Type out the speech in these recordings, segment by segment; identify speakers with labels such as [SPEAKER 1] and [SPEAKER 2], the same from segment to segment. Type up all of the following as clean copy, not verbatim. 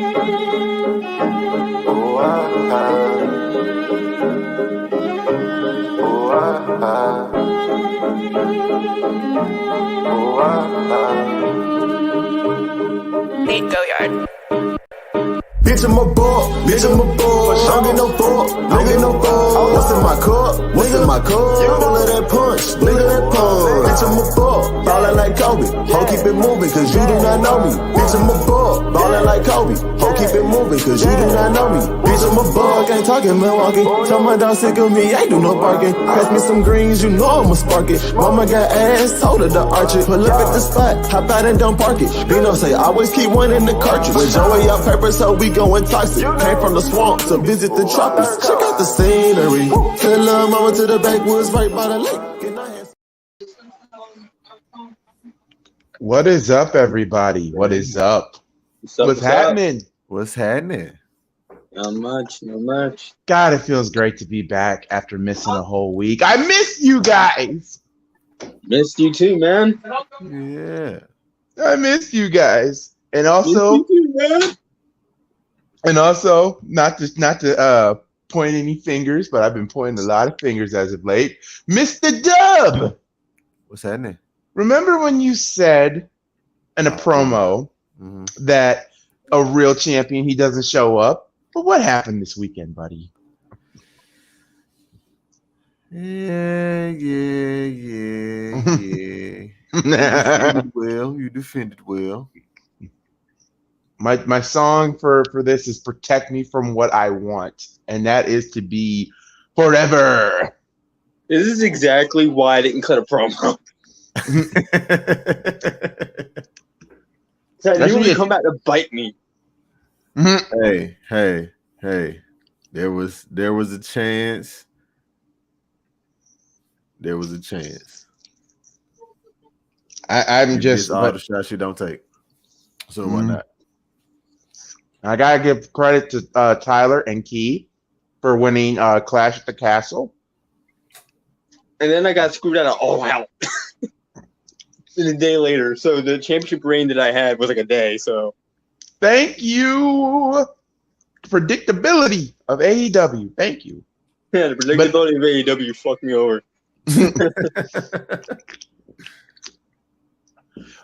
[SPEAKER 1] Beat go yard.
[SPEAKER 2] Bitch, I'm a ball, bitch, I'm a ball. Don't get no ball, don't get no ball. What's in my cup? What's in my cup? Full of that punch, nigga, that punch. Bitch, I'm a ball, ballin' like Kobe. Ho, keep it moving, cause you do not know me. Bitch, I'm a ball, ballin' like Kobe. Ho, keep it moving, cause you do not know me. Bitch, I'm a ball, can't talk in Milwaukee. Tell my dog sick of me, ain't do no barking. Pass me some greens, you know I'ma spark it. Mama got ass, told her to arch it. Pull up at the spot, hop out and don't park it. Bino say, always keep one in the cartridge. With Joey up pepper, so we going toxic. Came from the swamp to visit the tropics. Check out the scenery. Tell love mama to the backwoods right by the lake.
[SPEAKER 3] What is up, everybody? What is up? What's happening?
[SPEAKER 4] What's happening?
[SPEAKER 5] Not much, not much.
[SPEAKER 3] God, it feels great to be back after missing a whole week. I miss you guys.
[SPEAKER 5] Missed you too, man.
[SPEAKER 4] Yeah.
[SPEAKER 3] I miss you guys. And also,
[SPEAKER 5] Missed you too, man.
[SPEAKER 3] And also, not to point any fingers, but I've been pointing a lot of fingers as of late. Mr. Dub!
[SPEAKER 4] What's happening?
[SPEAKER 3] Remember when you said in a promo that a real champion, he doesn't show up? But what happened this weekend, buddy?
[SPEAKER 4] Yeah. You defended well.
[SPEAKER 3] My song for this is Protect Me From What I Want, and that is to be forever.
[SPEAKER 5] This is exactly why I didn't cut a promo. I knew he would come back to bite me.
[SPEAKER 4] Hey. There was a chance. There was a chance.
[SPEAKER 3] I'm just
[SPEAKER 4] all the shots you don't take. So why not?
[SPEAKER 3] I gotta give credit to Tyler and Key for winning Clash at the Castle.
[SPEAKER 5] And then I got screwed out of All Out. And a day later. So the championship reign that I had was like a day. So
[SPEAKER 3] thank you. Predictability of AEW. Thank you.
[SPEAKER 5] Yeah, the predictability of AEW fucked me over.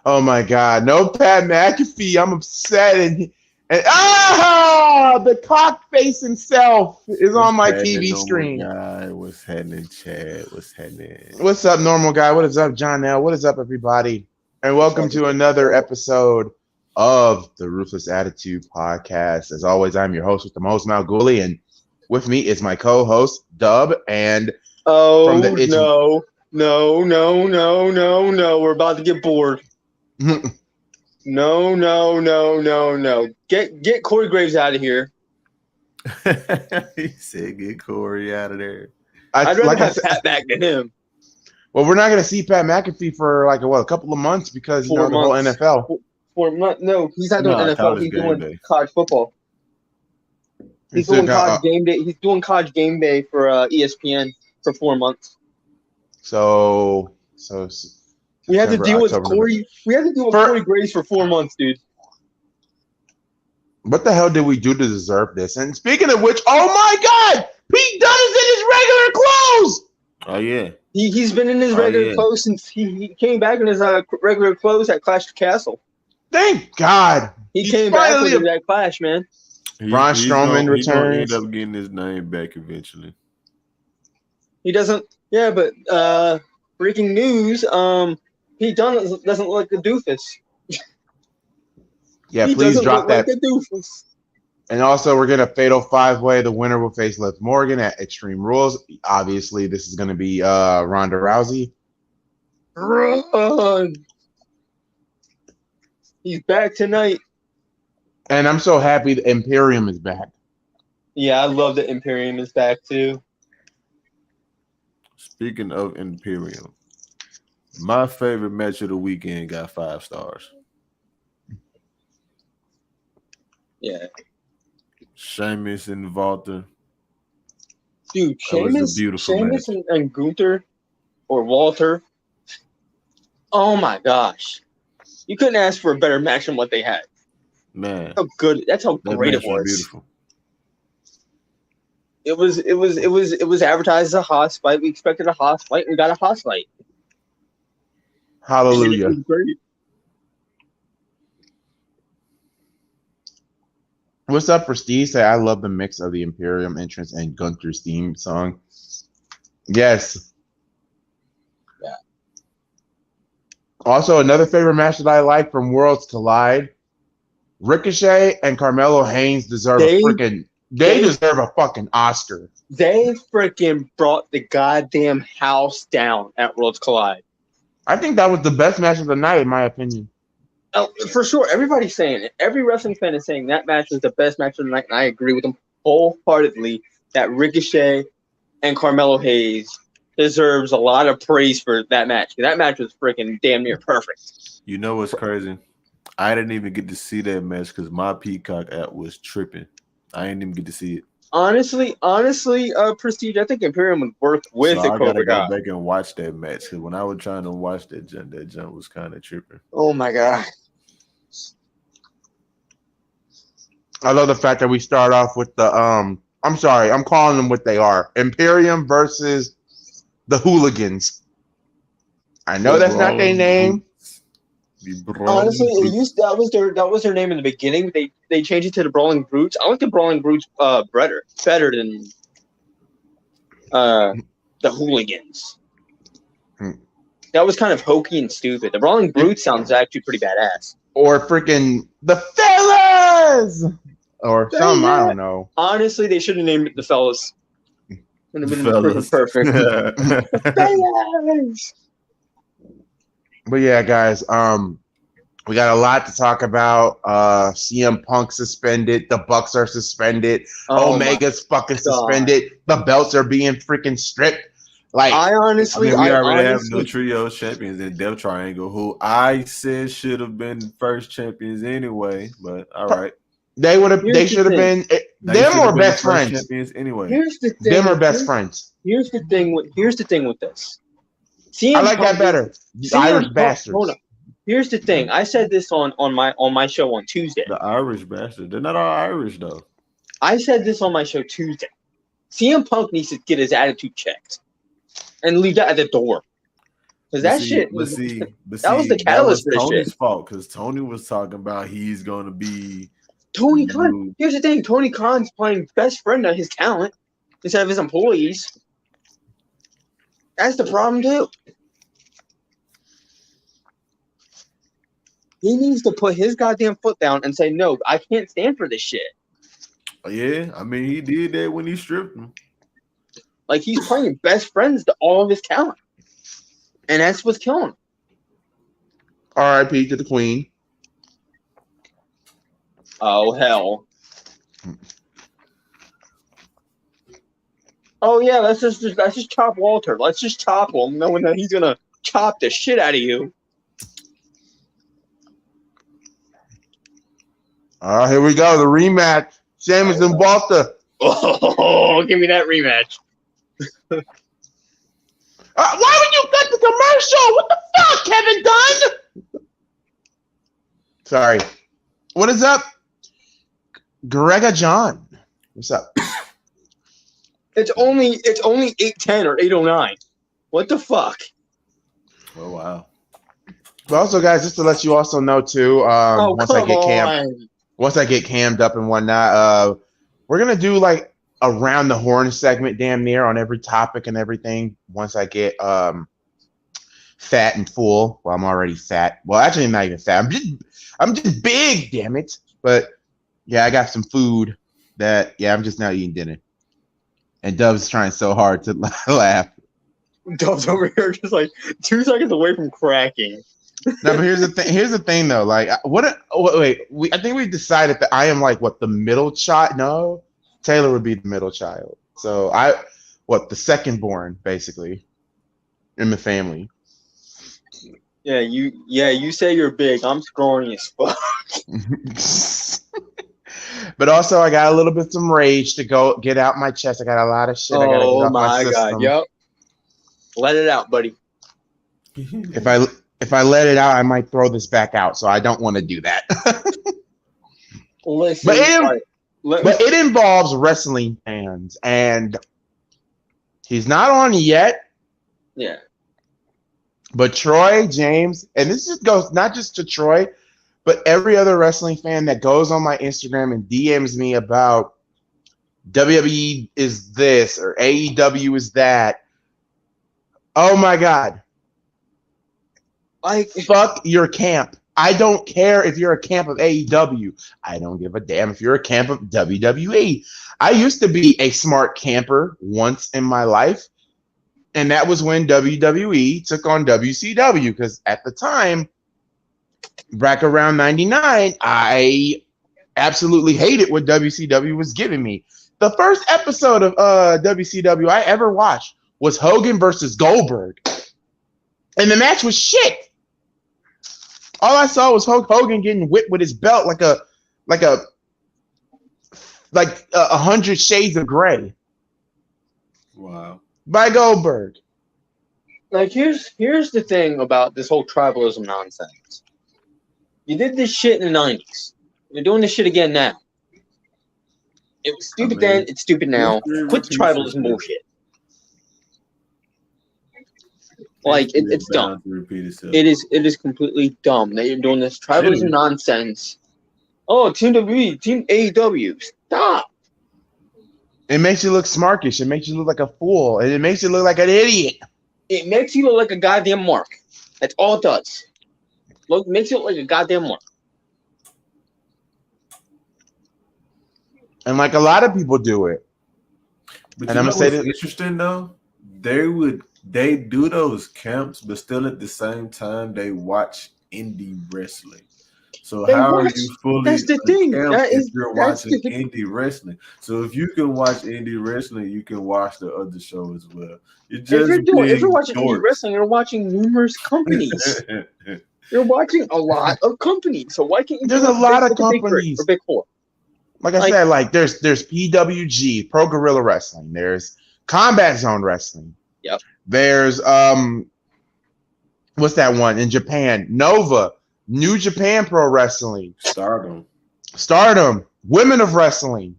[SPEAKER 3] Oh my God. No Pat McAfee. I'm upset. And the cock face himself is on my TV screen.
[SPEAKER 4] Guy, what's happening, Chad? What's happening?
[SPEAKER 3] What's up, normal guy? What is up, John L? What is up, everybody? And welcome to another episode of the Ruthless Attitude Podcast. As always, I'm your host with the most, Malcgoolie, and with me is my co-host, Dub. And
[SPEAKER 5] no. We're about to get bored. No. Get Corey Graves out of here.
[SPEAKER 4] He said get Corey out of there.
[SPEAKER 5] I'd rather have Pat back than him.
[SPEAKER 3] Well, we're not going to see Pat McAfee for a couple of months because the whole NFL.
[SPEAKER 5] 4 months? No, he's not doing NFL. He's doing college football. He's doing college game day. He's doing college game day for ESPN for 4 months.
[SPEAKER 3] So
[SPEAKER 5] we have to deal with Corey. We have to deal with Corey Graves for 4 months, dude.
[SPEAKER 3] What the hell did we do to deserve this? And speaking of which, oh my God, Pete Dunne is in his regular clothes.
[SPEAKER 4] Oh yeah,
[SPEAKER 5] he's been in his regular clothes since he came back in his regular clothes at Clash of Castle.
[SPEAKER 3] Thank God
[SPEAKER 5] he came back with that Clash, man.
[SPEAKER 3] Braun Strowman returns. He's gonna
[SPEAKER 4] end up getting his name back eventually.
[SPEAKER 5] He doesn't. Yeah, but breaking news. Pete Dunne doesn't look like a doofus.
[SPEAKER 3] Yeah, please drop that. Like and also, we're going to Fatal 5-Way. The winner will face Liv Morgan at Extreme Rules. Obviously, this is going to be Ronda Rousey.
[SPEAKER 5] He's back tonight.
[SPEAKER 3] And I'm so happy the Imperium is back.
[SPEAKER 5] Yeah, I love that Imperium is back, too.
[SPEAKER 4] Speaking of Imperium, my favorite match of the weekend got 5 stars.
[SPEAKER 5] Yeah.
[SPEAKER 4] Sheamus and Walter.
[SPEAKER 5] Dude, Sheamus and Gunther or Walter. Oh my gosh. You couldn't ask for a better match than what they had.
[SPEAKER 4] Man,
[SPEAKER 5] how good. That's how great it was.
[SPEAKER 4] Beautiful.
[SPEAKER 5] It was advertised as a Haas fight. We expected a Haas fight. We got a Haas fight.
[SPEAKER 3] Hallelujah.
[SPEAKER 5] It was great.
[SPEAKER 3] What's up, Prestige? Say I love the mix of the Imperium entrance and Gunther's theme song. Yes.
[SPEAKER 5] Yeah.
[SPEAKER 3] Also, another favorite match that I like from Worlds Collide. Ricochet and Carmelo Hayes deserve they deserve a fucking Oscar.
[SPEAKER 5] They freaking brought the goddamn house down at Worlds Collide.
[SPEAKER 3] I think that was the best match of the night, in my opinion.
[SPEAKER 5] Oh, for sure. Everybody's saying it. Every wrestling fan is saying that match was the best match of the night, and I agree with them wholeheartedly that Ricochet and Carmelo Hayes deserves a lot of praise for that match. That match was freaking damn near perfect.
[SPEAKER 4] You know what's crazy? I didn't even get to see that match because my Peacock app was tripping. I didn't even get to see it.
[SPEAKER 5] Honestly, Prestige, I think Imperium would work with
[SPEAKER 4] so
[SPEAKER 5] the Cobra
[SPEAKER 4] Kai. I gotta
[SPEAKER 5] go
[SPEAKER 4] back and watch that match because when I was trying to watch that jump was kind of tripping.
[SPEAKER 5] Oh my god!
[SPEAKER 3] I love the fact that we start off with the I'm sorry, I'm calling them what they are. Imperium versus the Hooligans. I know that's not their name.
[SPEAKER 5] Honestly, that was their name in the beginning. They changed it to the Brawling Brutes. I like the Brawling Brutes better than the Hooligans. That was kind of hokey and stupid. The Brawling Brutes sounds actually pretty badass.
[SPEAKER 3] Or freaking the Fellas, or something. I don't know.
[SPEAKER 5] Honestly, they should have named it the Fellas. Would have been perfect. Fellas.
[SPEAKER 3] But yeah, guys, we got a lot to talk about. CM Punk suspended. The Bucks are suspended. Omega's fucking suspended. The belts are being freaking stripped. Like
[SPEAKER 4] we already have no trio champions in Death Triangle, who I said should have been first champions anyway. But all right,
[SPEAKER 3] they would have. They should have been. Them or best friends.
[SPEAKER 4] Champions anyway.
[SPEAKER 5] Here's the thing.
[SPEAKER 3] Them or best friends.
[SPEAKER 5] Here's the thing with this.
[SPEAKER 3] I like that better. Irish bastards.
[SPEAKER 5] Hold on. Here's the thing. I said this on my show on Tuesday.
[SPEAKER 4] The Irish bastards. They're not all Irish though.
[SPEAKER 5] I said this on my show Tuesday. CM Punk needs to get his attitude checked and leave that at the door. Because that shit was that was the catalyst for this shit.
[SPEAKER 4] Tony's fault because Tony was talking about he's going to be
[SPEAKER 5] Tony Khan. Here's the thing. Tony Khan's playing best friend on his talent instead of his employees. That's the problem too. He needs to put his goddamn foot down and say, no, I can't stand for this shit.
[SPEAKER 4] Yeah, I mean, he did that when he stripped him.
[SPEAKER 5] Like, he's playing best friends to all of his talent. And that's what's killing him.
[SPEAKER 3] R.I.P. to the Queen.
[SPEAKER 5] Oh, hell. Oh, yeah, let's just chop Walter. Let's just chop him, knowing that he's going to chop the shit out of you.
[SPEAKER 3] Here we go. The rematch. Sheamus and Walter.
[SPEAKER 5] Oh, give me that rematch.
[SPEAKER 3] Why would you cut the commercial? What the fuck, Kevin Dunn? Sorry. What is up? Grega John. What's up?
[SPEAKER 5] It's only 8:10 or 8:09. What the fuck?
[SPEAKER 4] Oh wow.
[SPEAKER 3] But also, guys, just to let you also know too, once I get cammed up and whatnot, we're gonna do like around the horn segment damn near on every topic and everything. Once I get fat and full. Well, I'm already fat. Well, actually, I'm not even fat. I'm just big, damn it. But yeah, I got some food that I'm just now eating dinner. And Dove's trying so hard to laugh.
[SPEAKER 5] Dove's over here just like 2 seconds away from cracking.
[SPEAKER 3] No, but here's the thing. Here's the thing, though. Like, I think we decided that I am like the middle child. No, Taylor would be the middle child. So the second born, basically, in the family.
[SPEAKER 5] Yeah, you say you're big. I'm scrawny as fuck.
[SPEAKER 3] But also, I got a little bit some rage to go get out my chest. I got a lot of shit. I gotta get off my system.
[SPEAKER 5] God! Yep. Let it out, buddy.
[SPEAKER 3] If I let it out, I might throw this back out. So I don't want to do that.
[SPEAKER 5] Listen,
[SPEAKER 3] But
[SPEAKER 5] it,
[SPEAKER 3] it involves wrestling fans, and he's not on yet.
[SPEAKER 5] Yeah.
[SPEAKER 3] But Troy, James, and this just goes not just to Troy, but every other wrestling fan that goes on my Instagram and DMs me about WWE is this or AEW is that. Oh my God.
[SPEAKER 5] Like,
[SPEAKER 3] fuck your camp. I don't care if you're a camp of AEW. I don't give a damn if you're a camp of WWE. I used to be a smart camper once in my life, and that was when WWE took on WCW, because at the time, back around 99, I absolutely hated what WCW was giving me. The first episode of WCW I ever watched was Hogan versus Goldberg, and the match was shit. All I saw was Hulk Hogan getting whipped with his belt like a 100 Shades of Grey.
[SPEAKER 4] Wow.
[SPEAKER 3] By Goldberg.
[SPEAKER 5] Like, here's the thing about this whole tribalism nonsense. You did this shit in the 90s. You're doing this shit again now. It was stupid then. It's stupid now. Quit the tribalism bullshit. Like, it's dumb. It is completely dumb that you're doing this tribalism nonsense. Oh, Team WWE, Team AEW. Stop.
[SPEAKER 3] It makes you look smarkish. It makes you look like a fool. And it makes you look like an idiot.
[SPEAKER 5] It makes you look like a goddamn mark. That's all it does. Makes you look like a goddamn mark.
[SPEAKER 3] And like a lot of people do it.
[SPEAKER 4] But
[SPEAKER 3] and I'm gonna say that
[SPEAKER 4] interesting though, they do those camps, but still at the same time they watch indie wrestling. So how are you fully?
[SPEAKER 5] That's the thing.
[SPEAKER 4] If you're watching indie wrestling, so if you can watch indie wrestling, you can watch the other show as well. If
[SPEAKER 5] you're watching indie wrestling, you're watching numerous companies. You're watching a lot of companies. So why can't you?
[SPEAKER 3] There's a lot of companies.
[SPEAKER 5] Or Big Four.
[SPEAKER 3] Like I said, like there's PWG, Pro Guerrilla Wrestling. There's Combat Zone Wrestling.
[SPEAKER 5] Yep.
[SPEAKER 3] There's what's that one in Japan? Nova, New Japan Pro Wrestling. Stardom, Women of Wrestling.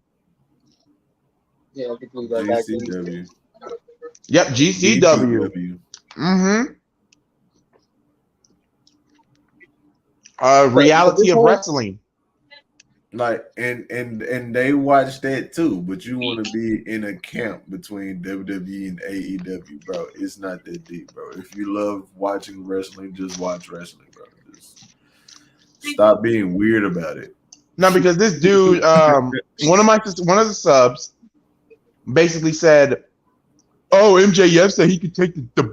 [SPEAKER 5] Yeah, I believe that.
[SPEAKER 4] GCW.
[SPEAKER 3] Yep, GCW. Mm-hmm. Reality of Wrestling.
[SPEAKER 4] Like and they watch that too, but you want to be in a camp between WWE and AEW, bro. It's not that deep, bro. If you love watching wrestling, just watch wrestling, bro. Just stop being weird about it.
[SPEAKER 3] No, because this dude, one of the subs, basically said, "Oh, MJF said he could take the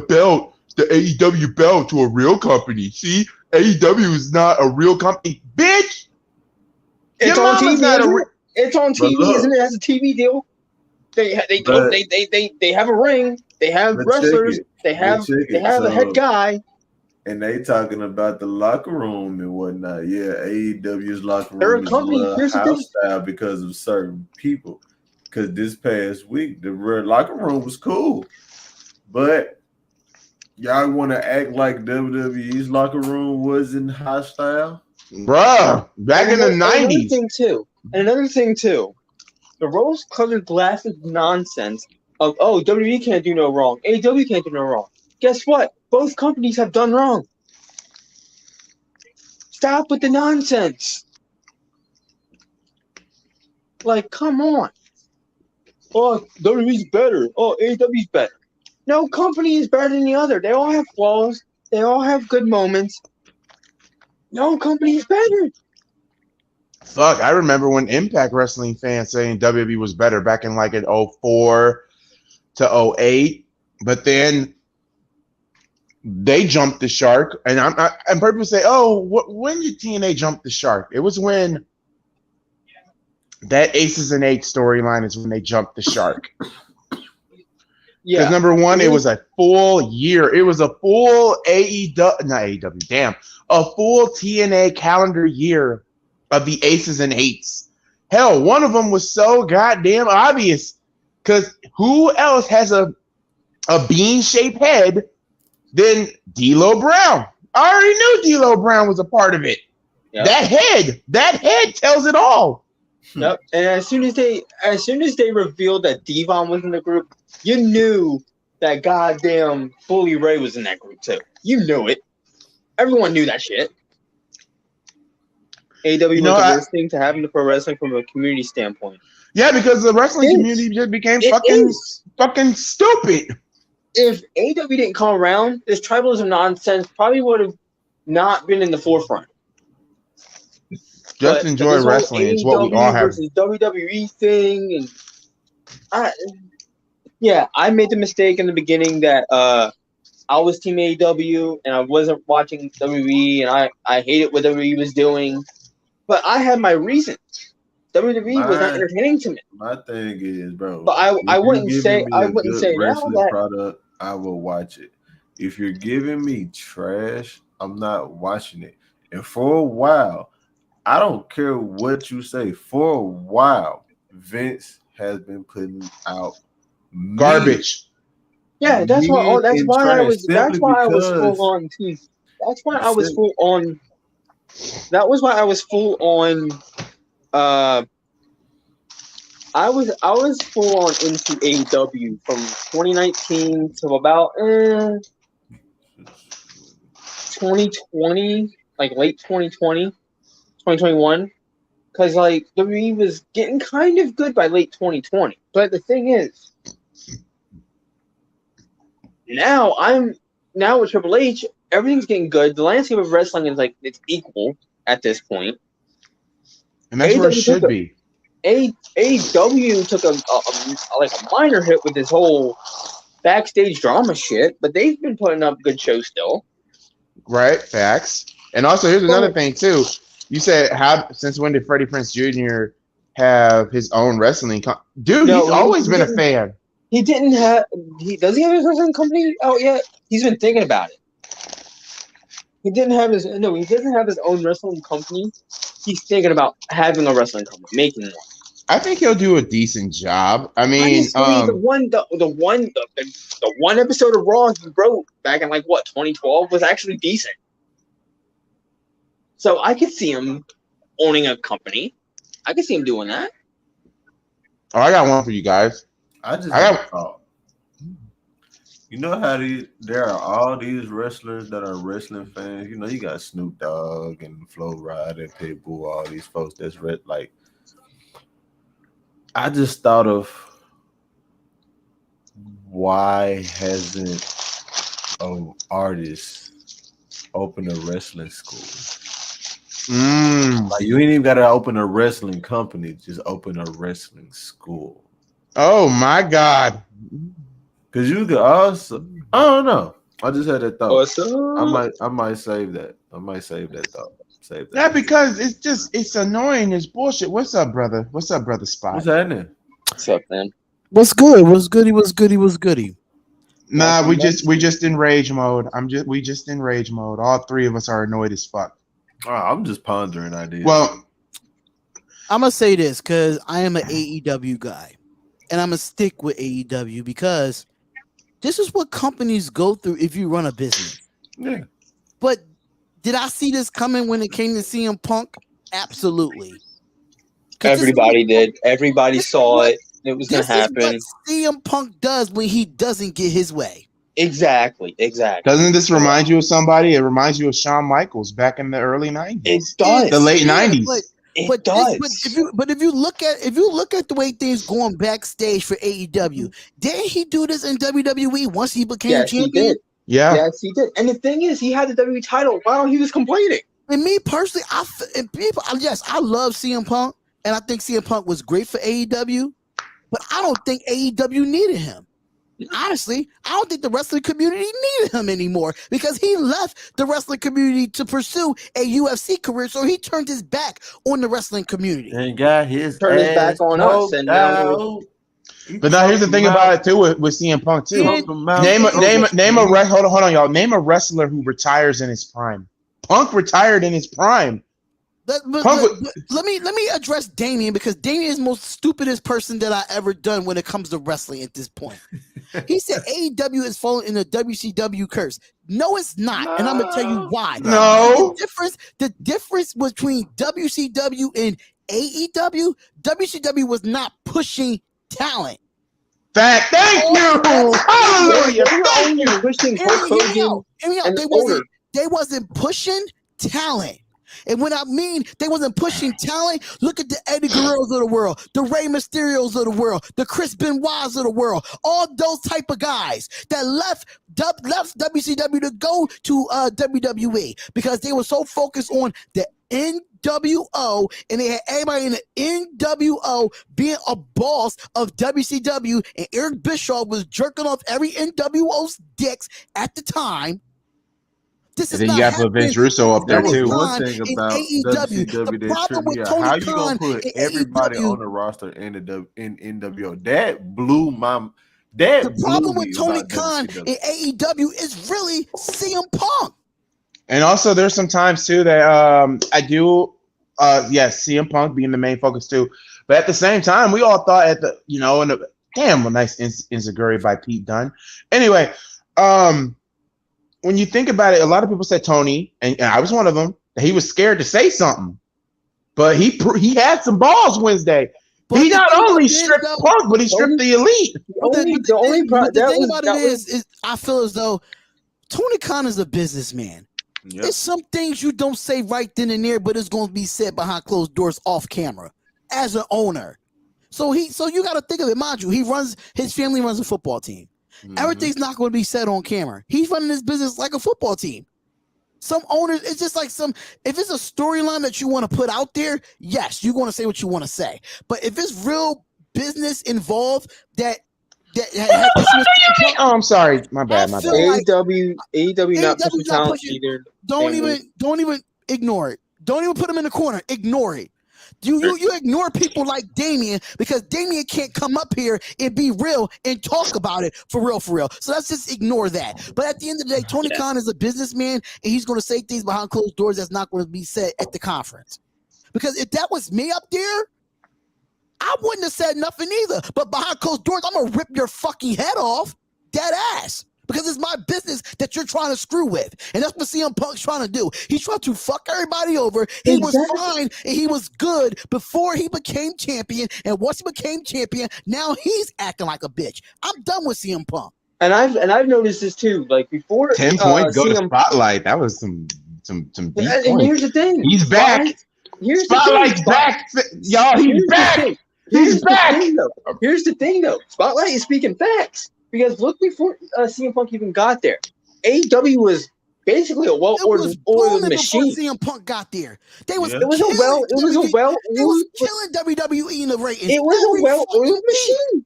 [SPEAKER 3] belt, the AEW belt, to a real company. See, AEW is not a real company, bitch."
[SPEAKER 5] It's on TV. It's on TV, isn't it? It has a TV deal. They have a ring. They have wrestlers. They have a head guy.
[SPEAKER 4] And they talking about the locker room and whatnot. Yeah, AEW's locker room is hostile because of certain people. Because this past week, the locker room was cool. But y'all want to act like WWE's locker room wasn't hostile?
[SPEAKER 3] Bruh, back in the 90s.
[SPEAKER 5] Another thing too, the rose-colored glasses nonsense of, oh, WWE can't do no wrong, AEW can't do no wrong. Guess what? Both companies have done wrong. Stop with the nonsense. Like, come on. Oh, WWE's better. Oh, AEW's better. No company is better than the other. They all have flaws. They all have good moments. No company is better.
[SPEAKER 3] Fuck, I remember when Impact Wrestling fans saying WWE was better back in like in 04 to 08, but then they jumped the shark, and I'm people say, "Oh, when did TNA jump the shark?" It was when that Aces and Eights storyline is when they jumped the shark. Yeah, because number one, it was a full year. It was a full a full TNA calendar year of the Aces and Eights. Hell, one of them was so goddamn obvious, because who else has a bean-shaped head than D'Lo Brown? I already knew D'Lo Brown was a part of it.
[SPEAKER 5] Yep.
[SPEAKER 3] That head tells it all.
[SPEAKER 5] Yep. And as soon as they revealed that Devon was in the group, you knew that goddamn Bully Ray was in that group too. You knew it. Everyone knew that shit. AEW was the worst thing to happen to pro wrestling from a community standpoint.
[SPEAKER 3] Yeah, because the wrestling community just became fucking stupid.
[SPEAKER 5] If AEW didn't come around, this tribalism nonsense probably would have not been in the forefront.
[SPEAKER 3] Just enjoy wrestling is what we all have.
[SPEAKER 5] Versus WWE thing, and I made the mistake in the beginning that I was Team AEW and I wasn't watching WWE, and I hated what WWE was doing, but I had my reasons. WWE was not entertaining to me.
[SPEAKER 4] My thing is, bro.
[SPEAKER 5] But I wouldn't say now that
[SPEAKER 4] product, I will watch it. If you're giving me trash, I'm not watching it. And for a while, I don't care what you say. For a while, Vince has been putting out
[SPEAKER 3] garbage.
[SPEAKER 5] Yeah, that's why I was full on too. That's why I was full on. That was why I was full on. I was full on into AEW from 2019 to about 2020, like late 2020, 2021, because like WWE was getting kind of good by late 2020. But the thing is, now with Triple H, everything's getting good. The landscape of wrestling is like it's equal at this point.
[SPEAKER 3] And that's where it should be.
[SPEAKER 5] AEW took a minor hit with this whole backstage drama shit, but they've been putting up good shows still.
[SPEAKER 3] Right, facts. And also, here's another thing too. You said, since when did Freddie Prinze Jr. have his own wrestling? He's always been a fan.
[SPEAKER 5] He didn't have. Does he have his wrestling company out yet? He's been thinking about it. He doesn't have his own wrestling company. He's thinking about having a wrestling company, making one.
[SPEAKER 3] I think he'll do a decent job. I mean,
[SPEAKER 5] the one episode of Raw he wrote back in 2012 was actually decent. So I could see him owning a company. I could see him doing that.
[SPEAKER 3] Oh, I got one for you guys.
[SPEAKER 4] You know how there are all these wrestlers that are wrestling fans. You know, you got Snoop Dogg and Flo Rida and Pitbull, all these folks that's like. I just thought of why hasn't an artist opened a wrestling school? Like you ain't even got to open a wrestling company; just open a wrestling school.
[SPEAKER 3] Oh my God!
[SPEAKER 4] Because you could also, I don't know. I just had that thought.
[SPEAKER 5] Awesome.
[SPEAKER 4] I might save that. I might save that thought. Save that.
[SPEAKER 3] Yeah, because it's annoying. It's bullshit. What's up, brother? What's up, brother Spot?
[SPEAKER 4] What's happening?
[SPEAKER 5] What's up, man?
[SPEAKER 1] What's good? What's goody? What's goody? What's goody?
[SPEAKER 3] Nah, we just in rage mode. We just in rage mode. All three of us are annoyed as fuck.
[SPEAKER 4] Oh, I'm just pondering ideas.
[SPEAKER 3] Well,
[SPEAKER 1] I'm gonna say this because I am an AEW guy, and I'm gonna stick with AEW because this is what companies go through if you run a business.
[SPEAKER 4] Yeah.
[SPEAKER 1] But did I see this coming when it came to CM Punk? Absolutely.
[SPEAKER 5] Everybody did. Everybody saw it. It was going to happen.
[SPEAKER 1] This is what CM Punk does when he doesn't get his way.
[SPEAKER 5] Exactly.
[SPEAKER 3] Doesn't this remind you of somebody? It reminds you of Shawn Michaels back in the early 90s.
[SPEAKER 5] It does.
[SPEAKER 3] The late 90s.
[SPEAKER 5] It does.
[SPEAKER 1] But if you look at the way things going backstage for AEW, didn't he do this in WWE once he became champion?
[SPEAKER 5] He did.
[SPEAKER 3] Yeah.
[SPEAKER 5] Yes, he did. And the thing is, he had the WWE title while he was complaining.
[SPEAKER 1] And me personally, I love CM Punk, and I think CM Punk was great for AEW, but I don't think AEW needed him. Honestly, I don't think the wrestling community needed him anymore because he left the wrestling community to pursue a UFC career, so he turned his back on the wrestling communty.
[SPEAKER 4] And got his
[SPEAKER 5] back on us. And now
[SPEAKER 3] but now here's the thing about it too with CM Punk too. Name a hold on, y'all. Name a wrestler who retires in his prime. Punk retired in his prime.
[SPEAKER 1] Let me address Damien, because Damien is the most stupidest person that I ever done when it comes to wrestling at this point. He said AEW is falling in the WCW curse. No, it's not, and I'm gonna tell you why.
[SPEAKER 3] No.
[SPEAKER 1] The difference between WCW and AEW, WCW was not pushing talent.
[SPEAKER 3] Fact. Thank you. Hallelujah.
[SPEAKER 5] Thank you. Pushing Hulk Hogan.
[SPEAKER 1] They wasn't pushing talent. And when I mean they wasn't pushing talent, look at the Eddie Guerreros of the world, the Rey Mysterios of the world, the Chris Benoits of the world, all those type of guys that left WCW to go to WWE because they were so focused on the NWO, and they had everybody in the NWO being a boss of WCW, and Eric Bischoff was jerking off every NWO's dicks at the time. This
[SPEAKER 3] and then you got to put Vince Russo up there too.
[SPEAKER 4] One thing about WCW that tripped me out. How you gonna put everybody on the roster in NWO? That blew my. The
[SPEAKER 1] problem with Tony Khan in AEW is really CM Punk.
[SPEAKER 3] And also, there's some times too that I do, yes, CM Punk being the main focus too. But at the same time, we all thought a nice Inzaguri by Pete Dunne. Anyway, when you think about it, a lot of people said Tony, and I was one of them, that he was scared to say something. But he had some balls Wednesday. But he not only stripped Punk, but he stripped the Elite.
[SPEAKER 1] The thing about it is I feel as though Tony Khan is a businessman. Yep. There's some things you don't say right then and there, but it's going to be said behind closed doors off camera as an owner. So you got to think of it, mind you, his family runs a football team. Mm-hmm. Everything's not going to be said on camera. He's running his business like a football team. Some owners, it's just like if it's a storyline that you want to put out there, yes, you're going to say what you want to say. But if it's real business involved
[SPEAKER 3] I'm sorry, my bad.
[SPEAKER 5] AEW not pushing talent either.
[SPEAKER 1] Don't even ignore it. Don't even put them in the corner. Ignore it. You ignore people like Damien because Damien can't come up here and be real and talk about it for real. So let's just ignore that. But at the end of the day, Tony Khan is a businessman, and he's going to say things behind closed doors that's not going to be said at the conference. Because if that was me up there, I wouldn't have said nothing either. But behind closed doors, I'm going to rip your fucking head off, dead ass. Because it's my business that you're trying to screw with. And that's what CM Punk's trying to do. He's trying to fuck everybody over. He was fine and he was good before he became champion. And once he became champion, now he's acting like a bitch. I'm done with CM Punk.
[SPEAKER 5] And I've noticed this too. Like before
[SPEAKER 3] 10 points go to Spotlight. That was some deep
[SPEAKER 5] and here's the thing.
[SPEAKER 3] He's back. Spotlight's back. Y'all, he's back. He's back.
[SPEAKER 5] Here's the thing though. Spotlight is speaking facts. Because look, before CM Punk even got there, AEW was basically a well-oiled machine.
[SPEAKER 1] Before CM Punk got there, it was killing WWE in the ratings.
[SPEAKER 5] It was a well-oiled machine.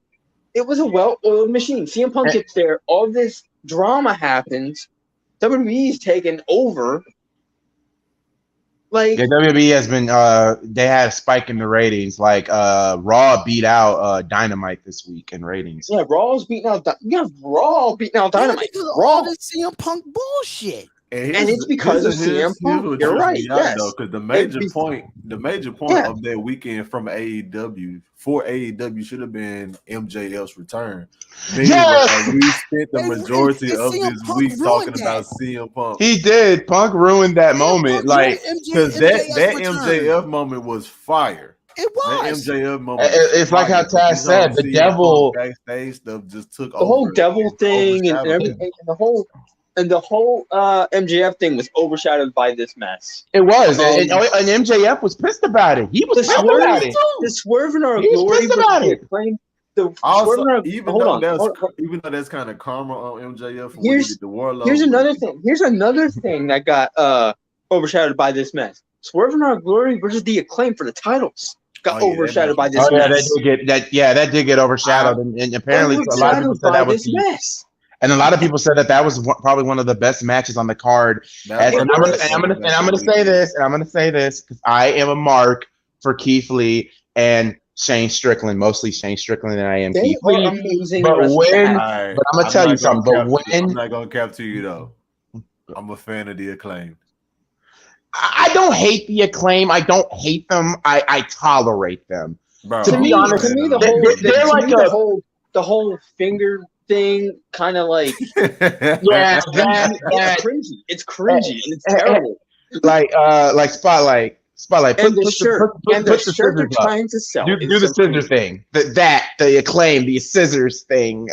[SPEAKER 5] It was a well-oiled machine. CM Punk gets there, all this drama happens. WWE's taken over. Like
[SPEAKER 3] WWE has been they had a spike in the ratings. Like Raw beat out Dynamite this week in ratings.
[SPEAKER 5] Yeah, Raw's beating out Raw beating out Dynamite.
[SPEAKER 1] Raw this CM Punk bullshit.
[SPEAKER 5] And it's because of CM Punk. You're right. Yes.
[SPEAKER 4] Because the major point of that weekend from AEW for AEW should have been MJF's return.
[SPEAKER 3] Yes!
[SPEAKER 4] We spent the majority of this week talking about CM Punk.
[SPEAKER 3] He did. Punk ruined that moment, like
[SPEAKER 4] because that MJF moment was fire.
[SPEAKER 1] It was.
[SPEAKER 4] That MJF moment.
[SPEAKER 3] It's like how Taz said, the devil
[SPEAKER 4] backstage stuff just took
[SPEAKER 5] the whole devil thing and everything, and the whole MJF thing was overshadowed by this mess.
[SPEAKER 3] It was, and MJF was pissed about it. He was pissed about it.
[SPEAKER 5] The Swerve in Our
[SPEAKER 3] Glory.
[SPEAKER 5] He was pissed about it.
[SPEAKER 4] Even though that's kind of karma on MJF.
[SPEAKER 5] Here's another thing that got overshadowed by this mess. Swerve in Our Glory versus the Acclaim for the titles got overshadowed by this mess.
[SPEAKER 3] That did get overshadowed, and apparently a lot of people said that was the mess. And a lot of people said that was probably one of the best matches on the card. And I'm gonna say this because I am a mark for Keith Lee and Shane Strickland, mostly Shane Strickland and I am Keith Lee. But I'm gonna tell you something.
[SPEAKER 4] I'm not gonna cap to you though. I'm a fan of the Acclaim.
[SPEAKER 3] I don't hate the Acclaim. I don't hate them. I tolerate them.
[SPEAKER 4] Bro,
[SPEAKER 3] To be honest,
[SPEAKER 5] the whole finger thing kind of like
[SPEAKER 3] yeah,
[SPEAKER 5] it's cringy. It's cringy and it's terrible.
[SPEAKER 3] Like Spotlight.
[SPEAKER 5] And the shirt they're
[SPEAKER 3] up.
[SPEAKER 5] trying to sell.
[SPEAKER 3] Do the scissor thing. The Acclaim, the scissors thing.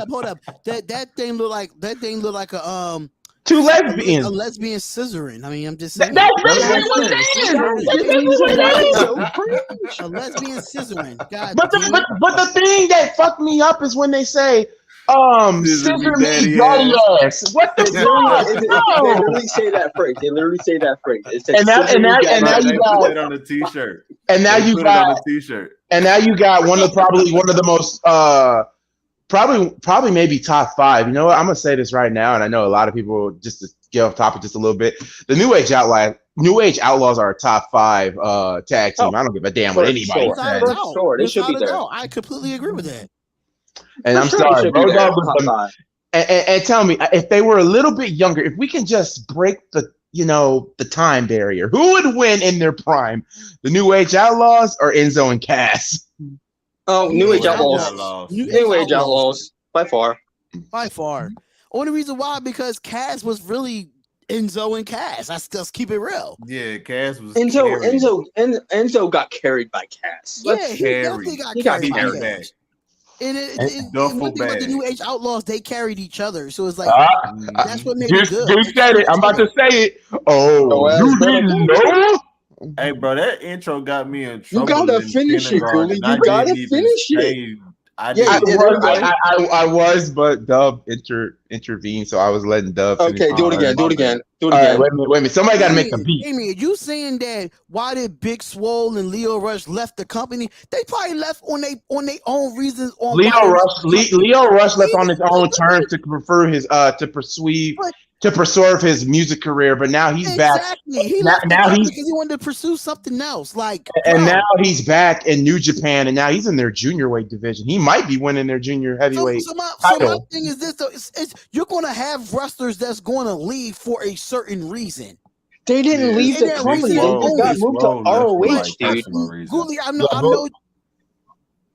[SPEAKER 1] Hold up. That thing look like a
[SPEAKER 3] two lesbians.
[SPEAKER 1] A lesbian scissoring. I mean, I'm just saying.
[SPEAKER 3] That's basically what it is.
[SPEAKER 1] A lesbian scissoring. God
[SPEAKER 3] but the thing that fucked me up is when they say, scissor me daddy ass. What the fuck?
[SPEAKER 5] They literally say that phrase.
[SPEAKER 3] And now you got
[SPEAKER 4] it on a t-shirt.
[SPEAKER 3] And now you got one of the most probably maybe top 5. You know what? I'm gonna say this right now, and I know a lot of people, just to get off topic just a little bit. The New Age Outlaws are a top 5 tag team. I don't give a damn what anybody says.
[SPEAKER 5] They should be there.
[SPEAKER 1] I completely agree with that.
[SPEAKER 3] And I'm sorry, Road Dogg was and tell me, if they were a little bit younger, if we can just break the time barrier, who would win in their prime? The New Age Outlaws or Enzo and Cass?
[SPEAKER 5] Oh, New Age Outlaws. New Age Outlaws, by far.
[SPEAKER 1] By far. Only reason why, because Cass was really Enzo and Cass. Let's keep it real.
[SPEAKER 4] Yeah, Cass was
[SPEAKER 5] Enzo got carried by Cass.
[SPEAKER 1] He definitely got carried by Cass. And one thing about the New Age Outlaws, they carried each other. So it's like, that's what made it good.
[SPEAKER 3] You said it. I'm about to say it. You didn't know?
[SPEAKER 4] Hey, bro, that intro got me in trouble.
[SPEAKER 5] You gotta finish it, Coolie. You gotta finish it.
[SPEAKER 3] I was, but Dub intervened, so I was letting Dub finish.
[SPEAKER 5] Okay, do it again.
[SPEAKER 3] All right, wait a minute. Somebody got to make the beat.
[SPEAKER 1] Amy, are you saying that why did Big Swole and Leo Rush left the company? They probably left on their own reasons.
[SPEAKER 3] Leo Rush left on his own terms to prefer his to preserve his music career, but now he's back. Now he's
[SPEAKER 1] because he wanted to pursue something else.
[SPEAKER 3] Now he's back in New Japan, and now he's in their junior weight division. He might be winning their junior heavyweight title.
[SPEAKER 1] So my thing is this: though, you're going to have wrestlers that's going to leave for a certain reason.
[SPEAKER 5] They didn't leave the company. They got moved to ROH, dude.
[SPEAKER 1] Goolie, I know.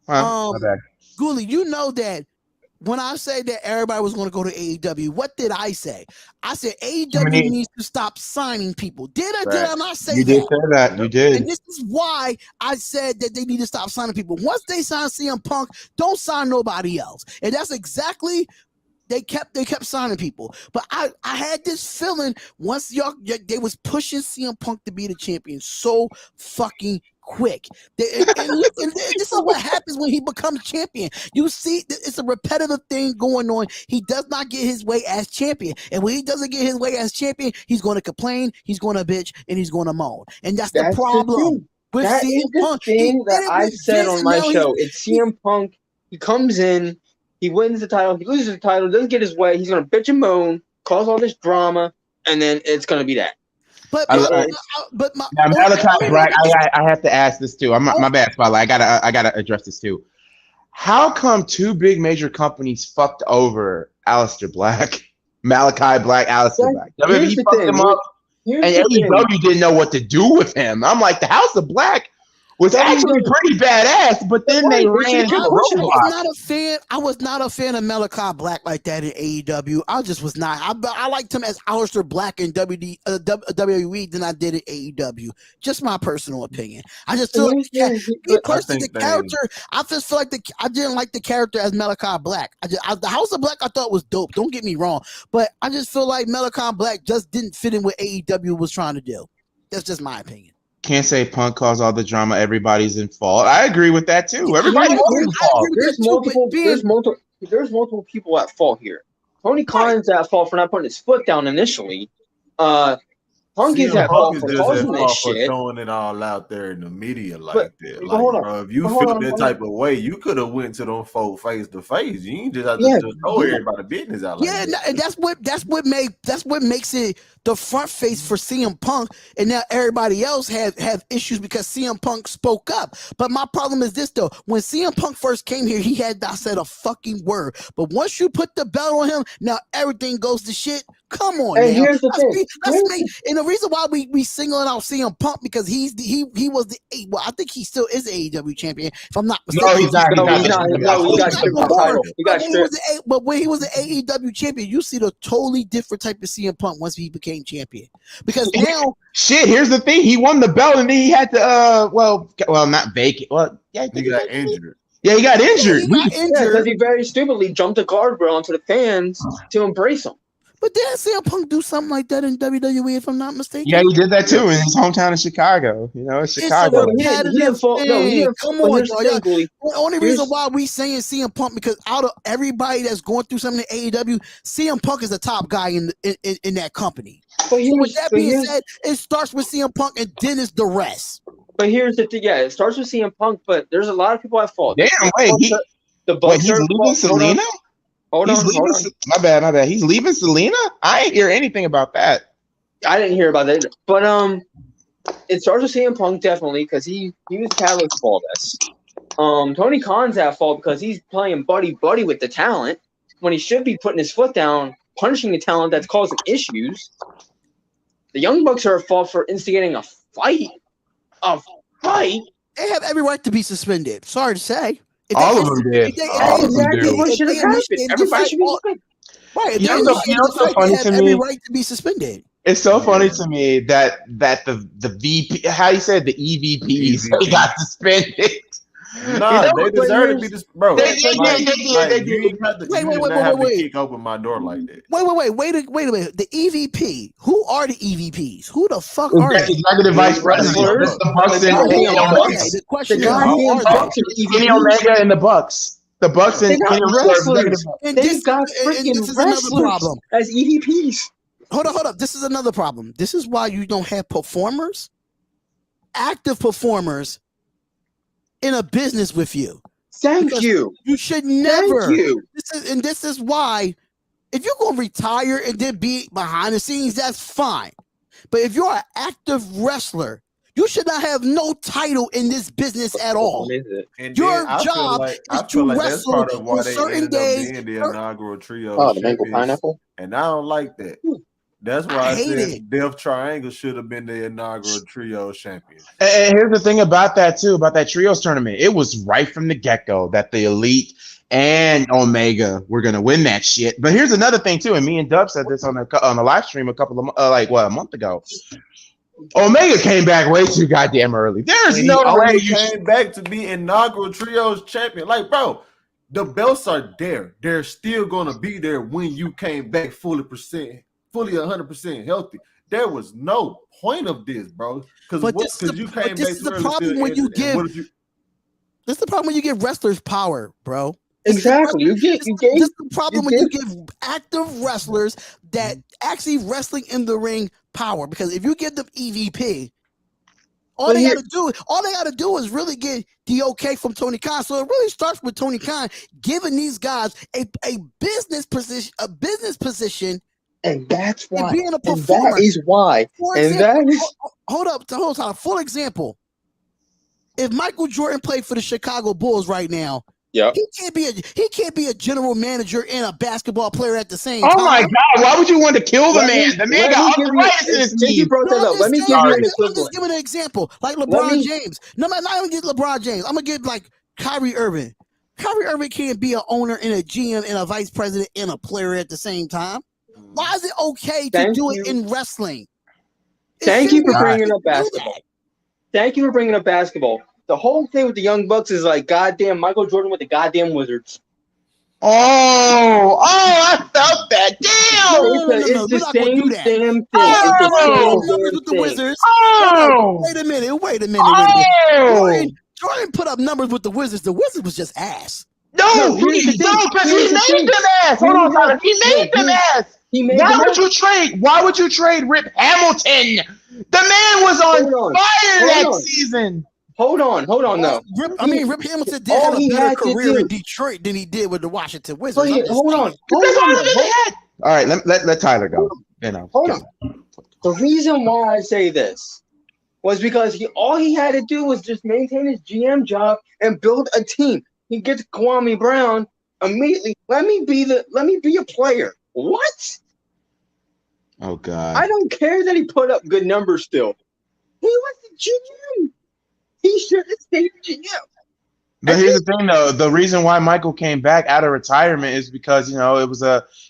[SPEAKER 3] My bad.
[SPEAKER 1] Goolie, you know that. When I say that everybody was going to go to AEW, what did I say? I said AEW needs to stop signing people. Did I not say that?
[SPEAKER 3] You did say that. You did.
[SPEAKER 1] And this is why I said that they need to stop signing people. Once they sign CM Punk, don't sign nobody else. And that's exactly they kept signing people. But I had this feeling once they was pushing CM Punk to be the champion so fucking quick. And this is what happens when he becomes champion. You see, it's a repetitive thing going on. He does not get his way as champion. And when he doesn't get his way as champion, he's going to complain, he's going to bitch, and he's going to moan. And that's the problem.
[SPEAKER 5] That is the thing that I said on my show. It's CM Punk. He comes in, he wins the title, he loses the title, doesn't get his way, he's going to bitch and moan, cause all this drama, and then it's going to be that.
[SPEAKER 1] But
[SPEAKER 3] Malachi Black, I have to ask this too. My bad, Spotlight. I gotta address this too. How come 2 big major companies fucked over Aleister Black, Malachi Black, Aleister Black? WWE fucked him up, and AEW didn't know what to do with him. I'm like, the House of Black was actually pretty badass, but then they ran into the roadblock.
[SPEAKER 1] I was not a fan of Malachi Black like that in AEW. I just was not. I liked him as Aleister Black in WWE than I did in AEW. Just my personal opinion. I just feel like the character. I just feel like I didn't like the character as Malachi Black. The House of Black I thought was dope. Don't get me wrong, but I just feel like Malachi Black just didn't fit in what AEW was trying to do. That's just my opinion.
[SPEAKER 3] Can't say Punk caused all the drama. Everybody's in fault. I agree with that too. Everybody's in fault.
[SPEAKER 5] There's multiple people at fault here. Tony Khan's at fault for not putting his foot down initially. Punk is at fault for causing this shit.
[SPEAKER 4] Throwing it all out there in the media like that. Like, bro, if you feel that type of way, you could have went to them folks face to face. You ain't just have to just throw everybody business out like that.
[SPEAKER 1] And that's what makes it the front face for CM Punk, and now everybody else have issues because CM Punk spoke up. But my problem is this though: when CM Punk first came here, he had not said a fucking word. But once you put the belt on him, now everything goes to shit. Come on,
[SPEAKER 5] And
[SPEAKER 1] now.
[SPEAKER 5] here's the thing.
[SPEAKER 1] And the reason why we singling out CM Punk because he was the I think he still is the AEW champion if I'm not mistaken.
[SPEAKER 3] No, he's not.
[SPEAKER 5] He got stripped of the title. He got stripped.
[SPEAKER 1] But when he was the AEW champion, you see the totally different type of CM Punk once he became champion. Because now,
[SPEAKER 3] shit. Here's the thing: he won the belt, and then he had to well, not vacate. Well, yeah,
[SPEAKER 4] he got injured.
[SPEAKER 3] Yeah, he got injured.
[SPEAKER 5] Because he very stupidly jumped the guardrail onto the fans to embrace him.
[SPEAKER 1] But didn't CM Punk do something like that in WWE, if I'm not mistaken?
[SPEAKER 3] Yeah, he did that too in his hometown of Chicago. You know, it's Chicago.
[SPEAKER 5] He didn't fall. No, he didn't.
[SPEAKER 1] Come on, the only reason why we saying CM Punk because out of everybody that's going through something in AEW, CM Punk is the top guy in that company. But with that being said, it starts with CM Punk and then it's the rest.
[SPEAKER 5] But here's the thing. Yeah, it starts with CM Punk, but there's a lot of people at fault.
[SPEAKER 3] Damn, wait, he's leaving Selena?
[SPEAKER 5] Hold on.
[SPEAKER 3] My bad. He's leaving Selena? I ain't hear anything about that.
[SPEAKER 5] I didn't hear about that. But it starts with CM Punk definitely because he was catalyst for all this. Tony Khan's at fault because he's playing buddy with the talent when he should be putting his foot down, punishing the talent that's causing issues. The Young Bucks are at fault for instigating a fight. They
[SPEAKER 1] have every right to be suspended. Sorry to say.
[SPEAKER 3] All of them did.
[SPEAKER 5] Exactly what should have happened. Everybody should be suspended.
[SPEAKER 1] Right.
[SPEAKER 3] You know what's so funny to me?
[SPEAKER 1] Every right to be suspended.
[SPEAKER 3] It's so funny to me that the VP, how you said the EVPs, they got suspended.
[SPEAKER 4] Nah, they deserve to be this, bro.
[SPEAKER 3] They did.
[SPEAKER 4] You have to kick open my door like that.
[SPEAKER 1] Wait a minute. The EVP. Who are the EVPs? Who the fuck are they?
[SPEAKER 3] Executive Vice President. The Bucks
[SPEAKER 1] The question is,
[SPEAKER 3] Kenny Omega and the Bucks. The Bucks and Kenny Omega.
[SPEAKER 5] They've got freaking wrestlers as EVPs.
[SPEAKER 1] Hold up. This is another problem. This is why you don't have performers, active performers, in a business with you.
[SPEAKER 5] Thank you.
[SPEAKER 1] You should never.
[SPEAKER 5] Thank you.
[SPEAKER 1] This is why if you're going to retire and then be behind the scenes, that's fine. But if you're an active wrestler, you should not have no title in this business at all. Your job is to wrestle on certain days.
[SPEAKER 4] The inaugural trio.
[SPEAKER 5] The mango pineapple.
[SPEAKER 4] And I don't like that. That's why I said Death Triangle should have been the inaugural trio champion.
[SPEAKER 3] And here's the thing about that too, about that trios tournament. It was right from the get-go that the Elite and Omega were gonna win that shit. But here's another thing too, and me and Dub said this on the live stream a month ago. Omega came back way too goddamn early. There's no way
[SPEAKER 4] you came back to be inaugural trios champion. Like, bro, the belts are there. They're still gonna be there when you came back fully 100% healthy. There was no point of this, bro. Because you came back.
[SPEAKER 1] This is the problem when you give. This is the problem when you give wrestlers power, bro.
[SPEAKER 5] Exactly.
[SPEAKER 1] This is the problem when you give active wrestlers that actually wrestling in the ring power. Because if you give them EVP, all they gotta do is really get the okay from Tony Khan. So it really starts with Tony Khan giving these guys a business position.
[SPEAKER 5] And that's why.
[SPEAKER 1] Being a performer.
[SPEAKER 5] And that is why.
[SPEAKER 1] Hold on. For example, if Michael Jordan played for the Chicago Bulls right now, he can't be a general manager and a basketball player at the same time.
[SPEAKER 3] Oh my God! Why would you want to kill the man? The man got arthritis in his knee.
[SPEAKER 5] Let me give you an equivalent.
[SPEAKER 1] I'm just giving an example, like LeBron James. No, I'm not even get LeBron James. I'm gonna get like Kyrie Irving. Kyrie Irving can't be an owner and a GM and a vice president and a player at the same time. Why is it okay to do it in wrestling?
[SPEAKER 5] Thank you for bringing up basketball. The whole thing with the Young Bucks is like goddamn Michael Jordan with the goddamn Wizards.
[SPEAKER 3] I felt that. Damn!
[SPEAKER 5] It's the same damn thing.
[SPEAKER 1] Numbers with the Wizards. Wait a minute. Jordan put up numbers with the Wizards. The Wizards was just ass.
[SPEAKER 3] No, because he made them ass. Hold on, Tyler. He made them ass. Why would you trade Rip Hamilton? The man was on fire that season.
[SPEAKER 5] Hold on, no.
[SPEAKER 1] Rip Hamilton did have a better career in Detroit than he did with the Washington Wizards.
[SPEAKER 5] Hold on.
[SPEAKER 3] All right, let Tyler go.
[SPEAKER 5] Hold on. The reason why I say this was because all he had to do was just maintain his GM job and build a team. He gets Kwame Brown immediately. Let me be a player. What?
[SPEAKER 3] Oh God.
[SPEAKER 5] I don't care that he put up good numbers still. He was the GM. He should have stayed GM.
[SPEAKER 3] But here's the thing, though. The reason why Michael came back out of retirement is because, it was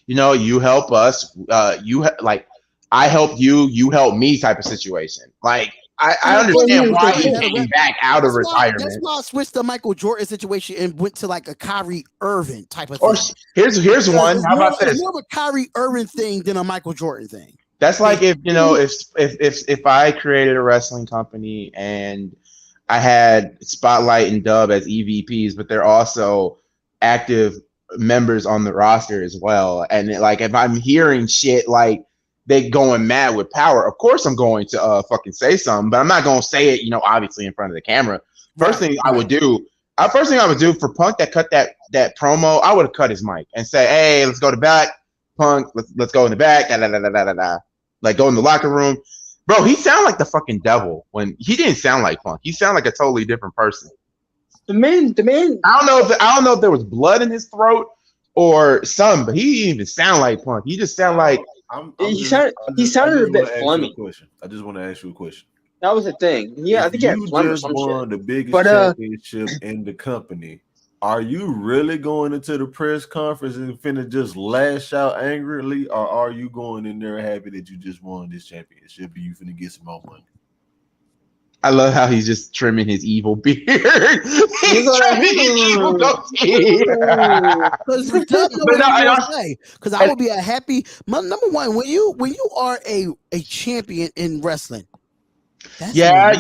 [SPEAKER 3] you help us, I helped you, you help me type of situation. Like, I understand why he came back out of retirement.
[SPEAKER 1] That's why I switched the Michael Jordan situation and went to like a Kyrie Irving type of
[SPEAKER 3] Or
[SPEAKER 1] thing.
[SPEAKER 3] here's one. How about this?
[SPEAKER 1] It's more of a Kyrie Irving thing than a Michael Jordan thing.
[SPEAKER 3] That's like if I created a wrestling company and I had Spotlight and Dub as EVPs, but they're also active members on the roster as well. And if I'm hearing shit like they going mad with power, of course I'm going to fucking say something, but I'm not going to say it, obviously in front of the camera. First thing I would do for Punk that cut that promo, I would have cut his mic and say, hey, let's go to back. Punk, let's go in the back. Like go in the locker room. Bro, he sounded like the fucking devil when he didn't sound like Punk. He sounded like a totally different person.
[SPEAKER 5] The man.
[SPEAKER 3] I don't know if there was blood in his throat or something, but he didn't even sound like Punk. He just sounded like
[SPEAKER 5] he sounded a bit flummy.
[SPEAKER 4] I just want to ask you a question.
[SPEAKER 5] That was the thing. Yeah, I think he had Plum or some shit.
[SPEAKER 4] The biggest championship in the company. Are you really going into the press conference and finna just lash out angrily, or are you going in there happy that you just won this championship and you finna get some more money?
[SPEAKER 3] I love how he's just trimming his evil beard. He's trimming his evil goatee.
[SPEAKER 1] Because I would be a happy number one when you are a champion in wrestling.
[SPEAKER 3] I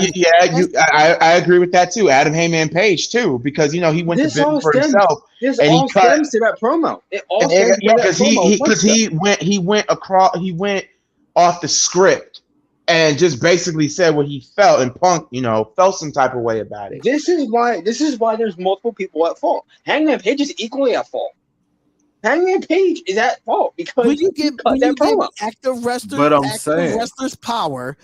[SPEAKER 3] agree with that too. Adam Heyman Page too, because he went to business for himself.
[SPEAKER 5] This all stems to that promo. It all stems to that promo
[SPEAKER 3] because he went off the script and just basically said what he felt, and Punk, felt some type of way about it.
[SPEAKER 5] This is why there's multiple people at fault. Hangman Page is equally at fault. Hangman Page is at fault because
[SPEAKER 1] when you give active wrestlers power.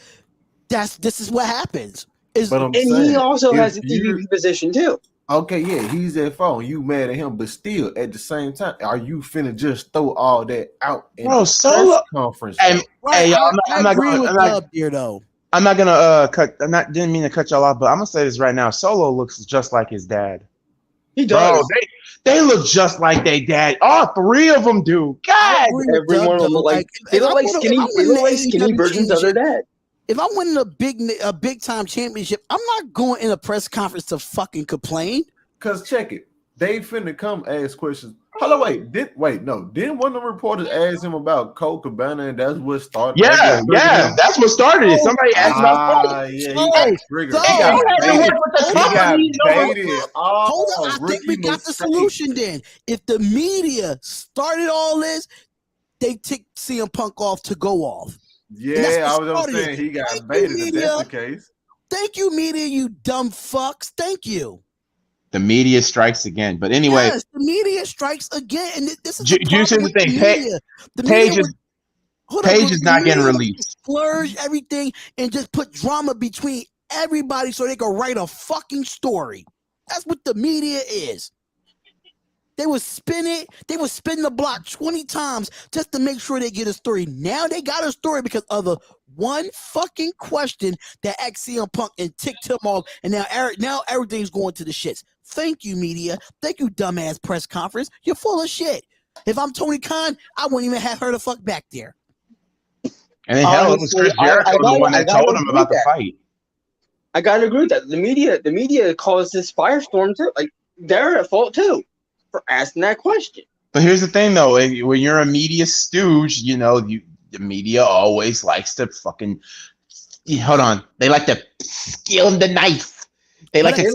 [SPEAKER 1] This is what happens.
[SPEAKER 5] He also has a DVP position too.
[SPEAKER 4] Okay, yeah, he's at fault. You mad at him, but still, at the same time, are you finna just throw all that out in the press conference?
[SPEAKER 3] I'm not gonna cut. Didn't mean to cut y'all off, but I'm gonna say this right now. Solo looks just like his dad.
[SPEAKER 5] He does.
[SPEAKER 3] Bro, they look just like their dad. All three of them do. God,
[SPEAKER 5] every one of them look like skinny versions of their dad.
[SPEAKER 1] If I'm winning a big time championship, I'm not going in a press conference to fucking complain.
[SPEAKER 4] Cause check it, they finna come ask questions. Hold on, didn't one of the reporters ask him about Cole Cabana, and that's what started?
[SPEAKER 3] Yeah, that's what started it. Somebody asked about
[SPEAKER 4] he got triggered. He got baited.
[SPEAKER 1] Hold on, I think we got the solution then. If the media started all this, they ticked CM Punk off to go off.
[SPEAKER 4] Yeah, I was saying he got baited if that's the case.
[SPEAKER 1] Thank you, media, you dumb fucks. Thank you.
[SPEAKER 3] The media strikes again. But anyway.
[SPEAKER 1] Yes, the media strikes again. And this is
[SPEAKER 3] the thing. Page is not getting released.
[SPEAKER 1] Splurge everything and just put drama between everybody so they can write a fucking story. That's what the media is. They would spin the block 20 times just to make sure they get a story. Now they got a story because of the one fucking question that asked CM Punk and ticked him off, and now everything's going to the shits. Thank you, media. Thank you, dumbass press conference. You're full of shit. If I'm Tony Khan, I wouldn't even have her to fuck back there.
[SPEAKER 3] And then hell, it was Chris Jericho the one that told him about the fight.
[SPEAKER 5] I gotta agree with that. The media caused this firestorm too. Like they're at fault too for asking that question.
[SPEAKER 3] But here's the thing, though: when you're a media stooge, the media always likes to fucking hold on. They like to skill the knife. They like to stir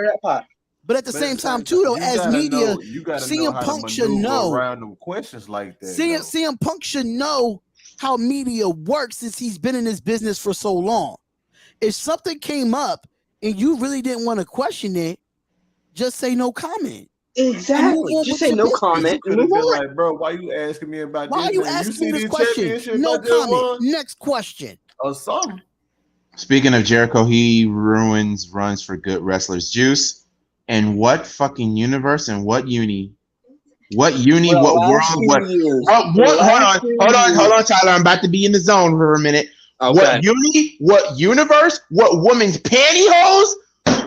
[SPEAKER 5] that pot.
[SPEAKER 1] But at the same time, too, though, as media, CM Punk should know
[SPEAKER 4] around them questions like that.
[SPEAKER 1] CM Punk should know how media works since he's been in this business for so long. If something came up and you really didn't want to question it, just say no comment.
[SPEAKER 5] Exactly. Just say no comment.
[SPEAKER 4] You could have been like, bro, why you asking me about this?
[SPEAKER 1] Why are you asking me this question? No comment. Next question.
[SPEAKER 4] Or something.
[SPEAKER 3] Speaking of Jericho, he runs for good wrestlers. Juice, in what fucking universe and what uni What uni? What world? What? Hold on, Tyler. I'm about to be in the zone for a minute. Okay. What uni? What universe? What woman's pantyhose?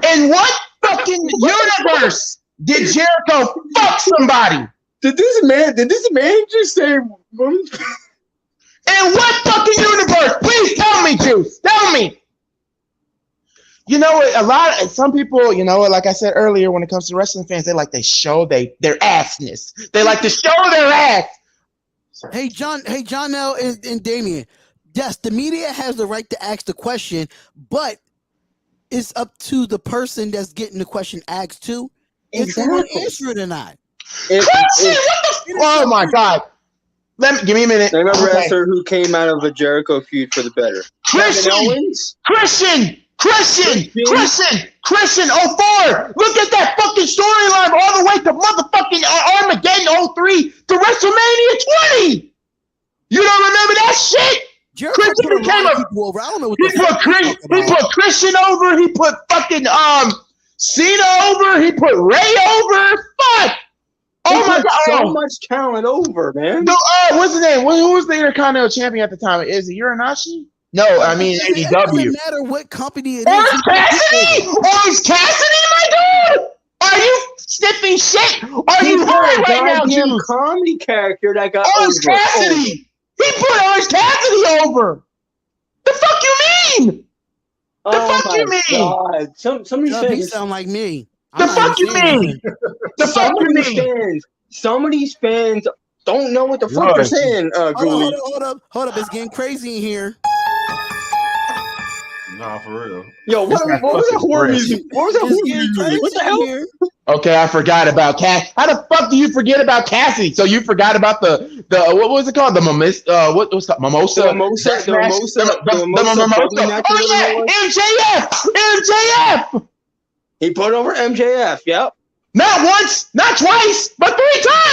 [SPEAKER 3] And what fucking universe did Jericho fuck somebody?
[SPEAKER 5] Did this man just say? In
[SPEAKER 3] what fucking universe? Please tell me, Juice. Tell me. You know what? Some people, you know, like I said earlier, when it comes to wrestling fans, they like to show their assness. They like to show their ass.
[SPEAKER 1] Hey, John L and Damien. Yes, the media has the right to ask the question, but it's up to the person that's getting the question asked to if they want to answer it or not.
[SPEAKER 3] Oh my God! Give me a minute.
[SPEAKER 5] Name a wrestler who came out of a Jericho feud for the better.
[SPEAKER 3] Christian 04. Look at that fucking storyline all the way to motherfucking Armageddon 03 to WrestleMania 20. You don't remember that shit?
[SPEAKER 1] Jericho
[SPEAKER 3] Christian became
[SPEAKER 1] over. I don't know what
[SPEAKER 3] he put Christian over. He put fucking Cena over. He put Ray over. Fuck. Oh my God!
[SPEAKER 5] So much talent over, man.
[SPEAKER 3] No, what's his name? Who was the Intercontinental Champion at the time? Is it Uranashi? No, I mean AEW.
[SPEAKER 1] It doesn't matter what company it is.
[SPEAKER 3] Orange Cassidy, my dude. Are you sniffing shit? Are you high right now, Juice?
[SPEAKER 5] Comedy character that got
[SPEAKER 3] Orange Cassidy. He put Orange Cassidy over. The fuck you mean? The fuck you mean?
[SPEAKER 5] God. Somebody
[SPEAKER 1] He sound like me.
[SPEAKER 3] The fuck you mean? The fuck you mean?
[SPEAKER 5] Some of these fans don't know what the fuck they're saying.
[SPEAKER 1] Hold up! It's getting crazy in here.
[SPEAKER 4] Nah, for real.
[SPEAKER 5] Yo, what was that horror music? What was that horror music? What the hell?
[SPEAKER 3] Okay, I forgot about Cass. How the fuck do you forget about Cassidy? So you forgot about the what was it called? The mimosa. What was it? Mimosa.
[SPEAKER 5] The mimosa.
[SPEAKER 3] Oh yeah, MJF.
[SPEAKER 5] He put over MJF. Yep.
[SPEAKER 3] Not once, not twice, but 3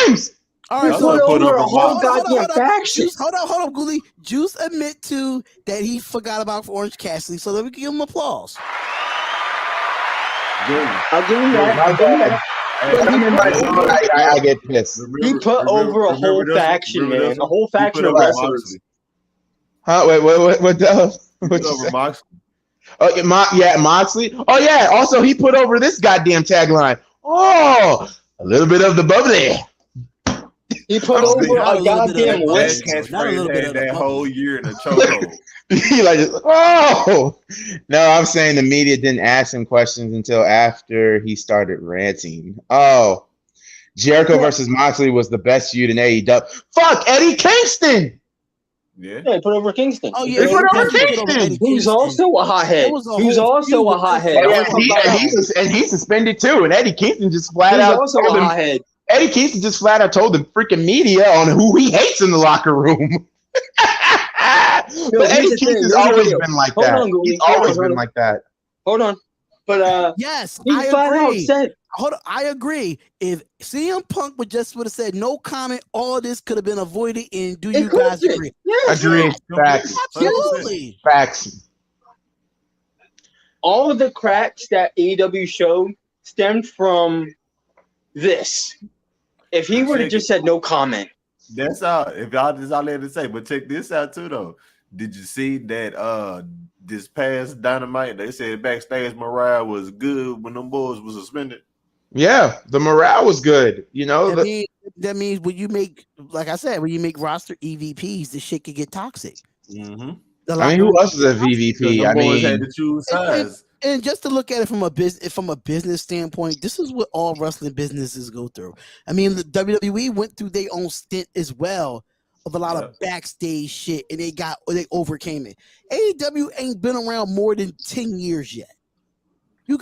[SPEAKER 3] times.
[SPEAKER 1] All right,
[SPEAKER 5] so put over a whole goddamn faction.
[SPEAKER 1] Hold up, Goolie. Juice admit to that he forgot about Orange Cassidy, so let me give him applause.
[SPEAKER 5] I'll give him that.
[SPEAKER 3] I get pissed.
[SPEAKER 5] He put over a whole faction, man. A whole faction of wrestlers.
[SPEAKER 3] Huh? Wait, what
[SPEAKER 4] over Moxley.
[SPEAKER 3] Oh, yeah, Moxley. Oh, yeah. Also, he put over this goddamn tagline. Oh, a little bit of the bubbly.
[SPEAKER 5] He put over a goddamn list.
[SPEAKER 4] That whole year in a chokehold.
[SPEAKER 3] He like, oh. No, I'm saying the media didn't ask him questions until after he started ranting. Oh, Jericho versus Moxley was the best feud in AEW. Fuck, Eddie Kingston.
[SPEAKER 5] Yeah, he put over Kingston.
[SPEAKER 1] Oh yeah,
[SPEAKER 3] he put over Kingston.
[SPEAKER 5] Who's also a hothead. He's also a hothead.
[SPEAKER 3] And he's suspended too. And Eddie Kingston just flat out
[SPEAKER 5] also a hothead.
[SPEAKER 3] Eddie Kingston just flat out told the freaking media on who he hates in the locker room. But Eddie Kingston's always been like that. He's always been like that.
[SPEAKER 5] Hold on. But
[SPEAKER 1] yes, I agree. Hold on, I agree. If CM Punk would have said no comment, all this could have been avoided. And do you guys agree?
[SPEAKER 5] Yes.
[SPEAKER 3] Agree. Facts.
[SPEAKER 1] Absolutely.
[SPEAKER 3] Facts.
[SPEAKER 5] All of the cracks that AEW showed stemmed from this. If he would have just said no comment.
[SPEAKER 4] That's all. If y'all just all had to say, but check this out too, though. Did you see that this past Dynamite? They said backstage morale was good when them boys was suspended.
[SPEAKER 3] Yeah, the morale was good. You know,
[SPEAKER 1] that means when you make, like I said, when you make roster EVPs, the shit could get toxic.
[SPEAKER 4] Mm-hmm.
[SPEAKER 3] I mean, who else is a VVP? I mean,
[SPEAKER 4] had to choose sides.
[SPEAKER 1] And just to look at it from a business standpoint, this is what all wrestling businesses go through. I mean, the WWE went through their own stint as well of a lot of backstage shit, and they overcame it. AEW ain't been around more than 10 years yet.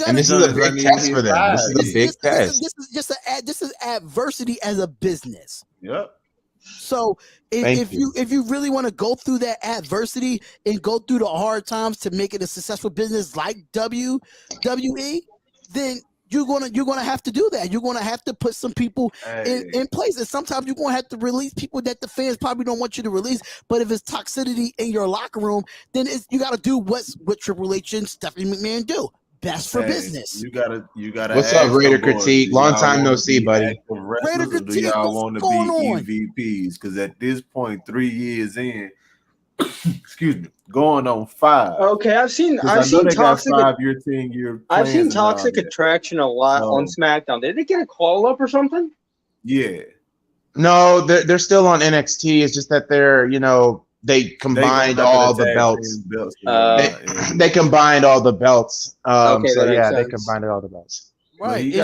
[SPEAKER 3] And this is a big test for them. This is a big test.
[SPEAKER 1] This is adversity as a business.
[SPEAKER 4] Yep.
[SPEAKER 1] So if you really want to go through that adversity and go through the hard times to make it a successful business like WWE, then you're gonna have to do that. You're gonna have to put some people in place, and sometimes you're gonna have to release people that the fans probably don't want you to release. But if it's toxicity in your locker room, then you got to do what Triple H and Stephanie McMahon do. best for business.
[SPEAKER 4] You gotta.
[SPEAKER 3] What's up, Raider Critique? Long time no see, buddy.
[SPEAKER 1] Raider
[SPEAKER 4] Or do
[SPEAKER 1] Critique,
[SPEAKER 4] y'all
[SPEAKER 1] what's
[SPEAKER 4] want to
[SPEAKER 1] going
[SPEAKER 4] be
[SPEAKER 1] on?
[SPEAKER 4] EVPs? Because at this point, 3 years in, excuse me, going on 5.
[SPEAKER 5] Okay, I've seen
[SPEAKER 4] they
[SPEAKER 5] Toxic.
[SPEAKER 4] got 5-year, 10-year.
[SPEAKER 5] I've seen Toxic Attraction a lot on SmackDown. Did they get a call up or something?
[SPEAKER 4] Yeah.
[SPEAKER 3] No, they're still on NXT. It's just that they're, they combined all the belts. They combined all the belts.
[SPEAKER 5] Okay,
[SPEAKER 3] so yeah, they
[SPEAKER 5] sense.
[SPEAKER 3] combined all the belts.
[SPEAKER 1] Right.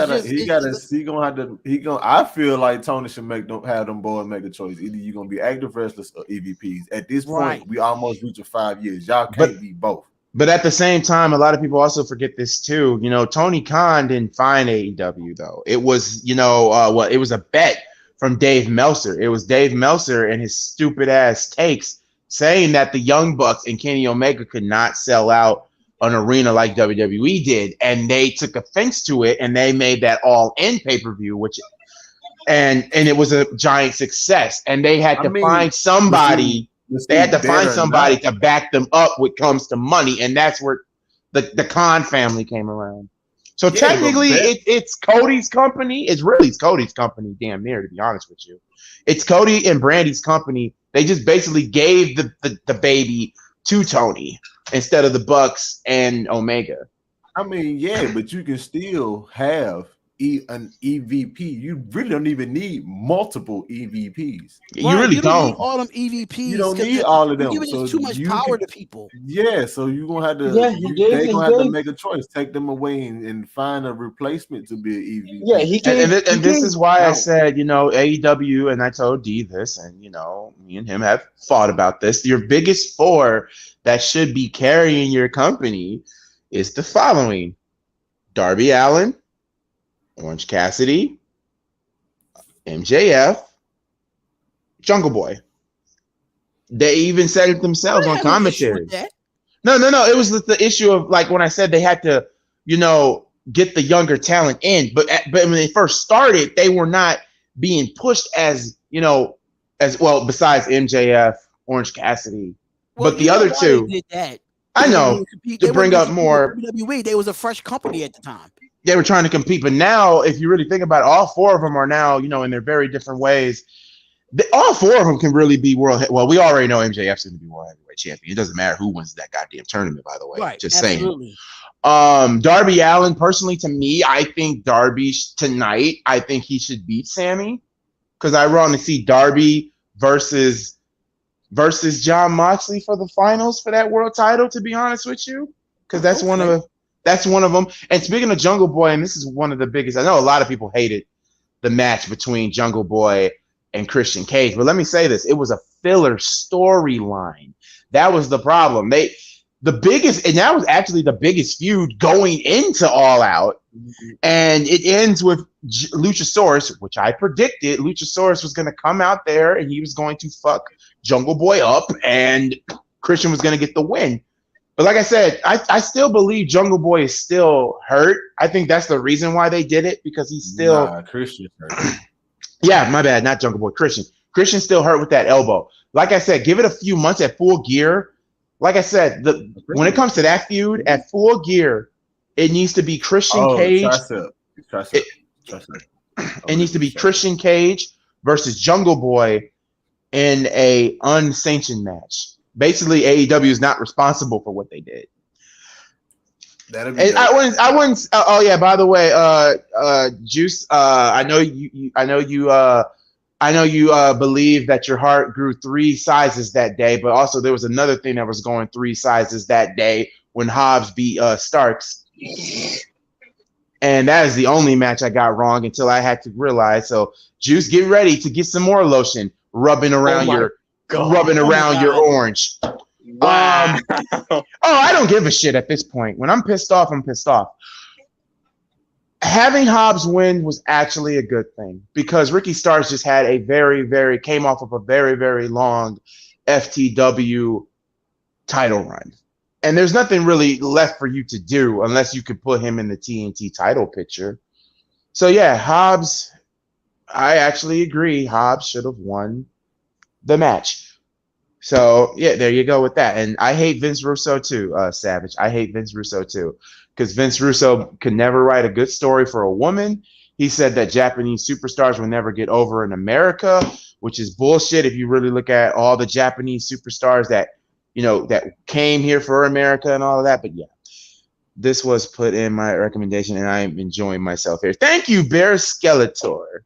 [SPEAKER 4] I feel like Tony should have them boys make a choice. Either you're gonna be active wrestlers or EVPs. At this point, we almost reached 5 years. Y'all can't be both.
[SPEAKER 3] But at the same time, a lot of people also forget this too. Tony Khan didn't find AEW though. It was, it was a bet from Dave Meltzer. It was Dave Meltzer and his stupid ass takes saying that the Young Bucks and Kenny Omega could not sell out an arena like WWE did, and they took offense to it, and they made that all-in pay-per-view, and it was a giant success, and they had to find somebody. They had to find somebody to back them up when it comes to money, and that's where the Khan family came around. So technically, it's Cody's company. It's Cody's company, damn near, to be honest with you. It's Cody and Brandy's company. They just basically gave the baby to Tony instead of the Bucks and Omega.
[SPEAKER 4] I mean, yeah, but you can still have an EVP. You really don't even need multiple EVPs.
[SPEAKER 3] You really don't.
[SPEAKER 1] Need all them EVPs.
[SPEAKER 4] You don't need all of them.
[SPEAKER 1] You're giving too much power to people.
[SPEAKER 4] Yeah, so you're gonna have to. They're gonna have to make a choice, take them away, and find a replacement to be an EVP.
[SPEAKER 5] Yeah,
[SPEAKER 3] this is why I said, AEW, and I told D this, and me and him have fought about this. Your biggest 4 that should be carrying your company is the following: Darby Allin, Orange Cassidy, MJF, Jungle Boy. They even said it themselves on commentary. No. It was the issue of, like, when I said they had to, get the younger talent in. But when they first started, they were not being pushed as well, besides MJF, Orange Cassidy. Well, but the other two,
[SPEAKER 1] did that.
[SPEAKER 3] I know, to bring up more.
[SPEAKER 1] WWE, they was a fresh company at the time.
[SPEAKER 3] They were trying to compete, but now, if you really think about it, all 4 of them are now, in their very different ways. All 4 of them can really be well, we already know MJF's going to be world heavyweight champion. It doesn't matter who wins that goddamn tournament, by the way.
[SPEAKER 1] Right,
[SPEAKER 3] just
[SPEAKER 1] absolutely.
[SPEAKER 3] Saying. Darby Allin, personally, to me, I think Darby tonight, I think he should beat Sammy, because I want to see Darby versus Jon Moxley for the finals for that world title, to be honest with you, because that's one of them. And speaking of Jungle Boy, and this is one of the biggest, I know a lot of people hated the match between Jungle Boy and Christian Cage, but let me say this: it was a filler storyline. That was the problem. And that was actually the biggest feud going into All Out, and it ends with Luchasaurus, which I predicted. Luchasaurus was going to come out there and he was going to fuck Jungle Boy up, and Christian was going to get the win. But like I said, I still believe Jungle Boy is still hurt. I think that's the reason why they did it, because he's still
[SPEAKER 4] Christian hurt.
[SPEAKER 3] Yeah, my bad, not Jungle Boy. Christian's still hurt with that elbow. Like I said, give it a few months at Full Gear. Like I said, when it comes to that feud at Full Gear, it needs to be Christian Cage. It needs to be Christian Cage versus Jungle Boy in a unsanctioned match. Basically, AEW is not responsible for what they did.
[SPEAKER 4] That'd be
[SPEAKER 3] I wouldn't. Oh yeah. By the way, Juice. I know you believe that your heart grew 3 sizes that day, but also there was another thing that was going 3 sizes that day when Hobbs beat Starks. And that is the only match I got wrong until I had to realize. So, Juice, get ready to get some more lotion rubbing around your orange.
[SPEAKER 5] Wow.
[SPEAKER 3] I don't give a shit at this point. When I'm pissed off, I'm pissed off. Having Hobbs win was actually a good thing, because Ricky Starks just had came off of a very, very long FTW title run. And there's nothing really left for you to do unless you could put him in the TNT title picture. So yeah, Hobbs, I actually agree. Hobbs should have won the match. So yeah, there you go with that. And I hate Vince Russo too, Savage. I hate Vince Russo too. because Vince Russo could never write a good story for a woman. He said that Japanese superstars will never get over in America, which is bullshit if you really look at all the Japanese superstars that, that came here for America and all of that. But yeah, this was put in my recommendation, and I am enjoying myself here. Thank you, Bear Skeletor.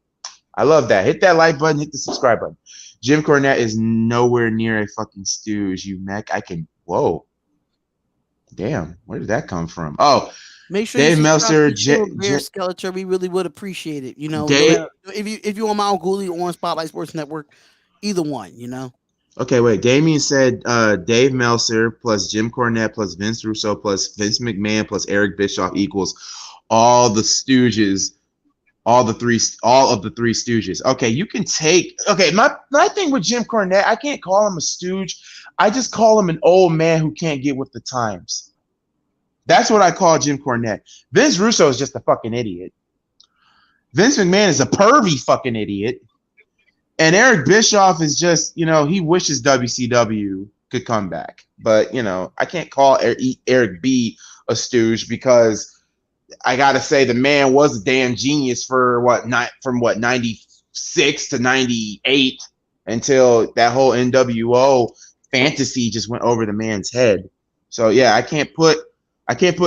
[SPEAKER 3] I love that. Hit that like button, hit the subscribe button. Jim Cornette is nowhere near a fucking stooge, you mech. Whoa. Damn, where did that come from? Oh,
[SPEAKER 1] make sure
[SPEAKER 3] Dave Meltzer,
[SPEAKER 1] Bear Skeletor. We really would appreciate it. Dave, if you on Malcgoolie or on Spotlight Sports Network, either one.
[SPEAKER 3] Okay, wait. Damien said Dave Meltzer plus Jim Cornette plus Vince Russo plus Vince McMahon plus Eric Bischoff equals all the Stooges, all of the three Stooges. Okay, you can take. Okay, my thing with Jim Cornette, I can't call him a stooge. I just call him an old man who can't get with the times. That's what I call Jim Cornette. Vince Russo is just a fucking idiot. Vince McMahon is a pervy fucking idiot. And Eric Bischoff is just, he wishes WCW could come back. But, I can't call Eric B a stooge because I got to say the man was a damn genius for from 96 to 98 until that whole NWO fantasy just went over the man's head. So yeah, I can't put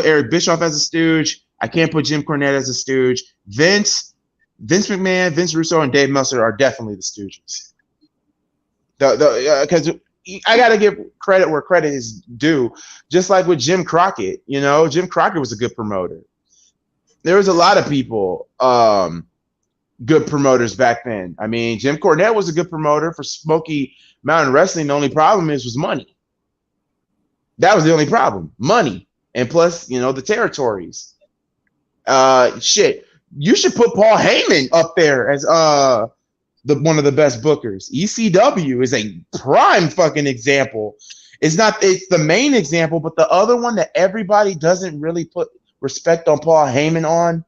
[SPEAKER 3] Eric Bischoff as a stooge. I can't put Jim Cornette as a stooge. Vince McMahon, Vince Russo, and Dave Meltzer are definitely the stooges. Because I got to give credit where credit is due. Just like with Jim Crockett, Jim Crockett was a good promoter. There was a lot of people, good promoters back then. I mean, Jim Cornette was a good promoter for Smoky Mountain Wrestling. The only problem was money. That was the only problem, money, and plus, the territories. Shit, you should put Paul Heyman up there as one of the best bookers. ECW is a prime fucking example. It's the main example, but the other one that everybody doesn't really put respect on Paul Heyman on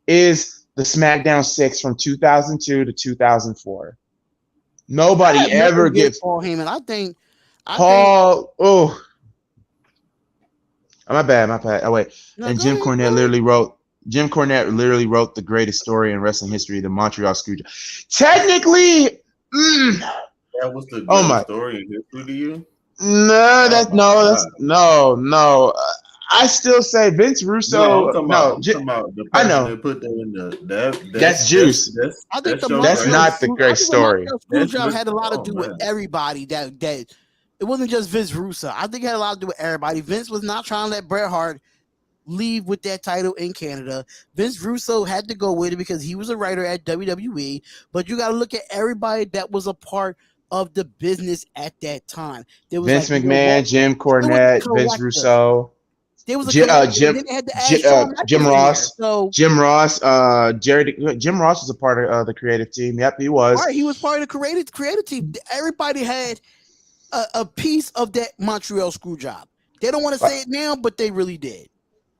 [SPEAKER 3] is the SmackDown 6 from 2002 to 2004. Nobody ever gets
[SPEAKER 1] Paul Heyman. I think
[SPEAKER 3] Paul. Oh, my bad. Oh wait, no, and Jim Cornette literally wrote the greatest story in wrestling history, the Montreal Screwjob. Technically,
[SPEAKER 4] that was the greatest story in history to you.
[SPEAKER 3] No. I still say Vince Russo. I know.
[SPEAKER 4] Put that in
[SPEAKER 3] that's juice. That's not the great story.
[SPEAKER 1] Screwjob had a lot to do with everybody. That it wasn't just Vince Russo. I think it had a lot to do with everybody. Vince was not trying to let Bret Hart leave with that title in Canada. Vince Russo had to go with it because he was a writer at WWE. But you got to look at everybody that was a part of the business at that time. There was
[SPEAKER 3] Vince McMahon, Jim Cornette, Vince Russo.
[SPEAKER 1] There was
[SPEAKER 3] Jim Ross. Jim Ross. Jim Ross was a part of the creative team. Yep, he was.
[SPEAKER 1] All right, he was part of the creative team. Everybody had a piece of that Montreal Screwjob. They don't want to say it now, but they really did.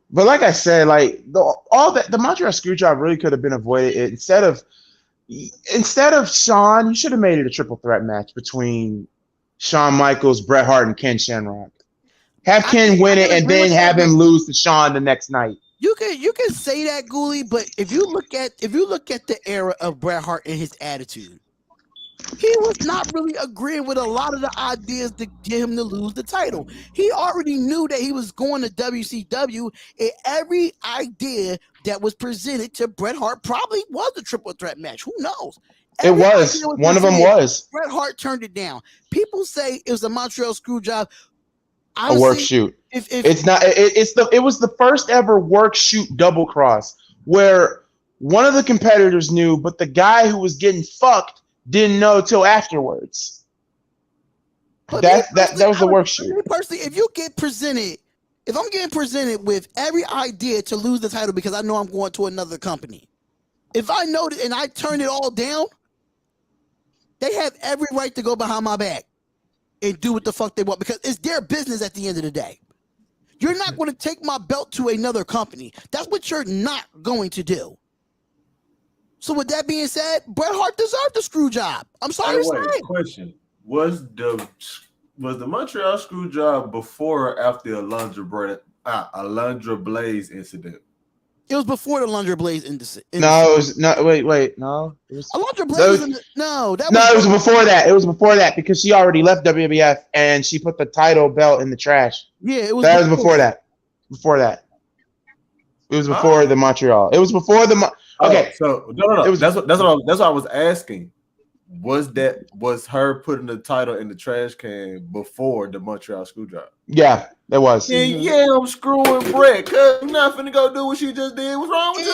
[SPEAKER 3] But like I said, the Montreal Screwjob really could have been avoided. Instead of Shawn, you should have made it a triple threat match between Shawn Michaels, Bret Hart, and Ken Shamrock. Have Ken win it and then have him lose to Shawn the next night.
[SPEAKER 1] You can say that, Ghoulie, but if you look at the era of Bret Hart and his attitude, he was not really agreeing with a lot of the ideas to get him to lose the title. He already knew that he was going to WCW, and every idea that was presented to Bret Hart probably was a triple threat match. Who knows?
[SPEAKER 3] It was. One of them was.
[SPEAKER 1] Bret Hart turned it down. People say it was a Montreal Screwjob. Honestly,
[SPEAKER 3] a work shoot. It was the first ever work shoot double cross where one of the competitors knew, but the guy who was getting fucked didn't know till afterwards. That was the work shoot.
[SPEAKER 1] Personally, if I'm getting presented with every idea to lose the title because I know I'm going to another company, if I know that and I turn it all down, they have every right to go behind my back and do what the fuck they want because it's their business at the end of the day. You're not going to take my belt to another company. That's what you're not going to do. So with that being said, Bret Hart deserved the screw job. I'm sorry to say.
[SPEAKER 4] Question. Was the Montreal Screwjob before or after Alundra Alundra Blaze incident.
[SPEAKER 1] It was before the Alundra Blaze incident.
[SPEAKER 3] No, it was no. Wait, no. It was,
[SPEAKER 1] Alundra Blaze was in the,
[SPEAKER 3] it was before that. It was before that because she already left WWF and she put the title belt in the trash.
[SPEAKER 1] Yeah, it was.
[SPEAKER 3] That was before that. Before that. It was before the Montreal. It was before the. Okay,
[SPEAKER 4] so no. That's what I was asking. Was her putting the title in the trash can before the Montreal Screwjob?
[SPEAKER 3] Yeah, it was.
[SPEAKER 4] Yeah, I'm screwing Brett. Cause I'm not finna go do what she just did. What's wrong with you?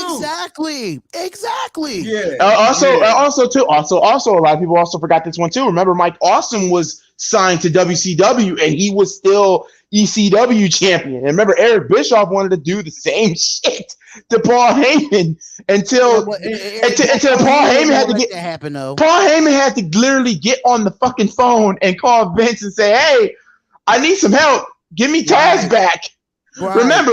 [SPEAKER 1] Exactly.
[SPEAKER 4] Yeah.
[SPEAKER 3] Also, a lot of people also forgot this one too. Remember, Mike Awesome was signed to WCW and he was still ECW champion. And remember, Eric Bischoff wanted to do the same shit to Paul Heyman until Paul Heyman had to get
[SPEAKER 1] that happen though.
[SPEAKER 3] Paul Heyman had to literally get on the fucking phone and call Vince and say, "Hey, I need some help. Give me Taz back." Right. Remember,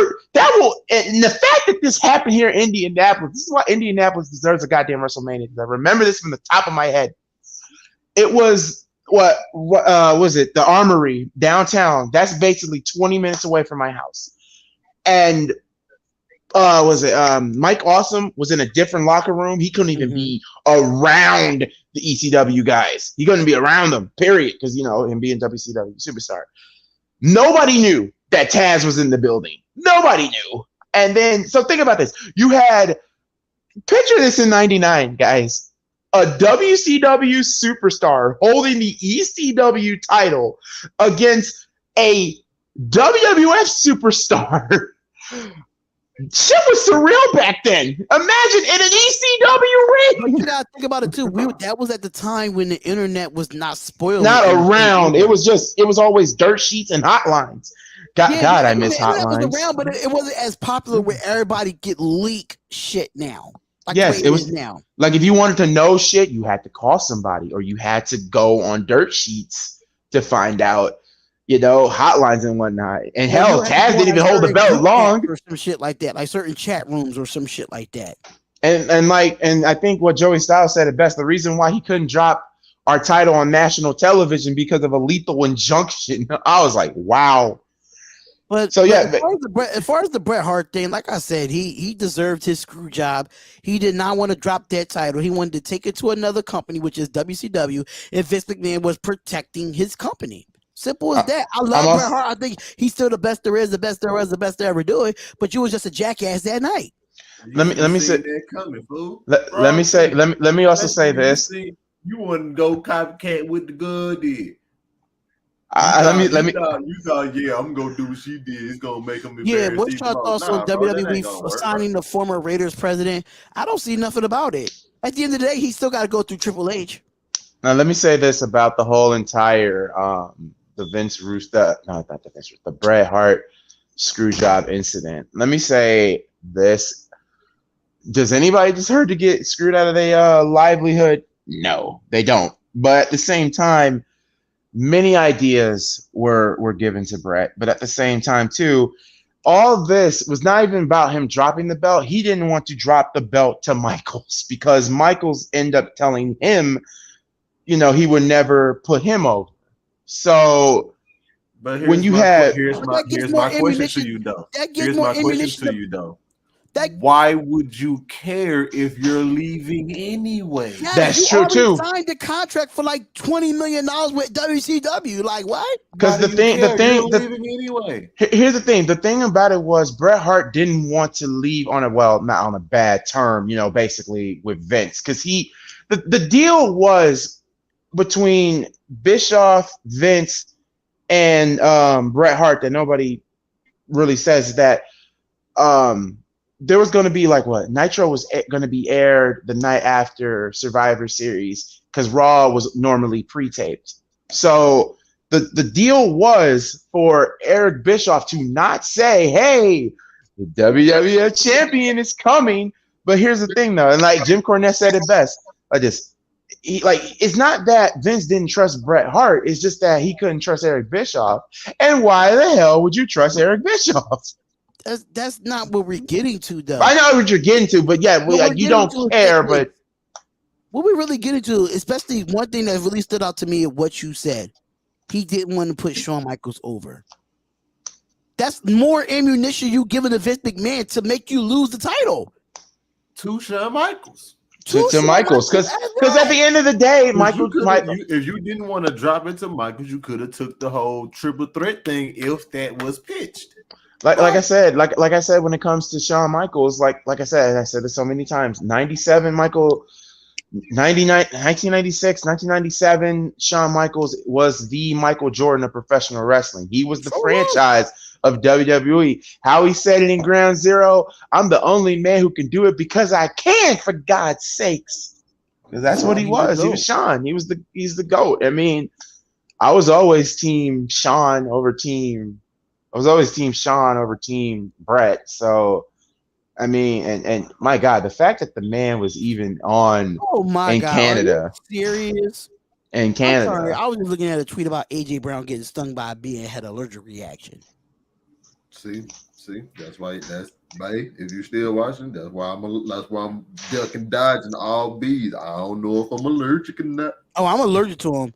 [SPEAKER 3] and the fact that this happened here in Indianapolis, this is why Indianapolis deserves a goddamn WrestleMania. I remember this from the top of my head. It was what was it? The Armory downtown. That's basically 20 minutes away from my house. And Mike Awesome was in a different locker room. He couldn't even be around the ECW guys. He couldn't be around them, period, because him being WCW superstar. Nobody knew that Taz was in the building. Nobody knew. And then, so think about this. You had, picture this in 99, guys. A WCW superstar holding the ECW title against a WWF superstar. Shit was surreal back then. Imagine in an ECW ring.
[SPEAKER 1] You gotta think about it too. That was at the time when the internet was not spoiled.
[SPEAKER 3] Not around. It was always dirt sheets and hotlines. God, I miss hotlines.
[SPEAKER 1] It was around, but it wasn't as popular where everybody get leak shit now. Like
[SPEAKER 3] yes, it was
[SPEAKER 1] now.
[SPEAKER 3] Like if you wanted to know shit, you had to call somebody or you had to go on dirt sheets to find out, hotlines and whatnot. And hell, Taz didn't even hold the belt long.
[SPEAKER 1] Or some shit like that, like certain chat rooms or some shit like that.
[SPEAKER 3] And I think what Joey Styles said it best, the reason why he couldn't drop our title on national television because of a lethal injunction. I was like, wow.
[SPEAKER 1] But as far as the Bret Hart thing, like I said, he deserved his screw job. He did not want to drop that title. He wanted to take it to another company, which is WCW, and Vince McMahon was protecting his company. Simple as that. I love Bret Hart. I think he's still the best there is, the best there was, the best to ever do it. But you was just a jackass that night.
[SPEAKER 3] Let me also say this.
[SPEAKER 4] You wouldn't go copycat with the good did. You thought, yeah, I'm gonna do what she did. It's gonna make them embarrassed.
[SPEAKER 1] Yeah, what's your thoughts on WWE signing the former Raiders president? I don't see nothing about it. At the end of the day, he still got to go through Triple H.
[SPEAKER 3] Now, let me say this about the whole entire the Bret Hart Screwjob incident. Let me say this: does anybody deserve to get screwed out of their livelihood? No, they don't. But at the same time, many ideas were given to Bret, but at the same time, too, all this was not even about him dropping the belt. He didn't want to drop the belt to Michaels because Michaels ended up telling him, he would never put him over. So,
[SPEAKER 4] but
[SPEAKER 3] here's
[SPEAKER 4] my question to you, though. Why would you care if you're leaving anyway?
[SPEAKER 1] Yeah,
[SPEAKER 3] that's true too.
[SPEAKER 1] Signed a contract for like $20 million with WCW. Like what?
[SPEAKER 3] Because here's the thing. The thing about it was Bret Hart didn't want to leave not on a bad term, basically with Vince. Because the deal was between Bischoff, Vince, and Bret Hart that nobody really says that there was going to be Nitro was going to be aired the night after Survivor Series because Raw was normally pre-taped. So the deal was for Eric Bischoff to not say, hey, the WWF champion is coming. But here's the thing, though, and like Jim Cornette said it best, it's not that Vince didn't trust Bret Hart. It's just that he couldn't trust Eric Bischoff. And why the hell would you trust Eric Bischoff?
[SPEAKER 1] That's not what we're getting to, though.
[SPEAKER 3] I know what you're getting to, but yeah, you don't care. But
[SPEAKER 1] what we're really getting to, especially one thing that really stood out to me is what you said. He didn't want to put Shawn Michaels over. That's more ammunition you giving to Vince McMahon to make you lose the title.
[SPEAKER 4] To Shawn Michaels.
[SPEAKER 3] To Michaels, because at the end of the day,
[SPEAKER 4] if you didn't want to drop it to Michaels, you could have took the whole triple threat thing if that was pitched.
[SPEAKER 3] Like I said, when it comes to Shawn Michaels, like I said this so many times. 97 Michael, 1996, 1997, Shawn Michaels was the Michael Jordan of professional wrestling. He was the franchise of WWE. How he said it in Ground Zero, I'm the only man who can do it because I can, for God's sakes. Because that's what he was. He was Shawn. He's the GOAT. I mean, I was always team Shawn over team Brett. So I mean, and my God, the fact that the man was even on Canada.
[SPEAKER 1] Are you serious?
[SPEAKER 3] In Canada.
[SPEAKER 1] I'm sorry, I was just looking at a tweet about AJ Brown getting stung by a bee and had an allergic reaction.
[SPEAKER 4] See, that's why. If you're still watching, that's why I'm ducking, dodging all bees. I don't know if I'm allergic or not.
[SPEAKER 1] Oh, I'm allergic to them.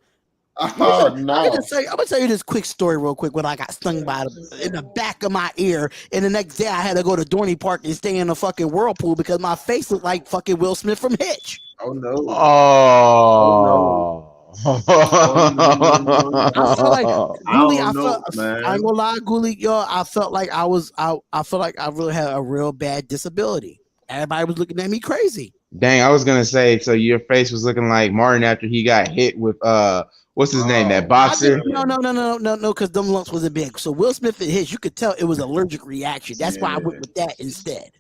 [SPEAKER 4] No.
[SPEAKER 1] I'm gonna tell you this quick story real quick when I got stung by in the back of my ear, and the next day I had to go to Dorney Park and stay in a fucking whirlpool because my face looked like fucking Will Smith from Hitch.
[SPEAKER 4] Oh no!
[SPEAKER 1] I felt like Goolie. I ain't gonna lie, Goolie, yo. I felt like I felt like I really had a real bad disability. Everybody was looking at me crazy.
[SPEAKER 3] Dang, I was gonna say, so your face was looking like Martin after he got hit with what's his name? That boxer?
[SPEAKER 1] No, because them lumps wasn't big. So Will Smith and his, you could tell it was allergic reaction. That's why I went with that instead.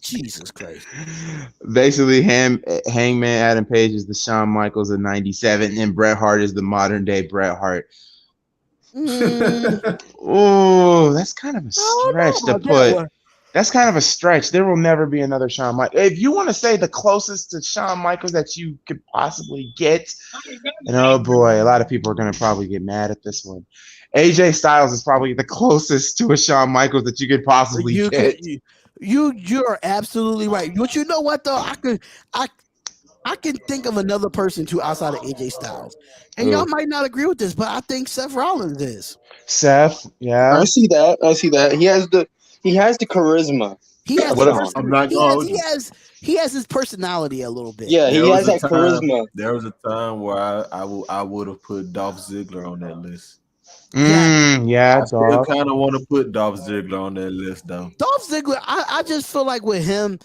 [SPEAKER 1] Jesus Christ. Basically,
[SPEAKER 3] Hangman Adam Page is the Shawn Michaels of 97, and Bret Hart is the modern day Bret Hart. Oh, that's kind of a stretch to put. That's kind of a stretch. There will never be another Shawn Michaels. If you want to say the closest to Shawn Michaels that you could possibly get, and oh boy, a lot of people are going to probably get mad at this one. AJ Styles is probably the closest to a Shawn Michaels that you could possibly get.
[SPEAKER 1] You're absolutely right. But you know what though? I can think of another person too outside of AJ Styles, and y'all might not agree with this, but I think Seth Rollins is.
[SPEAKER 3] Seth, yeah,
[SPEAKER 5] I see that. He has the charisma.
[SPEAKER 1] He has his personality a little bit.
[SPEAKER 5] Yeah, he has that charisma.
[SPEAKER 4] There was a time where I would have put Dolph Ziggler on that list.
[SPEAKER 3] Yeah,
[SPEAKER 4] I still kind of want to put Dolph Ziggler on that list, though.
[SPEAKER 1] Dolph Ziggler, I just feel like with him,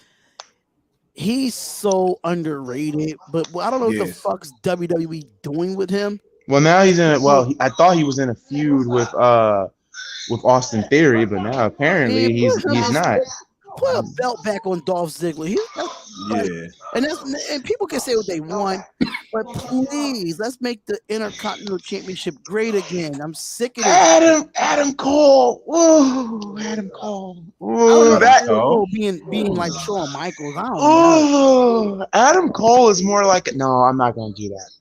[SPEAKER 1] he's so underrated. But I don't know what the fuck's WWE doing with him.
[SPEAKER 3] Well, now he's in. I thought he was in a feud with Austin Theory, but now apparently he's not.
[SPEAKER 1] Put a belt back on Dolph Ziggler. And people can say what they want, but please let's make the Intercontinental Championship great again. I'm sick of it.
[SPEAKER 3] Adam Cole. Ooh, Adam Cole.
[SPEAKER 1] Being like Shawn Michaels. I don't know.
[SPEAKER 3] Adam Cole is more like no. I'm not going to do that.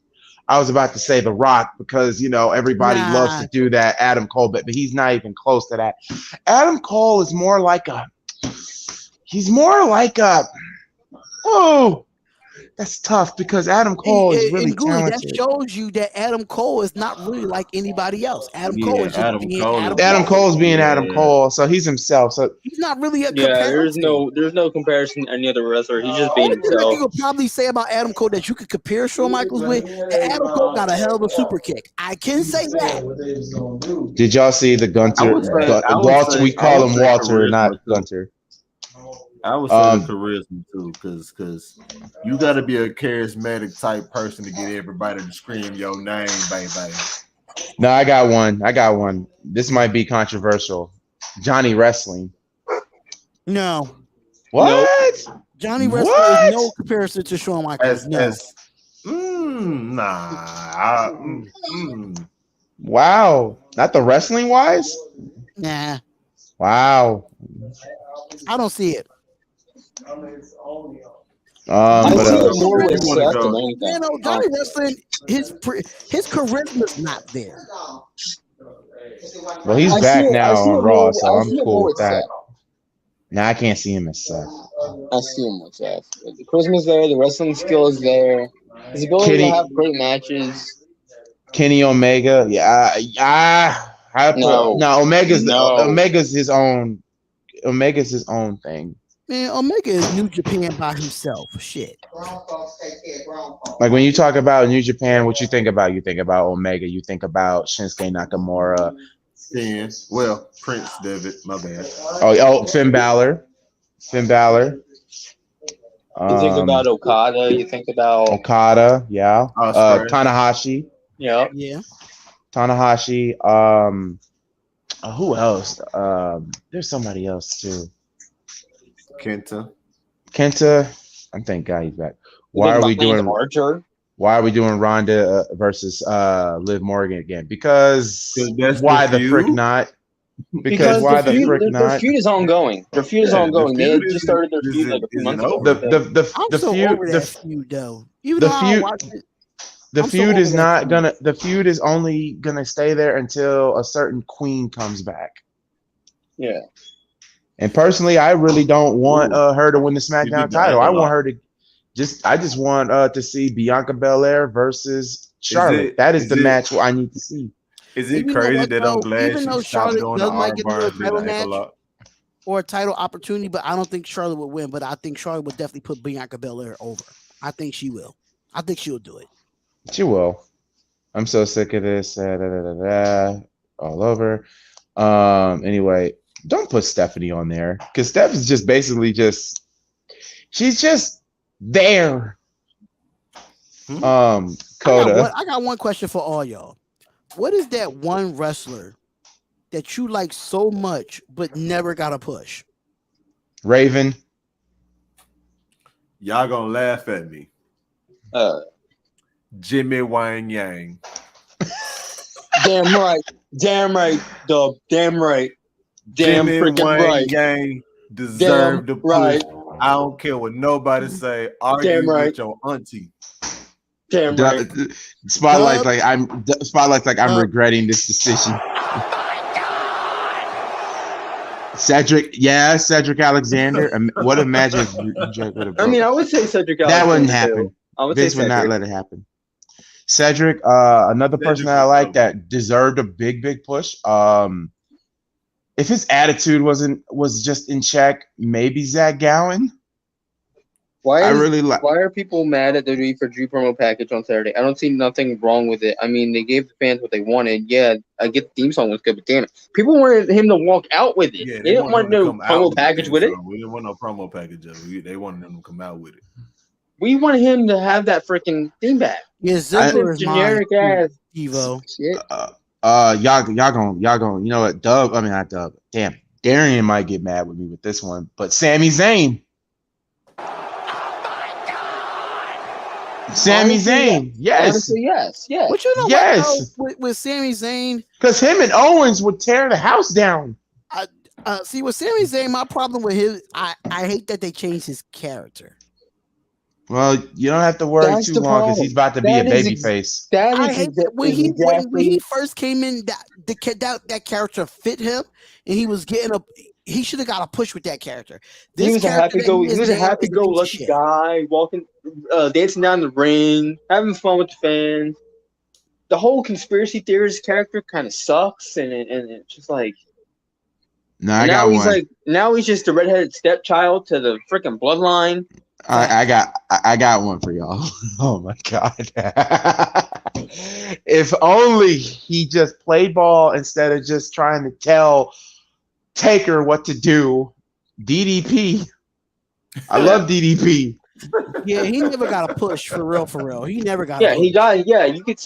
[SPEAKER 3] I was about to say The Rock because everybody loves to do that. Adam Cole, but he's not even close to that. Adam Cole is more like that's tough because Adam Cole is really talented.
[SPEAKER 1] That shows you that Adam Cole is not really like anybody else. Adam Cole is being
[SPEAKER 3] Adam Cole, so he's himself. So
[SPEAKER 1] he's not really a comparison.
[SPEAKER 5] There's no comparison to any other wrestler. He's just being himself.
[SPEAKER 1] You could probably say about Adam Cole that you could compare Shawn Michaels with. That Adam Cole got a hell of a super kick. I can say that.
[SPEAKER 3] Did y'all see the Gunter? Walter, we call him Walter, not Gunter.
[SPEAKER 4] I would say the charisma too, because you got to be a charismatic type person to get everybody to scream your name, baby.
[SPEAKER 3] No, I got one. This might be controversial. Johnny Wrestling.
[SPEAKER 1] No.
[SPEAKER 3] What?
[SPEAKER 1] No. Johnny Wrestling is no comparison to Shawn Michaels.
[SPEAKER 3] Wow. Not the wrestling wise?
[SPEAKER 1] Nah.
[SPEAKER 3] Wow.
[SPEAKER 1] I don't see it.
[SPEAKER 5] I see it more with Seth than anything.
[SPEAKER 1] Johnny Wrestling, his charisma's not there.
[SPEAKER 3] Well, he's back now on Raw, so I'm cool with that. Now I can't see him as Seth.
[SPEAKER 5] I see him with Seth. The charisma's there, the wrestling skill is there, his ability to have great matches.
[SPEAKER 3] Kenny Omega, I Omega's his own. Omega's his own thing.
[SPEAKER 1] Man, Omega is New Japan by himself. Shit.
[SPEAKER 3] Like when you talk about New Japan, what you think about? You think about Omega. You think about Shinsuke Nakamura.
[SPEAKER 4] Well, Prince Devitt, my bad.
[SPEAKER 3] Oh, Finn Balor.
[SPEAKER 5] You think about Okada. You think about
[SPEAKER 3] Okada. Yeah. Tanahashi.
[SPEAKER 5] Yeah.
[SPEAKER 3] Tanahashi. Who else? There's somebody else too.
[SPEAKER 4] Kenta.
[SPEAKER 3] I think God he's back. Why are we doing Ronda versus Liv Morgan again? Because why the frick not? Because why the frick not?
[SPEAKER 5] Their feud is ongoing. They just started their feud like a few months ago.
[SPEAKER 1] The feud though. Even though I watch it.
[SPEAKER 3] The feud is only gonna stay there until a certain queen comes back.
[SPEAKER 5] Yeah.
[SPEAKER 3] And personally, I really don't want her to win the SmackDown title. I want her to I just want to see Bianca Belair versus Charlotte. That is the match I need to see.
[SPEAKER 4] Is it crazy that I'm glad she stopped doing the
[SPEAKER 1] might get a title match
[SPEAKER 4] lot?
[SPEAKER 1] Or a title opportunity, but I don't think Charlotte would win. But I think Charlotte would definitely put Bianca Belair over. I think she will. I think she'll do it.
[SPEAKER 3] She will. I'm so sick of this. All over. Anyway, don't put Stephanie on there because Steph is just basically she's just there. Coda.
[SPEAKER 1] I got one question for all y'all. What is that one wrestler that you like so much but never got a push?
[SPEAKER 3] Raven.
[SPEAKER 4] Y'all gonna laugh at me. Jimmy Wang Yang.
[SPEAKER 5] Damn right, dub. Damn right. Damn
[SPEAKER 4] Jimmy
[SPEAKER 5] freaking
[SPEAKER 4] Wang
[SPEAKER 5] right.
[SPEAKER 4] Yang deserved the push.
[SPEAKER 5] Right.
[SPEAKER 4] I don't care what nobody say. Argue with your auntie.
[SPEAKER 5] Damn right.
[SPEAKER 3] Spotlight's like I'm regretting this decision. Cedric Alexander. What a magic!
[SPEAKER 5] I mean, I would say Cedric Alexander.
[SPEAKER 3] That wouldn't happen. Vince would not let it happen. Cedric, another person that I like that deserved a big push. If his attitude was just in check, maybe Zach Gowen.
[SPEAKER 5] Why are people mad at WWE for Drew promo package on Saturday? I don't see nothing wrong with it. I mean, they gave the fans what they wanted. Yeah, I get the theme song was good, but damn it, people wanted him to walk out with it.
[SPEAKER 4] Yeah,
[SPEAKER 5] they didn't want no promo package with it.
[SPEAKER 4] We didn't want no promo package of it. They wanted him to come out with it.
[SPEAKER 5] We wanted him to have that freaking theme back.
[SPEAKER 1] Yeah, Ziggler is
[SPEAKER 5] generic ass
[SPEAKER 1] Evo.
[SPEAKER 5] Shit.
[SPEAKER 3] Y'all gonna, you know what? Not Dub. Damn, Darian might get mad with me with this one, but Sami Zayn. Sami Zayn, yes.
[SPEAKER 5] Honestly, yes.
[SPEAKER 1] But you know
[SPEAKER 3] yes.
[SPEAKER 1] what, with Sami Zayn,
[SPEAKER 3] because him and Owens would tear the house down.
[SPEAKER 1] See, with Sami Zayn, my problem with him, I hate that they changed his character.
[SPEAKER 3] Well, you don't have to worry too long because he's about to be a babyface.
[SPEAKER 1] I hate that when he first came in, that character fit him, and he was getting a. He should have got a push with that character.
[SPEAKER 5] He was a happy-go-lucky guy, walking, dancing down the ring, having fun with the fans. The whole conspiracy theorist character kind of sucks, and it's just like.
[SPEAKER 3] No, I got one.
[SPEAKER 5] Now he's just a redheaded stepchild to the freaking bloodline.
[SPEAKER 3] I got one for y'all. Oh my god! If only he just played ball instead of just trying to tell Taker what to do. DDP. I love DDP.
[SPEAKER 1] Yeah, he never got a push for real. He never got.
[SPEAKER 5] Yeah, he got. Yeah, you can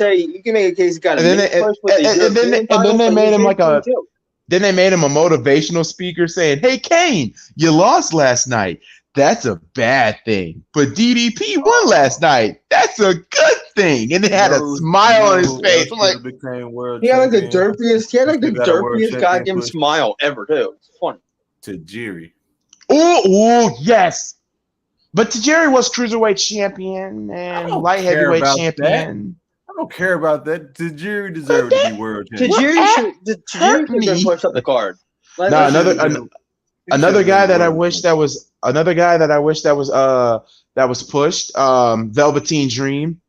[SPEAKER 5] make a case he got.
[SPEAKER 3] And then they made him like a. Then they made him a motivational speaker saying, "Hey Kane, you lost last night. That's a bad thing. But DDP won last night. That's a good thing." And they had a smile on his face. I'm like,
[SPEAKER 5] he had the derpiest goddamn smile ever, too. It's funny.
[SPEAKER 4] Tajiri.
[SPEAKER 3] Oh, yes. But Tajiri was cruiserweight champion and light heavyweight champion.
[SPEAKER 4] I don't care about that. Tajiri deserved to be world champion.
[SPEAKER 5] Tajiri should have pushed up the card.
[SPEAKER 3] Another guy that I wish that was pushed. Velveteen Dream.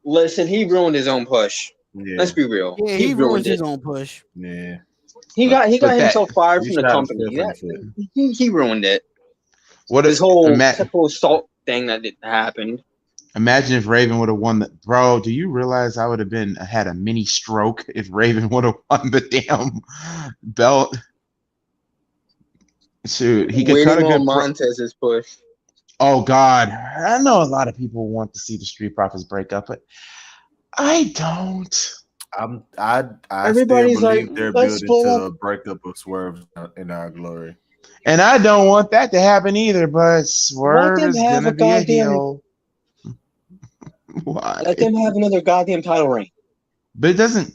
[SPEAKER 5] Listen, he ruined his own push.
[SPEAKER 4] Yeah.
[SPEAKER 5] Let's be real.
[SPEAKER 1] Yeah,
[SPEAKER 5] he
[SPEAKER 1] he
[SPEAKER 5] ruined
[SPEAKER 1] ruined
[SPEAKER 5] it.
[SPEAKER 1] his own push.
[SPEAKER 4] Yeah.
[SPEAKER 5] He got himself fired
[SPEAKER 4] he
[SPEAKER 5] from the
[SPEAKER 4] shot
[SPEAKER 5] company.
[SPEAKER 4] himself in the foot.
[SPEAKER 5] He ruined it.
[SPEAKER 3] What
[SPEAKER 5] This
[SPEAKER 3] if
[SPEAKER 5] whole sexual assault thing that happened.
[SPEAKER 3] imagine if Raven would have won the bro? Do you realize I would have had a mini stroke if Raven would have won the damn belt? Shoot, he could cut a
[SPEAKER 5] Waiting
[SPEAKER 3] good.
[SPEAKER 5] on Montez's push.
[SPEAKER 3] Oh God, I know a lot of people want to see the Street Profits break up, but I don't.
[SPEAKER 4] I
[SPEAKER 5] Everybody's
[SPEAKER 4] still
[SPEAKER 5] like,
[SPEAKER 4] believe they're
[SPEAKER 5] let's
[SPEAKER 4] building
[SPEAKER 5] pull
[SPEAKER 4] to
[SPEAKER 5] up.
[SPEAKER 4] a breakup of Swerve in our glory.
[SPEAKER 3] And I don't want that to happen either, but Swerve
[SPEAKER 5] them
[SPEAKER 3] is
[SPEAKER 5] have
[SPEAKER 3] gonna
[SPEAKER 5] a
[SPEAKER 3] be a
[SPEAKER 5] goddamn-
[SPEAKER 3] heel. Why?
[SPEAKER 5] Let them have another goddamn title reign.
[SPEAKER 3] But it doesn't.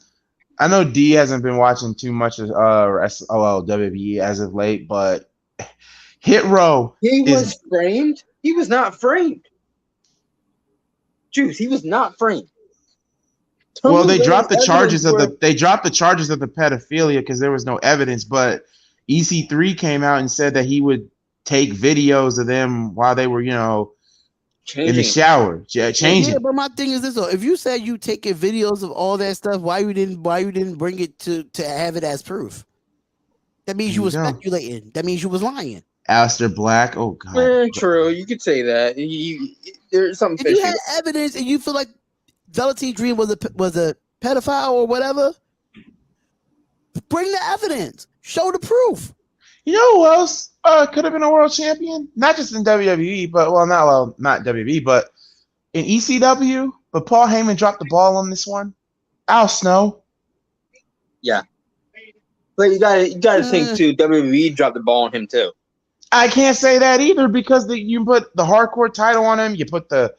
[SPEAKER 3] I know D hasn't been watching too much of WWE as of late, but Hit Row
[SPEAKER 5] He
[SPEAKER 3] is
[SPEAKER 5] was framed. He was not framed. Juice, he was not framed. Tell
[SPEAKER 3] well.
[SPEAKER 5] me
[SPEAKER 3] They
[SPEAKER 5] where
[SPEAKER 3] dropped the
[SPEAKER 5] there's
[SPEAKER 3] charges of
[SPEAKER 5] evidence
[SPEAKER 3] the charges of the pedophilia because there was no evidence. But EC3 came out and said that he would take videos of them while they were, in the shower, changing.
[SPEAKER 1] Yeah, but my thing is this: though, if you said you taking videos of all that stuff, why you didn't bring it to have it as proof? That means you was speculating. That means you was lying.
[SPEAKER 3] Aleister Black. Oh God.
[SPEAKER 5] True, you could say that. There's something
[SPEAKER 1] If
[SPEAKER 5] fishy.
[SPEAKER 1] you had evidence and you feel like Velveteen Dream was a pedophile or whatever, bring the evidence. Show the proof.
[SPEAKER 3] You know who else could have been a world champion? Not just in WWE, but not WWE, but in ECW. But Paul Heyman dropped the ball on this one. Al Snow.
[SPEAKER 5] Yeah, but you gotta think too. WWE dropped the ball on him too.
[SPEAKER 3] I can't say that either because you put the hardcore title on him, you put the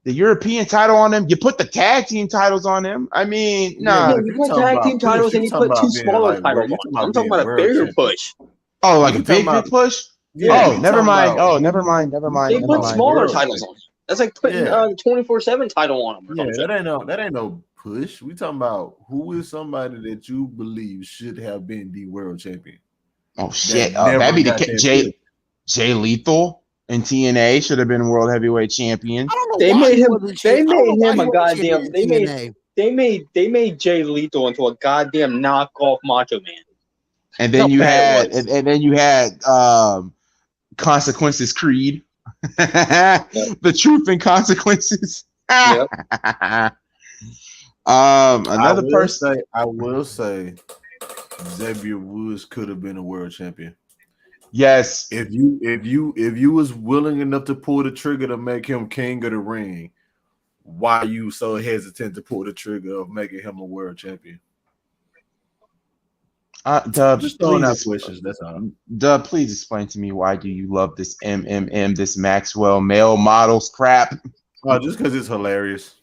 [SPEAKER 3] European title on him, you put the tag team titles on him. I mean, no.
[SPEAKER 5] Yeah, you put tag team titles and you put two smaller titles on him. I'm talking about a bigger push.
[SPEAKER 3] Oh, like a big push?
[SPEAKER 4] Yeah,
[SPEAKER 3] oh, never mind. Oh, never mind.
[SPEAKER 5] They put smaller titles on him. That's like putting 24/7 title on him.
[SPEAKER 4] Yeah, that ain't no push. We talking about who is somebody that you believe should have been the world champion.
[SPEAKER 3] Oh shit! That'd be the Jay Lethal in TNA should have been world heavyweight champion.
[SPEAKER 1] I don't know.
[SPEAKER 5] They made him a goddamn. They made Jay Lethal into a goddamn knockoff Macho Man.
[SPEAKER 3] And then you had Consequences Creed. The Truth and Consequences.
[SPEAKER 5] Yep.
[SPEAKER 3] Another person.
[SPEAKER 4] I will say Xavier Woods could have been a world champion.
[SPEAKER 3] Yes.
[SPEAKER 4] If you was willing enough to pull the trigger to make him king of the ring, why are you so hesitant to pull the trigger of making him a world champion?
[SPEAKER 3] Just
[SPEAKER 4] throwing out wishes. That's all.
[SPEAKER 3] Dub, please explain to me why do you love this this Maxwell male models crap?
[SPEAKER 4] Oh, just because it's hilarious.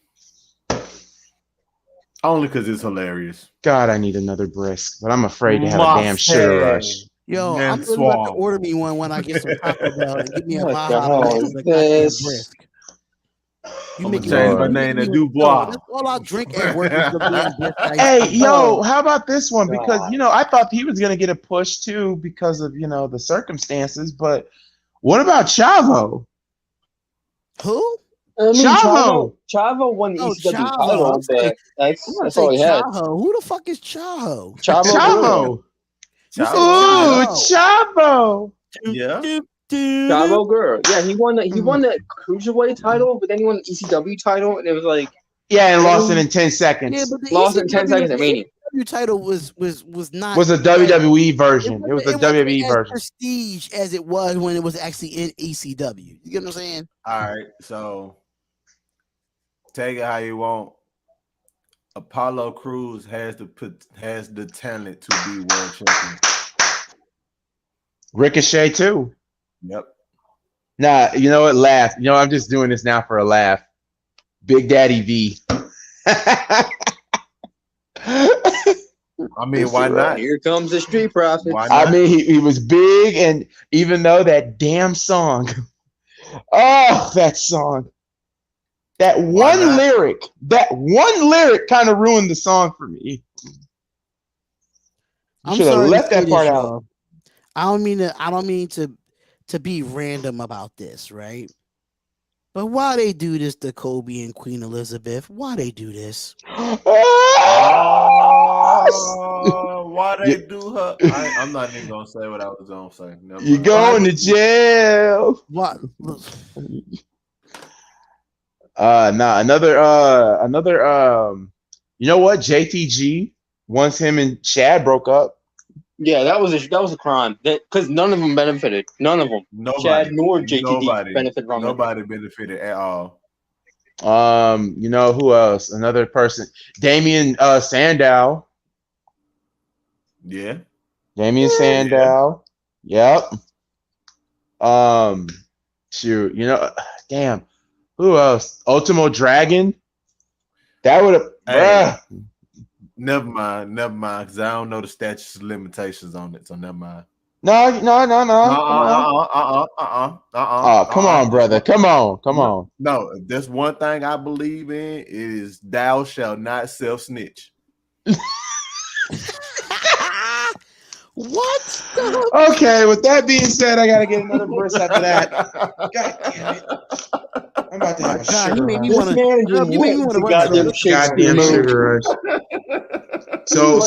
[SPEAKER 4] Only because it's hilarious.
[SPEAKER 3] God, I need another brisk, but I'm afraid to have a damn sugar rush.
[SPEAKER 1] Yo, I'm really about to order me one when I get some Taco Bell and give me a Baja Brisk.
[SPEAKER 4] You make change my name to Dubois.
[SPEAKER 1] That's all I drink at work.
[SPEAKER 3] Hey, yo, how about this one? Because I thought he was gonna get a push too because of the circumstances. But what about Chavo?
[SPEAKER 1] Who?
[SPEAKER 5] Chavo won the ECW title, but that's all he had.
[SPEAKER 1] Who the fuck is Chavo?
[SPEAKER 3] Chavo. Ooh, Chavo.
[SPEAKER 4] Yeah.
[SPEAKER 5] Chavo girl. Yeah, he won the cruiserweight title, but then he won the ECW title, and it was like
[SPEAKER 3] and lost it in 10 seconds.
[SPEAKER 1] Yeah, but
[SPEAKER 5] lost in 10 seconds at Mania.
[SPEAKER 1] The title was not
[SPEAKER 3] was a WWE version. It was a WWE version.
[SPEAKER 1] Prestige as it was when it was actually in ECW. You get what I'm saying?
[SPEAKER 4] All right, so take it how you want. Apollo Crews has the talent to be world champion.
[SPEAKER 3] Ricochet too.
[SPEAKER 4] Yep.
[SPEAKER 3] Nah, you know what? Laugh. I'm just doing this now for a laugh. Big Daddy V.
[SPEAKER 4] I mean, why not?
[SPEAKER 5] Here comes the Street Profits.
[SPEAKER 3] I mean, he was big, and even though that damn song, that song, that one lyric kind of ruined the song for me. You should have left that part out.
[SPEAKER 1] I don't mean to be random about this, right? But why they do this to Kobe and Queen Elizabeth? Why they do this?
[SPEAKER 4] Why they do her? I'm not even gonna say what I was gonna say. Never
[SPEAKER 3] You
[SPEAKER 4] mind.
[SPEAKER 3] going to jail?
[SPEAKER 1] What?
[SPEAKER 3] Another you know what? JTG, once him and Chad broke up.
[SPEAKER 5] Yeah, that was a crime. Because none of them benefited. None of them.
[SPEAKER 4] Nobody,
[SPEAKER 5] Chad nor JTD benefited from it.
[SPEAKER 4] Nobody benefited at all.
[SPEAKER 3] You know who else? Another person, Damien Sandow.
[SPEAKER 4] Yeah.
[SPEAKER 3] Damien Sandow. Yep. Shoot, you know, damn. Who else? Ultimo Dragon. That would have.
[SPEAKER 4] Hey, never mind. Because I don't know the statutes of limitations on it, so never mind.
[SPEAKER 3] No. Come on, brother. Come on.
[SPEAKER 4] No, if there's one thing I believe in, it is thou shalt not self-snitch.
[SPEAKER 1] What?
[SPEAKER 3] Okay, with that being said, I gotta get another verse after that. God damn it. I'm about to have a
[SPEAKER 1] God,
[SPEAKER 3] sugar
[SPEAKER 1] you made me
[SPEAKER 3] rush.
[SPEAKER 1] want to
[SPEAKER 5] goddamn
[SPEAKER 3] Goddamn sugar rush. So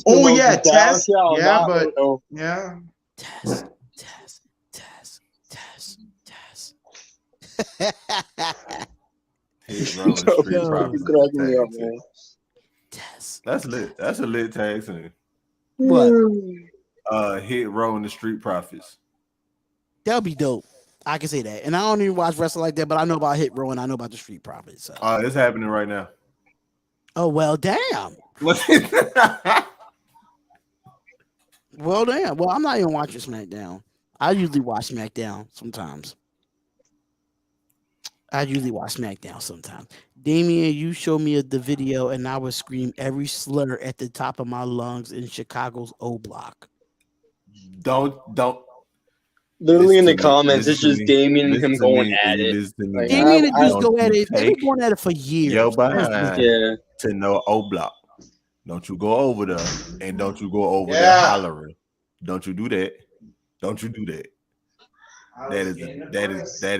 [SPEAKER 3] oh yeah, Tess. Yeah, but yeah.
[SPEAKER 1] Tess.
[SPEAKER 4] That's lit. That's a lit tag team.
[SPEAKER 1] What?
[SPEAKER 4] Hit Row and the Street Profits.
[SPEAKER 1] That'll be dope. I can say that. And I don't even watch wrestling like that, but I know about Hit Row and I know about the Street Profits. So.
[SPEAKER 4] It's happening right now.
[SPEAKER 1] Oh, well, damn. Well, damn. Well, I'm not even watching SmackDown. I usually watch SmackDown sometimes. Damien, you showed me the video and I would scream every slur at the top of my lungs in Chicago's O Block.
[SPEAKER 4] Don't.
[SPEAKER 5] Literally in the comments, it's just Damien and him going at it.
[SPEAKER 1] Like, Damien and just go at it. They've been going at it for years.
[SPEAKER 4] Yo, behind to know O Block. Don't you go over there and don't you go over there hollering. Don't you do that. Don't you do that. That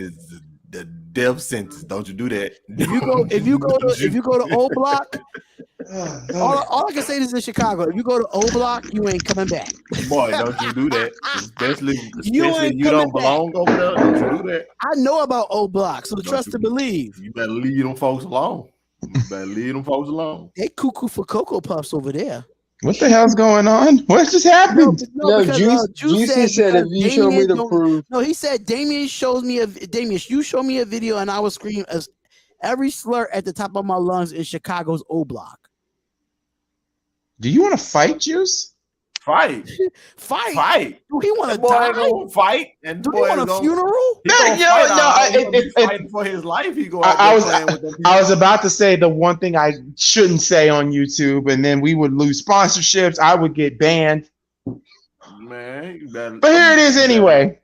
[SPEAKER 4] is the death sentence. Don't you do that.
[SPEAKER 1] If you go to O Block, all I can say is in Chicago. If you go to O Block, you ain't coming back.
[SPEAKER 4] Boy, don't you do that. Especially you don't belong over there. Don't you do that.
[SPEAKER 1] I know about O Block, so trust to believe.
[SPEAKER 4] You better leave them folks alone. They cuckoo for Cocoa Puffs over there.
[SPEAKER 3] What the hell's going on? What just happened?
[SPEAKER 5] Juicy said if you show me the proof.
[SPEAKER 1] No, he said Damien shows me Damien, you show me a video and I was screaming as every slur at the top of my lungs in Chicago's O Block.
[SPEAKER 3] Do you want to fight, Juice?
[SPEAKER 4] Fight.
[SPEAKER 1] Do he want to die?
[SPEAKER 4] Fight. And
[SPEAKER 1] do he want a funeral?
[SPEAKER 4] He's fighting for his life. He go out
[SPEAKER 3] I was about to say the one thing I shouldn't say on YouTube, and then we would lose sponsorships. I would get banned.
[SPEAKER 4] Man, you better.
[SPEAKER 3] But here it is anyway.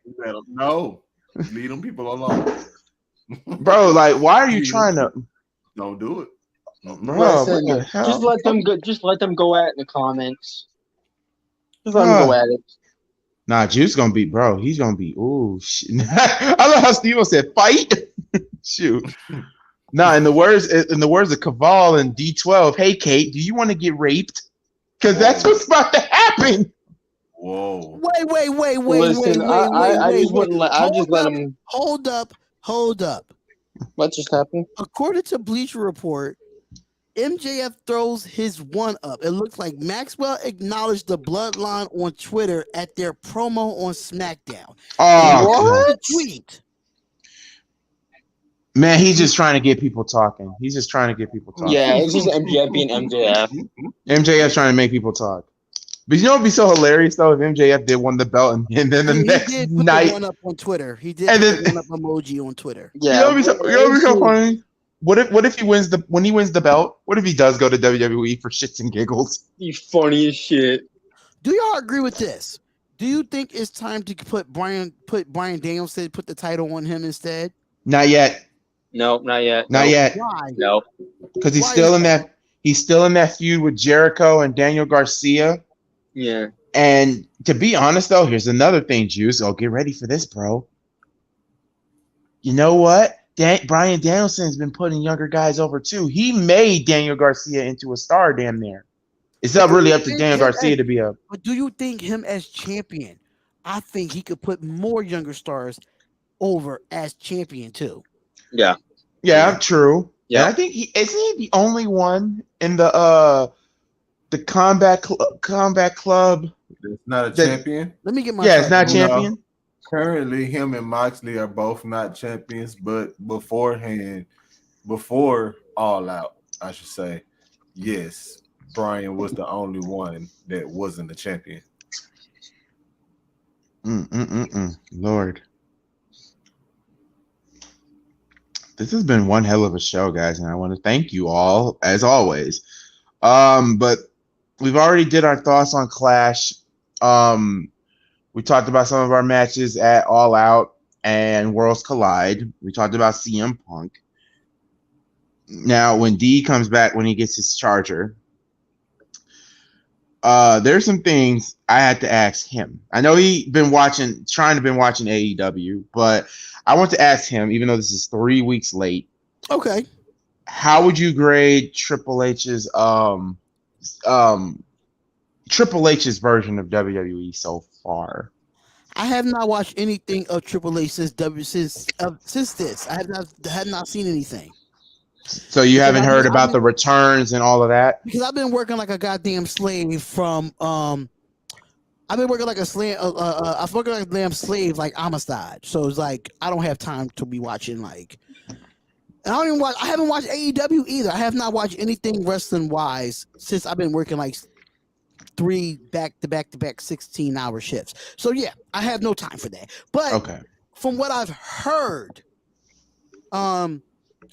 [SPEAKER 4] No, leave them people alone,
[SPEAKER 3] bro. Like, why are you trying to?
[SPEAKER 4] Don't do it,
[SPEAKER 3] bro.
[SPEAKER 5] Just let them go. Just let them go at it in the comments. Just let him go at it.
[SPEAKER 3] Nah, Juice gonna be, bro. He's gonna be. Ooh, shit. I love how Steve said, "Fight." Shoot. Nah, in the words of Caval and D12. Hey, Kate, do you want to get raped? Because that's what's about to happen.
[SPEAKER 4] Whoa.
[SPEAKER 1] Wait.
[SPEAKER 5] Listen, I just wouldn't let. I just let him.
[SPEAKER 1] Hold up.
[SPEAKER 5] What just happened?
[SPEAKER 1] According to Bleacher Report, MJF throws his one up. It looks like Maxwell acknowledged the bloodline on Twitter at their promo on SmackDown.
[SPEAKER 3] Oh,
[SPEAKER 1] what? Tweet.
[SPEAKER 3] Man, he's just trying to get people talking.
[SPEAKER 5] Yeah, it's just MJF being MJF.
[SPEAKER 3] MJF's trying to make people talk. But you know what would be so hilarious though if MJF did win the belt and then the next night
[SPEAKER 1] the one up on Twitter. He did put the one up emoji on Twitter.
[SPEAKER 5] Yeah,
[SPEAKER 3] you know what would be so funny? What if he wins when he wins the belt? What if he does go to WWE for shits and giggles?
[SPEAKER 5] He's funny as shit.
[SPEAKER 1] Do y'all agree with this? Do you think it's time to put Brian Danielson, put the title on him instead?
[SPEAKER 3] Not yet.
[SPEAKER 5] No, not yet.
[SPEAKER 3] Not yet.
[SPEAKER 1] Why?
[SPEAKER 5] No.
[SPEAKER 3] Because he's still in that feud with Jericho and Daniel Garcia.
[SPEAKER 5] Yeah.
[SPEAKER 3] And to be honest though, here's another thing, Juice. Oh, get ready for this, bro. You know what? Bryan Danielson's been putting younger guys over too. He made Daniel Garcia into a star damn near. It's not really up to Daniel Garcia to be a.
[SPEAKER 1] But do you think him as champion? I think he could put more younger stars over as champion too.
[SPEAKER 5] Yeah.
[SPEAKER 3] Yeah, true.
[SPEAKER 5] Yeah.
[SPEAKER 3] And I think isn't he the only one in the combat club?
[SPEAKER 4] It's not a champion.
[SPEAKER 1] Let me get my.
[SPEAKER 3] Yeah, it's not champion.
[SPEAKER 4] No. Currently, him and Moxley are both not champions, but before All Out, I should say, yes, Bryan was the only one that wasn't a champion.
[SPEAKER 3] Lord. This has been one hell of a show, guys, and I want to thank you all, as always. But we've already did our thoughts on Clash. We talked about some of our matches at All Out and Worlds Collide. We talked about CM Punk. Now, when D comes back, when he gets his charger, there's some things I had to ask him. I know he been watching AEW, but I want to ask him, even though this is 3 weeks late.
[SPEAKER 1] Okay.
[SPEAKER 3] How would you grade Triple H's version of WWE so far?
[SPEAKER 1] I have not watched anything of Triple H since this. I have not seen anything.
[SPEAKER 3] So you haven't heard about the returns and all of that?
[SPEAKER 1] Because I've been working like a goddamn slave from I've been working like a slave. I've working like a damn slave, like Amistad. So it's like I don't have time to be watching like. And I haven't watched AEW either. I have not watched anything wrestling wise since I've been working like 3 back-to-back 16-hour shifts. So yeah, I have no time for that. But
[SPEAKER 3] okay,
[SPEAKER 1] from what I've heard, I'm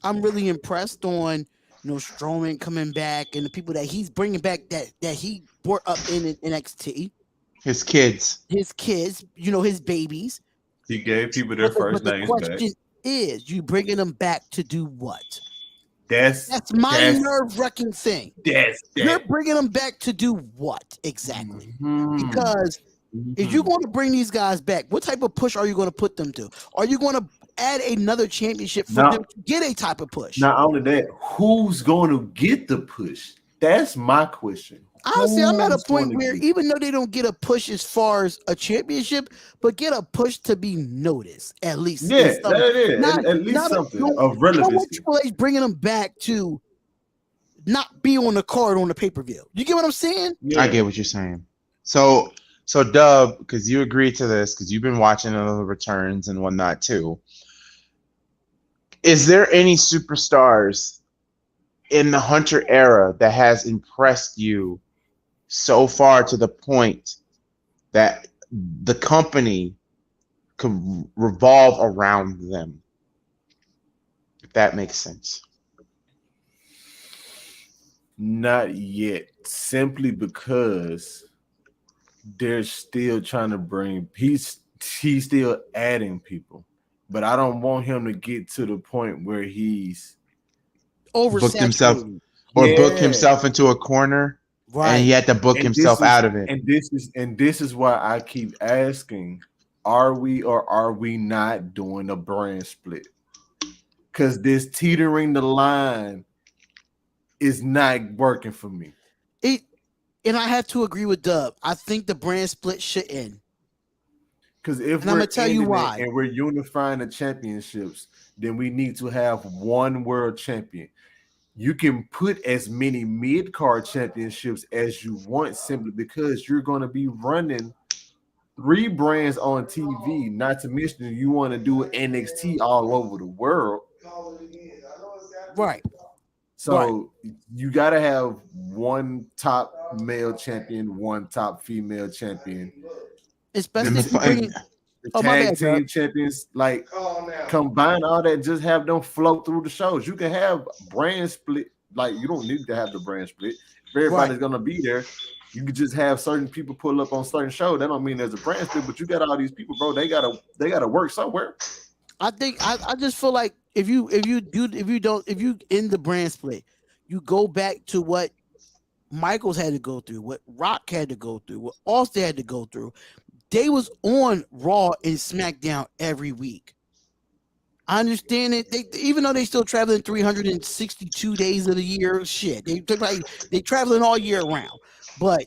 [SPEAKER 1] really impressed on Strowman coming back and the people that he's bringing back that he brought up in NXT.
[SPEAKER 3] His kids,
[SPEAKER 1] his babies.
[SPEAKER 4] He gave people their first names back. The question
[SPEAKER 1] is, you bringing them back to do what?
[SPEAKER 4] That's
[SPEAKER 1] my nerve-wracking thing. You're
[SPEAKER 4] that.
[SPEAKER 1] bringing them back to do what exactly? Because if you're going to bring these guys back, what type of push are you going to put them to? Are you going to add another championship for them to get a type of push?
[SPEAKER 4] Not only that, who's going to get the push? That's my question.
[SPEAKER 1] Honestly, I'm at a point where even though they don't get a push as far as a championship, but get a push to be noticed at least.
[SPEAKER 4] Yeah, that is at least something of relevancy.
[SPEAKER 1] Triple H bringing them back to not be on the card on the pay-per-view. You get what I'm saying?
[SPEAKER 3] Yeah. I get what you're saying. So Dub, because you agreed to this, because you've been watching the returns and whatnot too. Is there any superstars in the Hunter era that has impressed you so far to the point that the company could revolve around them? If that makes sense.
[SPEAKER 4] Not yet, simply because they're still trying to bring he's still adding people, but I don't want him to get to the point where he's
[SPEAKER 3] booked himself book himself into a corner, right? And he had to book himself out of it.
[SPEAKER 4] And this is why I keep asking: are we or are we not doing a brand split? Because this teetering the line is not working for me.
[SPEAKER 1] And I have to agree with Dub. I think the brand split should end.
[SPEAKER 4] Because if
[SPEAKER 1] I'm gonna tell you why,
[SPEAKER 4] and we're unifying the championships, then we need to have one world champion. You can put as many mid-card championships as you want simply because you're going to be running 3 brands on TV, not to mention you want to do NXT all over the world.
[SPEAKER 1] Right.
[SPEAKER 4] So you got to have one top male champion, one top female champion.
[SPEAKER 1] Especially if bringing
[SPEAKER 4] the tag team champions, like combine all that, just have them flow through the shows. You can have brand split, like you don't need to have the brand split. If everybody's gonna be there, you can just have certain people pull up on certain shows. That don't mean there's a brand split, but you got all these people, bro. They gotta work somewhere.
[SPEAKER 1] I think I just feel like if you in the brand split, you go back to what Michaels had to go through, what Rock had to go through, what Austin had to go through. They was on Raw and SmackDown every week. I understand it. Even though they still traveling 362 days of the year, shit, they traveling all year round. But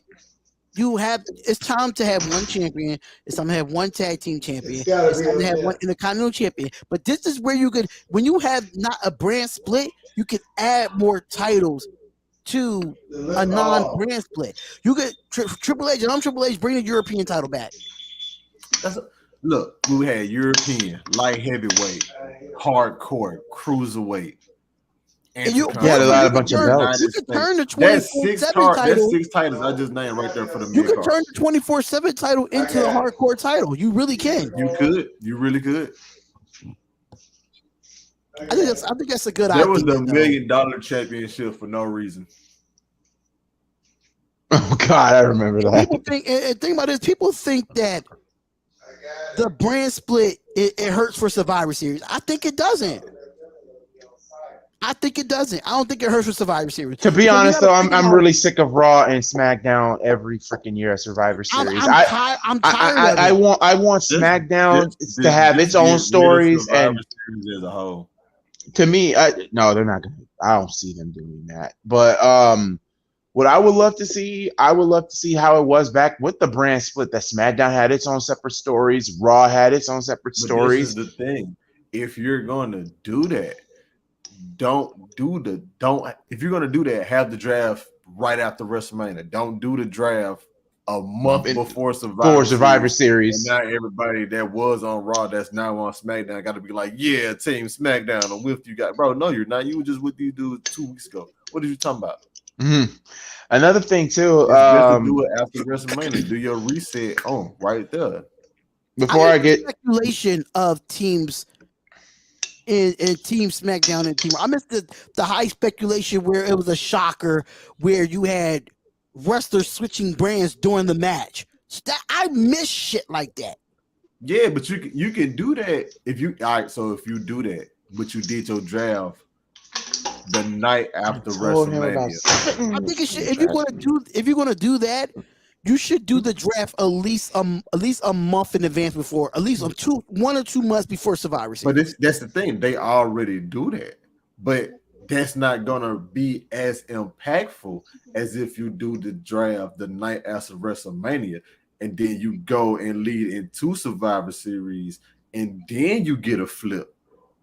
[SPEAKER 1] it's time to have one champion. It's time to have one tag team champion. It's time to have one intercontinental champion. But this is where you could, when you have not a brand split, you could add more titles to a non-brand split. You could Triple H, and I'm Triple H, bring the European title back.
[SPEAKER 4] Look, we had European, light heavyweight, hardcore, cruiserweight.
[SPEAKER 3] And you had a bunch of belts.
[SPEAKER 1] You could turn the 24/7 title.
[SPEAKER 4] That's 6 titles I just named right there for the mid.
[SPEAKER 1] You could turn the 24/7 title into a hardcore title. You really can.
[SPEAKER 4] You could. You really could.
[SPEAKER 1] I think that's a good idea.
[SPEAKER 4] There was the $1 million championship for no reason.
[SPEAKER 3] Oh God, I remember that.
[SPEAKER 1] Think about this. People think that the brand split it hurts for Survivor Series. I think it doesn't. I don't think it hurts for Survivor Series.
[SPEAKER 3] To be honest, though, I'm really sick of Raw and SmackDown every freaking year at Survivor Series.
[SPEAKER 1] I'm tired of it.
[SPEAKER 3] I want SmackDown to have its own stories, and
[SPEAKER 4] as a whole.
[SPEAKER 3] To me, no, they're not gonna. I don't see them doing that. But what I would love to see how it was back with the brand split. That SmackDown had its own separate stories, Raw had its own separate stories.
[SPEAKER 4] This is the thing: if you're going to do that. If you're gonna do that, have the draft right after WrestleMania. Don't do the draft a month before Survivor Series. And now everybody that was on Raw that's now on SmackDown got to be like, yeah, Team SmackDown, I'm with you guys. Bro, no, you're not. You were just with these dudes 2 weeks ago. What are you talking about?
[SPEAKER 3] Mm-hmm. Another thing too,
[SPEAKER 4] do it after WrestleMania. Do your reset right there.
[SPEAKER 3] Before I get
[SPEAKER 1] speculation of teams. In Team SmackDown and Team, I missed the high speculation where it was a shocker where you had wrestlers switching brands during the match. I miss shit like that.
[SPEAKER 4] Yeah, but you can do that if you So if you do that, but you did your draft the night after WrestleMania.
[SPEAKER 1] I think it should. If you're gonna do that, you should do the draft at least a month in advance before, at least 1 or 2 months before Survivor Series.
[SPEAKER 4] But that's the thing; they already do that. But that's not gonna be as impactful as if you do the draft the night after WrestleMania, and then you go and lead into Survivor Series, and then you get a flip.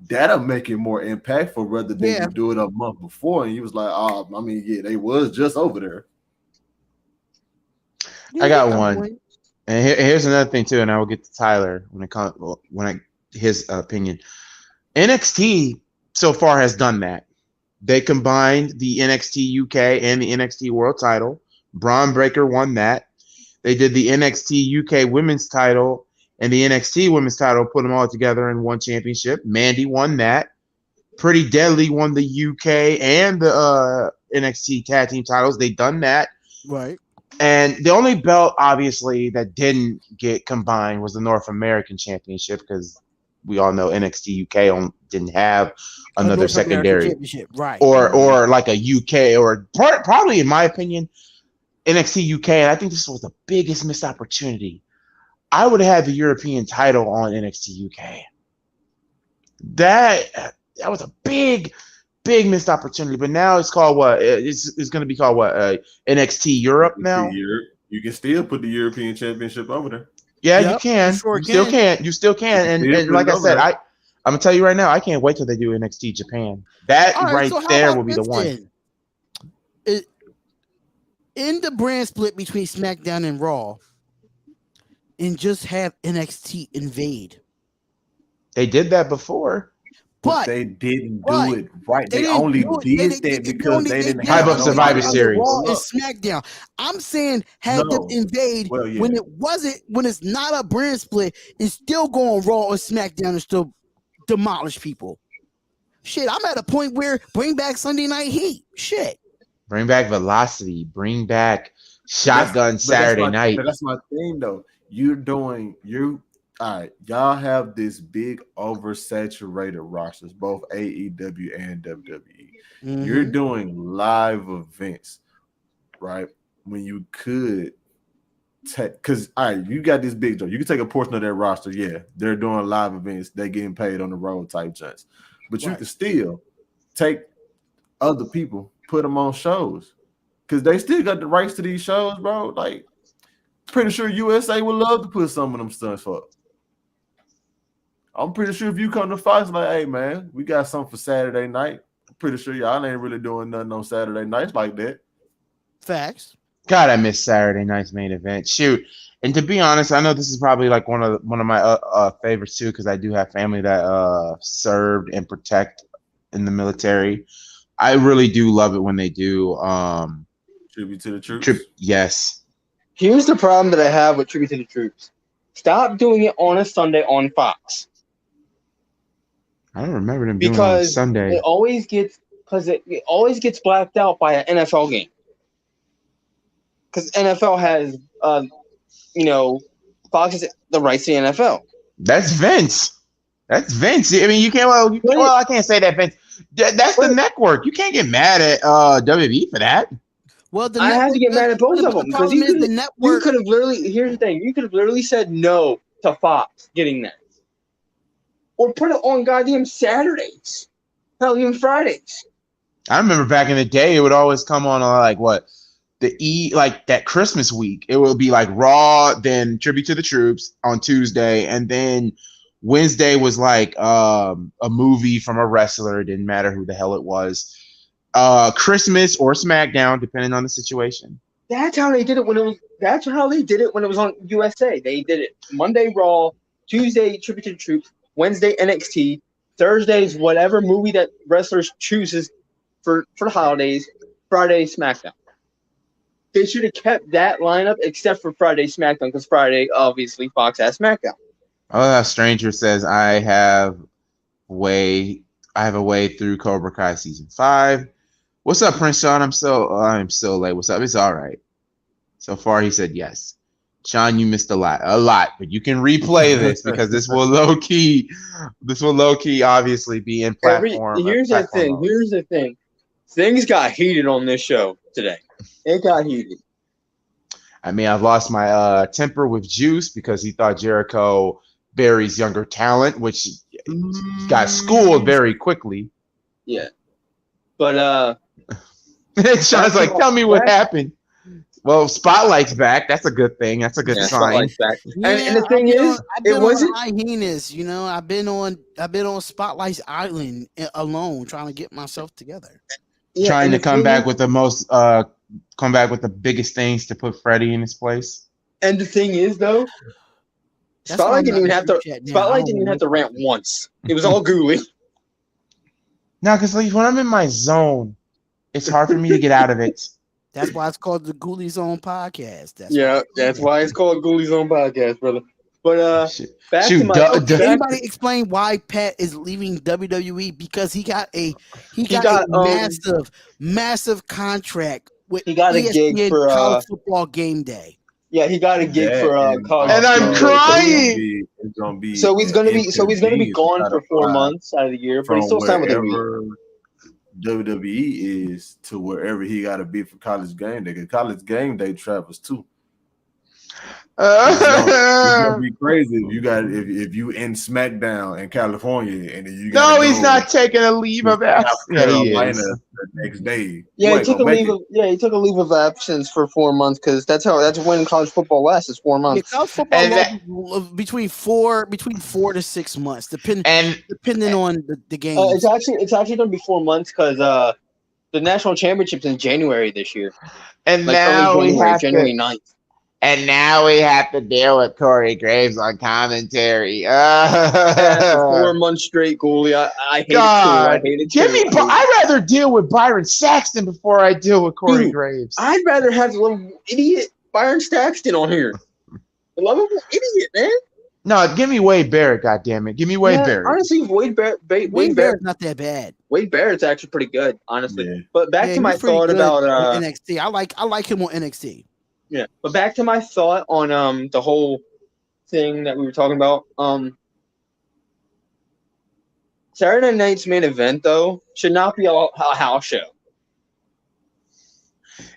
[SPEAKER 4] That'll make it more impactful rather than you do it a month before, and you was like, they was just over there.
[SPEAKER 3] I got one, and here's another thing too, and I will get to Tyler his opinion. NXT so far has done that. They combined the NXT UK and the NXT World Title. Braun Breaker won that. They did the NXT UK Women's Title and the NXT Women's Title, put them all together in one championship. Mandy won that. Pretty Deadly won the UK and the NXT Tag Team titles. They done that.
[SPEAKER 1] Right.
[SPEAKER 3] And the only belt, obviously, that didn't get combined was the North American Championship, because we all know NXT UK didn't have another secondary,
[SPEAKER 1] right?
[SPEAKER 3] Or like a UK, or probably, in my opinion, NXT UK. And I think this was the biggest missed opportunity. I would have the European title on NXT UK. That was a big missed opportunity, but now it's called what? It's going to be called what? NXT Europe now.
[SPEAKER 4] You can still put the European Championship over there.
[SPEAKER 3] Yeah, you can. You still can. And like I said, I'm gonna tell you right now, I can't wait till they do NXT Japan. That there will be the one.
[SPEAKER 1] In the brand split between SmackDown and Raw, and just have NXT invade.
[SPEAKER 3] They did that before.
[SPEAKER 4] But they didn't do it right. They only did that because they didn't have
[SPEAKER 3] up Survivor Series.
[SPEAKER 1] Raw and SmackDown. I'm saying have them invade when it's not a brand split. It's still going Raw or SmackDown and still demolish people. Shit, I'm at a point where bring back Sunday Night Heat. Shit.
[SPEAKER 3] Bring back Velocity. Bring back Shotgun Saturday Night.
[SPEAKER 4] That's my thing, though. All right, y'all have this big oversaturated rosters, both AEW and WWE. Mm-hmm. You're doing live events, right? When you could because all right, you got this big joke. You can take a portion of their roster. Yeah, they're doing live events. They're getting paid on the road type chance. But you can still take other people, put them on shows, because they still got the rights to these shows, bro. Like, pretty sure USA would love to put some of them stunts up. I'm pretty sure if you come to Fox, like, hey man, we got something for Saturday night. I'm pretty sure y'all ain't really doing nothing on Saturday nights like that.
[SPEAKER 1] Facts.
[SPEAKER 3] God, I miss Saturday night's main event. Shoot, and to be honest, I know this is probably like one of my favorites too, because I do have family that served and protect in the military. I really do love it when they do
[SPEAKER 4] Tribute to the troops.
[SPEAKER 3] Yes.
[SPEAKER 5] Here's the problem that I have with Tribute to the Troops. Stop doing it on a Sunday on Fox.
[SPEAKER 3] I don't remember them doing it on Sunday.
[SPEAKER 5] It always gets blacked out by an NFL game. Because NFL has, Fox has the rights to the NFL.
[SPEAKER 3] That's Vince. That's Vince. I mean, you can't. Well, I can't say that Vince. That's the network. You can't get mad at WWE for that.
[SPEAKER 1] Well,
[SPEAKER 5] I have to get mad at both of them because you could have literally. Here's the thing: you could have literally said no to Fox getting that, or put it on goddamn Saturdays, hell, even Fridays.
[SPEAKER 3] I remember back in the day, it would always come on like what like that Christmas week. It would be like Raw, then Tribute to the Troops on Tuesday, and then Wednesday was like a movie from a wrestler. It didn't matter who the hell it was. Christmas or SmackDown, depending on the situation.
[SPEAKER 5] That's how they did it when it was. That's how they did it when it was on USA. They did it Monday Raw, Tuesday Tribute to the Troops, Wednesday NXT, Thursdays whatever movie that wrestlers chooses for the holidays, Friday SmackDown. They should have kept that lineup except for Friday SmackDown because Friday obviously Fox has SmackDown.
[SPEAKER 3] Oh, Stranger says I have a way through Cobra Kai season 5. What's up, Prince Sean? I'm so late. What's up? It's all right. So far, he said yes. Sean, you missed a lot, but you can replay this because this will low key obviously be in platform.
[SPEAKER 5] Here's the thing. Things got heated on this show today. It got heated.
[SPEAKER 3] I mean, I've lost my temper with Juice because he thought Jericho buries younger talent, which got schooled very quickly. Yeah.
[SPEAKER 5] But
[SPEAKER 3] Sean's like, tell me what happened. Well, Spotlight's back. That's a good thing. That's a good sign.
[SPEAKER 5] Spotlight's back.
[SPEAKER 1] Yeah,
[SPEAKER 5] and the thing is, it wasn't
[SPEAKER 1] hyenas. I've been on Spotlight's Island alone, trying to get myself together.
[SPEAKER 3] Yeah, trying to come back with the biggest things to put Freddie in his place.
[SPEAKER 5] And the thing is, though, Spotlight didn't even have to rant once. It was all Ghoulie.
[SPEAKER 3] No, because when I'm in my zone, it's hard for me to get out of it.
[SPEAKER 1] That's why it's called the Ghoulie Zone Podcast.
[SPEAKER 5] That's why it's called Ghoulie Zone Podcast, brother. But
[SPEAKER 1] anybody explain why Pat is leaving WWE? Because he got a massive contract with ESPN
[SPEAKER 5] gig for
[SPEAKER 1] College Football Game Day.
[SPEAKER 5] Yeah, he got a gig for college.
[SPEAKER 3] And I'm crying.
[SPEAKER 5] So he's gonna be gone for 4 months out of the year, but he's still signed with WWE.
[SPEAKER 4] WWE is to wherever he got to be for College Game Day. Because College Game Day travels too. It's gonna be crazy if you in SmackDown in California and then you
[SPEAKER 3] he's not taking a leave of absence.
[SPEAKER 4] The next day.
[SPEAKER 5] Yeah, he took a leave of absence for 4 months because that's when college football lasts. It's 4 months.
[SPEAKER 1] Yeah, college football lasts between 4 to 6 months, depending on the game.
[SPEAKER 5] It's actually going to be 4 months because the national championship's in January this year.
[SPEAKER 3] And now
[SPEAKER 5] January 9th.
[SPEAKER 3] And now we have to deal with Corey Graves on commentary.
[SPEAKER 5] 4 months straight, Ghoulie. I hate it too. I hate it too.
[SPEAKER 3] I'd rather deal with Byron Saxton before I deal with Corey Graves.
[SPEAKER 5] I'd rather have the little idiot Byron Saxton on here. The lovable idiot, man.
[SPEAKER 3] No, give me Wade Barrett, goddammit. Give me Wade Barrett.
[SPEAKER 5] Honestly, Wade Barrett's
[SPEAKER 1] not that bad.
[SPEAKER 5] Wade Barrett's actually pretty good, honestly. Yeah. But back to my thought about
[SPEAKER 1] NXT. I like him on NXT.
[SPEAKER 5] Yeah, but back to my thought on the whole thing that we were talking about. Saturday night's main event though should not be a house show.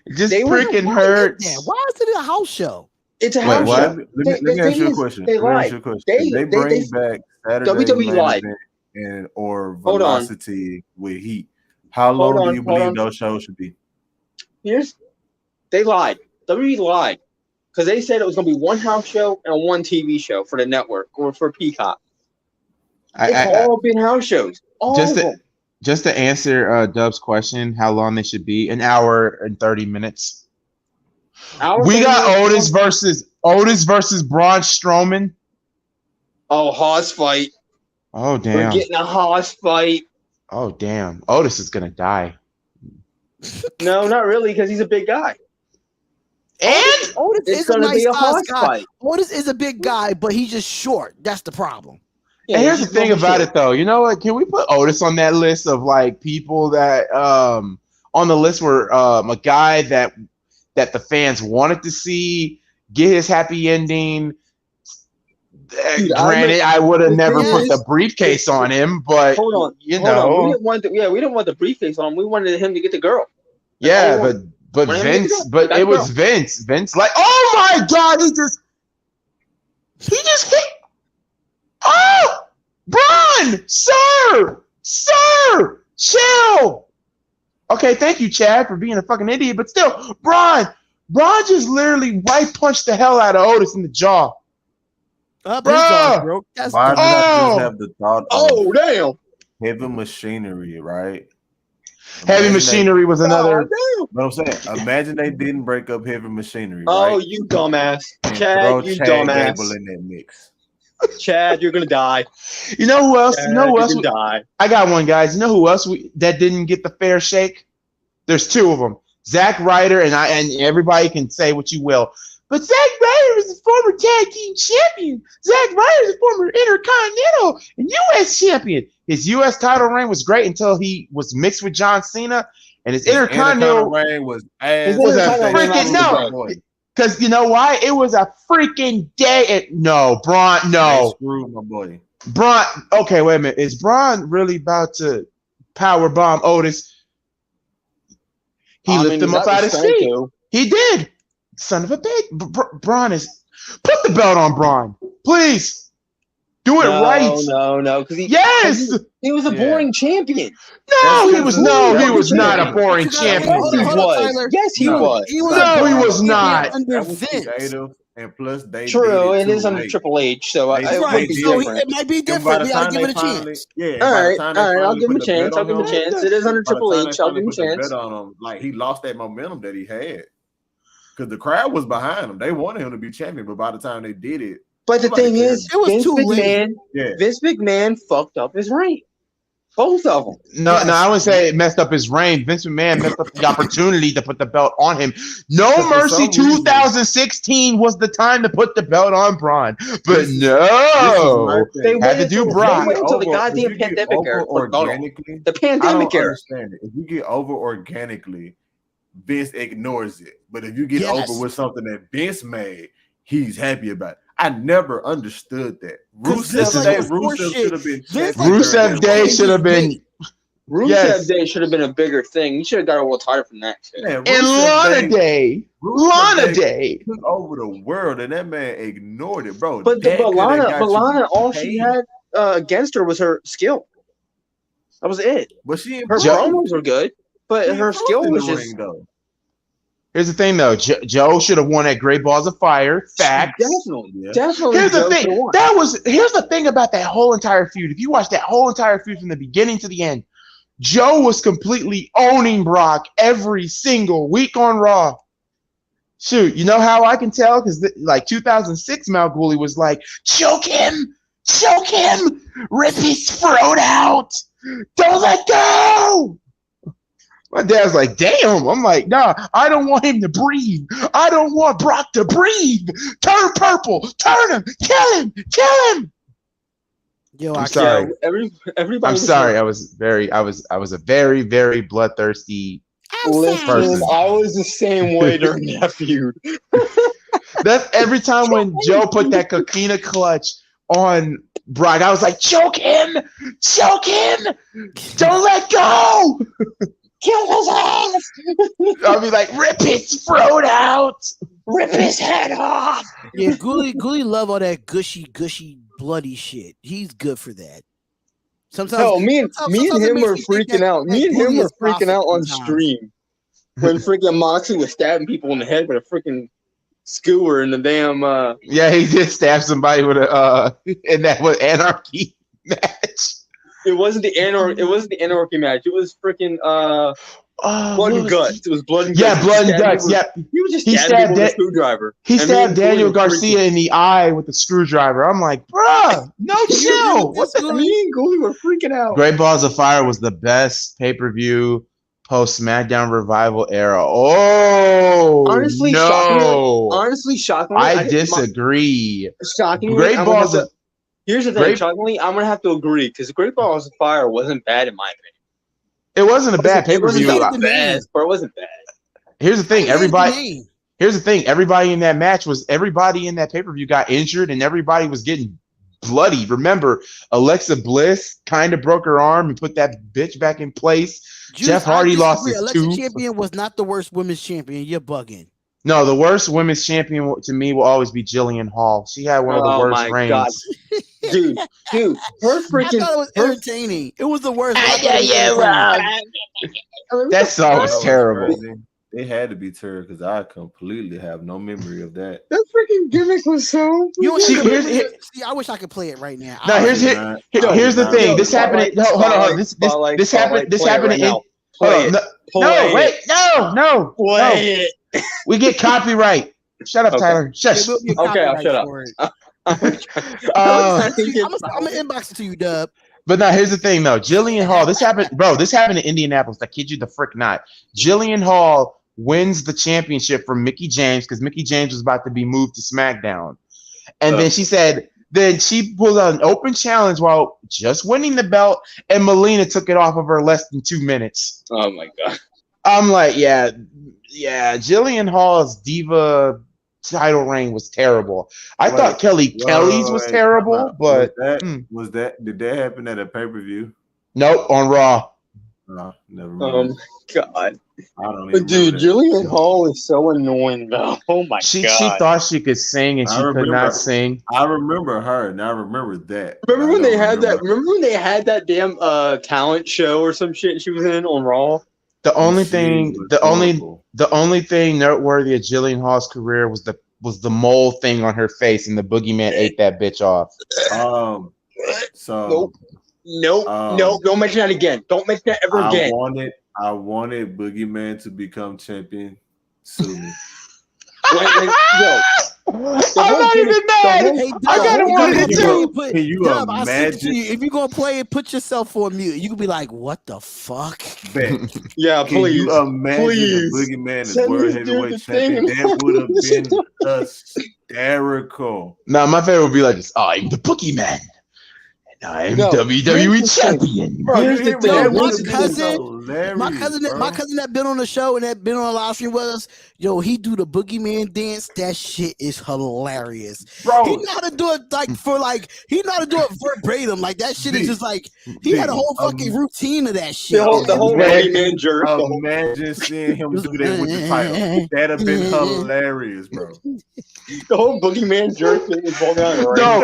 [SPEAKER 3] It just freaking hurts.
[SPEAKER 1] Why is it a house show?
[SPEAKER 5] It's a house
[SPEAKER 3] what?
[SPEAKER 5] show.
[SPEAKER 4] Let me ask you a question.
[SPEAKER 5] They lied.
[SPEAKER 4] They bring back Saturday
[SPEAKER 5] WWE
[SPEAKER 4] main
[SPEAKER 5] lied.
[SPEAKER 4] event and or
[SPEAKER 5] Hold on.
[SPEAKER 4] Velocity with Heat. How
[SPEAKER 5] Hold
[SPEAKER 4] long
[SPEAKER 5] on,
[SPEAKER 4] do you
[SPEAKER 5] hold
[SPEAKER 4] believe
[SPEAKER 5] on.
[SPEAKER 4] those shows should be?
[SPEAKER 5] They lied. WWE lied because they said it was going to be one house show and one TV show for the network or for Peacock. It's all been house shows. All of them.
[SPEAKER 3] Just to answer Dub's question, how long they should be? An hour and 30 minutes. We got Otis versus Braun Strowman.
[SPEAKER 5] Oh, Haas fight.
[SPEAKER 3] Oh damn.
[SPEAKER 5] We're getting a Haas fight.
[SPEAKER 3] Oh damn. Otis is gonna die.
[SPEAKER 5] No, not really, because he's a big guy.
[SPEAKER 3] And
[SPEAKER 1] Otis
[SPEAKER 5] It's
[SPEAKER 1] is a
[SPEAKER 5] gonna
[SPEAKER 1] nice
[SPEAKER 5] be a
[SPEAKER 1] size
[SPEAKER 5] Haas
[SPEAKER 1] guy.
[SPEAKER 5] fight.
[SPEAKER 1] Otis is a big guy, but he's just short. That's the problem.
[SPEAKER 3] and here's the thing about it though. You know what? Can we put Otis on that list of like people that on the list were a guy that the fans wanted to see get his happy ending.
[SPEAKER 5] Dude,
[SPEAKER 3] Granted, I would have never
[SPEAKER 1] thing
[SPEAKER 3] put
[SPEAKER 1] is-
[SPEAKER 3] the briefcase on him, but
[SPEAKER 5] Hold on.
[SPEAKER 3] you
[SPEAKER 5] Hold on.
[SPEAKER 3] know,
[SPEAKER 5] We didn't want the briefcase on him. We wanted him to get the girl.
[SPEAKER 3] yeah,
[SPEAKER 5] all we
[SPEAKER 3] but
[SPEAKER 5] When I make it
[SPEAKER 3] Vince,
[SPEAKER 5] up,
[SPEAKER 3] but
[SPEAKER 5] that's
[SPEAKER 3] it was
[SPEAKER 5] girl.
[SPEAKER 3] Vince. Vince, like, oh my God, he just hit. Oh, Braun, sir, chill. Okay, thank you, Chad, for being a fucking idiot, but still, Braun just literally right punched the hell out of Otis in the jaw.
[SPEAKER 1] Up
[SPEAKER 3] Bruh.
[SPEAKER 1] his jaw broke. That's
[SPEAKER 4] Why did I
[SPEAKER 3] Oh!
[SPEAKER 4] just have the thought of
[SPEAKER 5] Oh, damn.
[SPEAKER 4] heavy machinery, right?
[SPEAKER 3] Heavy
[SPEAKER 4] Imagine
[SPEAKER 3] Machinery was another.
[SPEAKER 5] Oh, damn.
[SPEAKER 4] But I'm saying, imagine they didn't break up heavy machinery,
[SPEAKER 5] Oh,
[SPEAKER 4] right?
[SPEAKER 5] you dumbass.
[SPEAKER 4] And
[SPEAKER 5] Chad,
[SPEAKER 4] throw
[SPEAKER 5] you
[SPEAKER 4] Chad
[SPEAKER 5] dumbass.
[SPEAKER 4] Gable in that mix.
[SPEAKER 5] Chad, you're going to die.
[SPEAKER 3] You know who else?
[SPEAKER 5] Chad,
[SPEAKER 3] You know who else?
[SPEAKER 5] you're going to die.
[SPEAKER 3] I got one, guys. You know who else that didn't get the fair shake? There's two of them. Zack Ryder and everybody can say what you will, but Zack Ryder is a former tag team champion. Zack Ryder is a former Intercontinental and U.S. champion. His U.S. title reign was great until he was mixed with John Cena, and his Intercontinental
[SPEAKER 4] reign was ass.
[SPEAKER 5] His Intercontinental
[SPEAKER 3] reign was
[SPEAKER 4] no.
[SPEAKER 3] because you know why? It was a freaking day. No, Braun. No,
[SPEAKER 4] Screw my boy.
[SPEAKER 3] Braun. Okay, wait a minute. Is Braun really about to power bomb Otis? He lifted him up out of his seat. He did. Son of a bitch. Braun is. Put the belt on Braun, please. Do it right.
[SPEAKER 5] No, because
[SPEAKER 3] Yes.
[SPEAKER 5] he was a boring champion.
[SPEAKER 3] No, he was not a boring
[SPEAKER 1] You gotta-
[SPEAKER 3] champion.
[SPEAKER 1] hold on, Tyler.
[SPEAKER 5] Yes, he
[SPEAKER 4] No.
[SPEAKER 5] was.
[SPEAKER 1] He was
[SPEAKER 3] No,
[SPEAKER 1] a
[SPEAKER 3] he
[SPEAKER 1] boring
[SPEAKER 3] was
[SPEAKER 1] champion
[SPEAKER 3] not.
[SPEAKER 1] under
[SPEAKER 4] That was
[SPEAKER 1] Vince.
[SPEAKER 4] creative, and plus they
[SPEAKER 5] True,
[SPEAKER 4] did
[SPEAKER 5] it is under
[SPEAKER 4] late.
[SPEAKER 5] Triple H, so
[SPEAKER 4] They-
[SPEAKER 5] it
[SPEAKER 4] Right,
[SPEAKER 5] would
[SPEAKER 1] Right,
[SPEAKER 5] be
[SPEAKER 1] so
[SPEAKER 5] different.
[SPEAKER 1] it might be
[SPEAKER 4] And by
[SPEAKER 1] different.
[SPEAKER 4] the
[SPEAKER 1] We gotta
[SPEAKER 4] time
[SPEAKER 1] give it a
[SPEAKER 4] they finally-
[SPEAKER 1] chance.
[SPEAKER 4] Yeah, and
[SPEAKER 5] All
[SPEAKER 4] by the
[SPEAKER 5] right,
[SPEAKER 4] time they
[SPEAKER 5] I'll
[SPEAKER 4] finally
[SPEAKER 5] give him a
[SPEAKER 4] put the
[SPEAKER 5] chance.
[SPEAKER 4] bet
[SPEAKER 5] I'll give him a
[SPEAKER 4] on him,
[SPEAKER 5] chance. It is under
[SPEAKER 4] by the
[SPEAKER 5] Triple
[SPEAKER 4] time they
[SPEAKER 5] H. I'll
[SPEAKER 4] finally
[SPEAKER 5] give him a
[SPEAKER 4] put the
[SPEAKER 5] chance.
[SPEAKER 4] bet on him, like he lost that momentum that he had because the crowd was behind him. They wanted him to be champion, but by the time they did it,
[SPEAKER 5] But the
[SPEAKER 4] nobody
[SPEAKER 5] thing
[SPEAKER 4] cared.
[SPEAKER 5] is,
[SPEAKER 1] It was
[SPEAKER 5] Vince
[SPEAKER 1] too late.
[SPEAKER 5] McMahon,
[SPEAKER 4] Yeah,
[SPEAKER 5] Vince McMahon fucked up his reign. Both of them.
[SPEAKER 3] No,
[SPEAKER 1] Yes.
[SPEAKER 3] I wouldn't say it messed up his reign. Vince McMahon messed up the opportunity to put the belt on him. No
[SPEAKER 4] But for
[SPEAKER 3] Mercy
[SPEAKER 4] some reason-
[SPEAKER 3] 2016 was the time to put the belt on Braun. But
[SPEAKER 4] This is-
[SPEAKER 3] no.
[SPEAKER 5] They
[SPEAKER 3] Had to
[SPEAKER 5] waited
[SPEAKER 3] do
[SPEAKER 5] till-
[SPEAKER 3] Brock.
[SPEAKER 5] They waited until the
[SPEAKER 4] Over-
[SPEAKER 5] goddamn
[SPEAKER 4] if you get
[SPEAKER 5] pandemic
[SPEAKER 4] over
[SPEAKER 5] era.
[SPEAKER 4] organically,
[SPEAKER 5] The
[SPEAKER 4] I
[SPEAKER 5] pandemic
[SPEAKER 4] don't
[SPEAKER 5] era.
[SPEAKER 4] understand it. If you get over organically, Vince ignores it. But if you get
[SPEAKER 1] Yes.
[SPEAKER 4] over with something that Vince made, he's happy about it. I never understood that.
[SPEAKER 1] 'Cause this
[SPEAKER 4] Rusev
[SPEAKER 1] is
[SPEAKER 4] Day,
[SPEAKER 1] like
[SPEAKER 4] Rusev
[SPEAKER 1] horseshit.
[SPEAKER 4] should have been
[SPEAKER 1] Vince
[SPEAKER 4] champion
[SPEAKER 1] like
[SPEAKER 3] Rusev
[SPEAKER 4] during
[SPEAKER 3] Day
[SPEAKER 4] that
[SPEAKER 3] should have been.
[SPEAKER 5] Rusev
[SPEAKER 3] Yes.
[SPEAKER 5] Day should have been a bigger thing. He should have got a world title from that shit.
[SPEAKER 4] Man,
[SPEAKER 3] And
[SPEAKER 4] Rusev
[SPEAKER 3] Lana Day.
[SPEAKER 4] Rusev
[SPEAKER 3] Lana Day.
[SPEAKER 4] took over the world, and that man ignored it, bro.
[SPEAKER 5] But
[SPEAKER 4] That coulda got you
[SPEAKER 5] Lana, all she
[SPEAKER 4] paid.
[SPEAKER 5] had against her was her skill. That was it.
[SPEAKER 4] But she
[SPEAKER 5] Her
[SPEAKER 4] improved.
[SPEAKER 5] promos were good, but
[SPEAKER 4] She
[SPEAKER 5] her
[SPEAKER 4] improved
[SPEAKER 5] skill
[SPEAKER 4] in
[SPEAKER 5] was
[SPEAKER 4] the
[SPEAKER 5] just
[SPEAKER 4] ring, though.
[SPEAKER 3] Here's the thing, though. Joe should have won at Great Balls of Fire. Facts.
[SPEAKER 5] definitely,
[SPEAKER 4] Yeah.
[SPEAKER 5] definitely.
[SPEAKER 3] Here's the
[SPEAKER 5] Joe
[SPEAKER 3] thing.
[SPEAKER 5] should've won.
[SPEAKER 3] Here's the thing about that whole entire feud. If you watch that whole entire feud from the beginning to the end, Joe was completely owning Brock every single week on Raw. Shoot, you know how I can tell? Because like 2006, Malcgoolie was like, choke him, rip his throat out, don't let go. My dad's like, damn. I'm like, nah, I don't want him to breathe. I don't want Brock to breathe. Turn purple. Turn him. Kill him.
[SPEAKER 1] Yo,
[SPEAKER 3] I'm
[SPEAKER 1] I
[SPEAKER 3] sorry.
[SPEAKER 5] Everybody.
[SPEAKER 3] I'm
[SPEAKER 5] was
[SPEAKER 3] sorry.
[SPEAKER 5] like,
[SPEAKER 3] I was a very, very bloodthirsty.
[SPEAKER 5] Listen,
[SPEAKER 3] person.
[SPEAKER 5] I was the same way during that feud.
[SPEAKER 3] That's every time when Joe put that coquina clutch on Brock, I was like, choke him. Don't let go.
[SPEAKER 5] Kill his ass!
[SPEAKER 3] I'll be like, rip his throat out.
[SPEAKER 5] Rip his head off!
[SPEAKER 1] Yeah, Ghoulie love all that gushy, bloody shit. He's good for that. Sometimes,
[SPEAKER 5] Hell, me and
[SPEAKER 1] sometimes it
[SPEAKER 5] him
[SPEAKER 1] makes
[SPEAKER 5] were
[SPEAKER 1] me think
[SPEAKER 5] freaking out. Me and him
[SPEAKER 1] Ghoulie
[SPEAKER 5] were
[SPEAKER 1] is
[SPEAKER 5] freaking
[SPEAKER 1] prophet
[SPEAKER 5] out on
[SPEAKER 1] sometimes.
[SPEAKER 5] stream when freaking Moxley was stabbing people in the head with a freaking skewer in the damn.
[SPEAKER 3] Yeah, he did stab somebody with a in that was Anarchy match.
[SPEAKER 5] It wasn't the anarchy match. It was freaking blood and guts. It was blood and guts.
[SPEAKER 3] Yeah, blood and guts. Yeah,
[SPEAKER 5] He was just stabbing people with a screwdriver.
[SPEAKER 3] He stabbed Daniel Garcia in the eye with a screwdriver. I'm like, bruh, no chill.
[SPEAKER 5] What the me and Ghoulie were freaking out.
[SPEAKER 3] Great Balls of Fire was the best pay-per-view post Smackdown Revival era. Oh,
[SPEAKER 5] honestly,
[SPEAKER 3] no.
[SPEAKER 5] Shockingly,
[SPEAKER 3] I disagree.
[SPEAKER 5] Shockingly,
[SPEAKER 3] Great Balls of
[SPEAKER 5] here's the thing. Shockingly, I'm gonna have to agree because Great Balls of Fire wasn't bad in my opinion.
[SPEAKER 3] It wasn't a bad pay-per-view.
[SPEAKER 5] It wasn't bad, but it wasn't bad.
[SPEAKER 3] Here's the thing, everybody in that match was everybody in that pay-per-view got injured and everybody was getting bloody. Remember, Alexa Bliss kind of broke her arm and put that bitch back in place. Jeff Hardy lost his
[SPEAKER 1] Alexa
[SPEAKER 3] tooth.
[SPEAKER 1] Champion was not the worst women's champion. You're bugging.
[SPEAKER 3] No, the worst women's champion to me will always be Jillian Hall. She had one of the worst reigns.
[SPEAKER 5] God. Dude, her freaking.
[SPEAKER 1] I thought it was entertaining. It was the worst.
[SPEAKER 3] That song was terrible.
[SPEAKER 4] They had to be terrible because I completely have no memory of that.
[SPEAKER 5] That freaking gimmick was so.
[SPEAKER 1] See, I wish I could play it right now.
[SPEAKER 3] No, here's the thing. This happened. Hold on. This happened. This happened. No.
[SPEAKER 5] Play it.
[SPEAKER 3] We get copyright. Shut up, Tyler. Shush.
[SPEAKER 5] Okay, I'll shut up.
[SPEAKER 1] I'm gonna inbox it to you, Dub.
[SPEAKER 3] But now here's the thing, though. Jillian Hall. This happened in Indianapolis. I kid you the frick not. Jillian Hall wins the championship from Mickie James because Mickie James was about to be moved to SmackDown, and then she said. Then she pulled out an open challenge while just winning the belt, and Melina took it off of her less than 2 minutes.
[SPEAKER 5] Oh my god!
[SPEAKER 3] I'm like, yeah. Jillian Hall's Diva title reign was terrible. I thought Kelly's was terrible, but
[SPEAKER 4] did that happen at a pay-per-view?
[SPEAKER 3] Nope, on Raw.
[SPEAKER 4] No, never mind.
[SPEAKER 5] God.
[SPEAKER 4] I don't even
[SPEAKER 5] Dude, Jillian Hall is so annoying though. Oh my god.
[SPEAKER 3] She thought she could sing and she could not sing.
[SPEAKER 4] I remember her and I remember that.
[SPEAKER 5] Remember when they had that damn talent show or some shit she was in on Raw?
[SPEAKER 3] The only thing noteworthy of Jillian Hall's career was the mole thing on her face, and the boogeyman ate that bitch off.
[SPEAKER 5] Nope. Don't mention that again. Don't mention that ever again.
[SPEAKER 4] I wanted Boogeyman to become champion. Sue me.
[SPEAKER 3] I'm not even mad. I got to want it too.
[SPEAKER 4] Can you imagine?
[SPEAKER 1] If you're gonna play it, put yourself on mute. You can be like, "What the fuck?"
[SPEAKER 5] Yeah,
[SPEAKER 4] Can you imagine the Boogeyman is World Heavyweight Champion? That would have been hysterical.
[SPEAKER 3] Nah, my favorite would be like this. I'm the Boogeyman. I'm WWE champion.
[SPEAKER 1] My cousin that been on the show and that been on a live stream with us, he do the boogeyman dance. That shit is hilarious.
[SPEAKER 3] Bro,
[SPEAKER 1] he know how to do it he know how to do it verbatim. Like that shit is just like he had a whole fucking routine of that shit.
[SPEAKER 5] The whole boogeyman jerk.
[SPEAKER 4] Imagine seeing him do that with the title. That'd have been hilarious, bro.
[SPEAKER 5] The whole boogeyman jerk thing is going on.
[SPEAKER 3] No.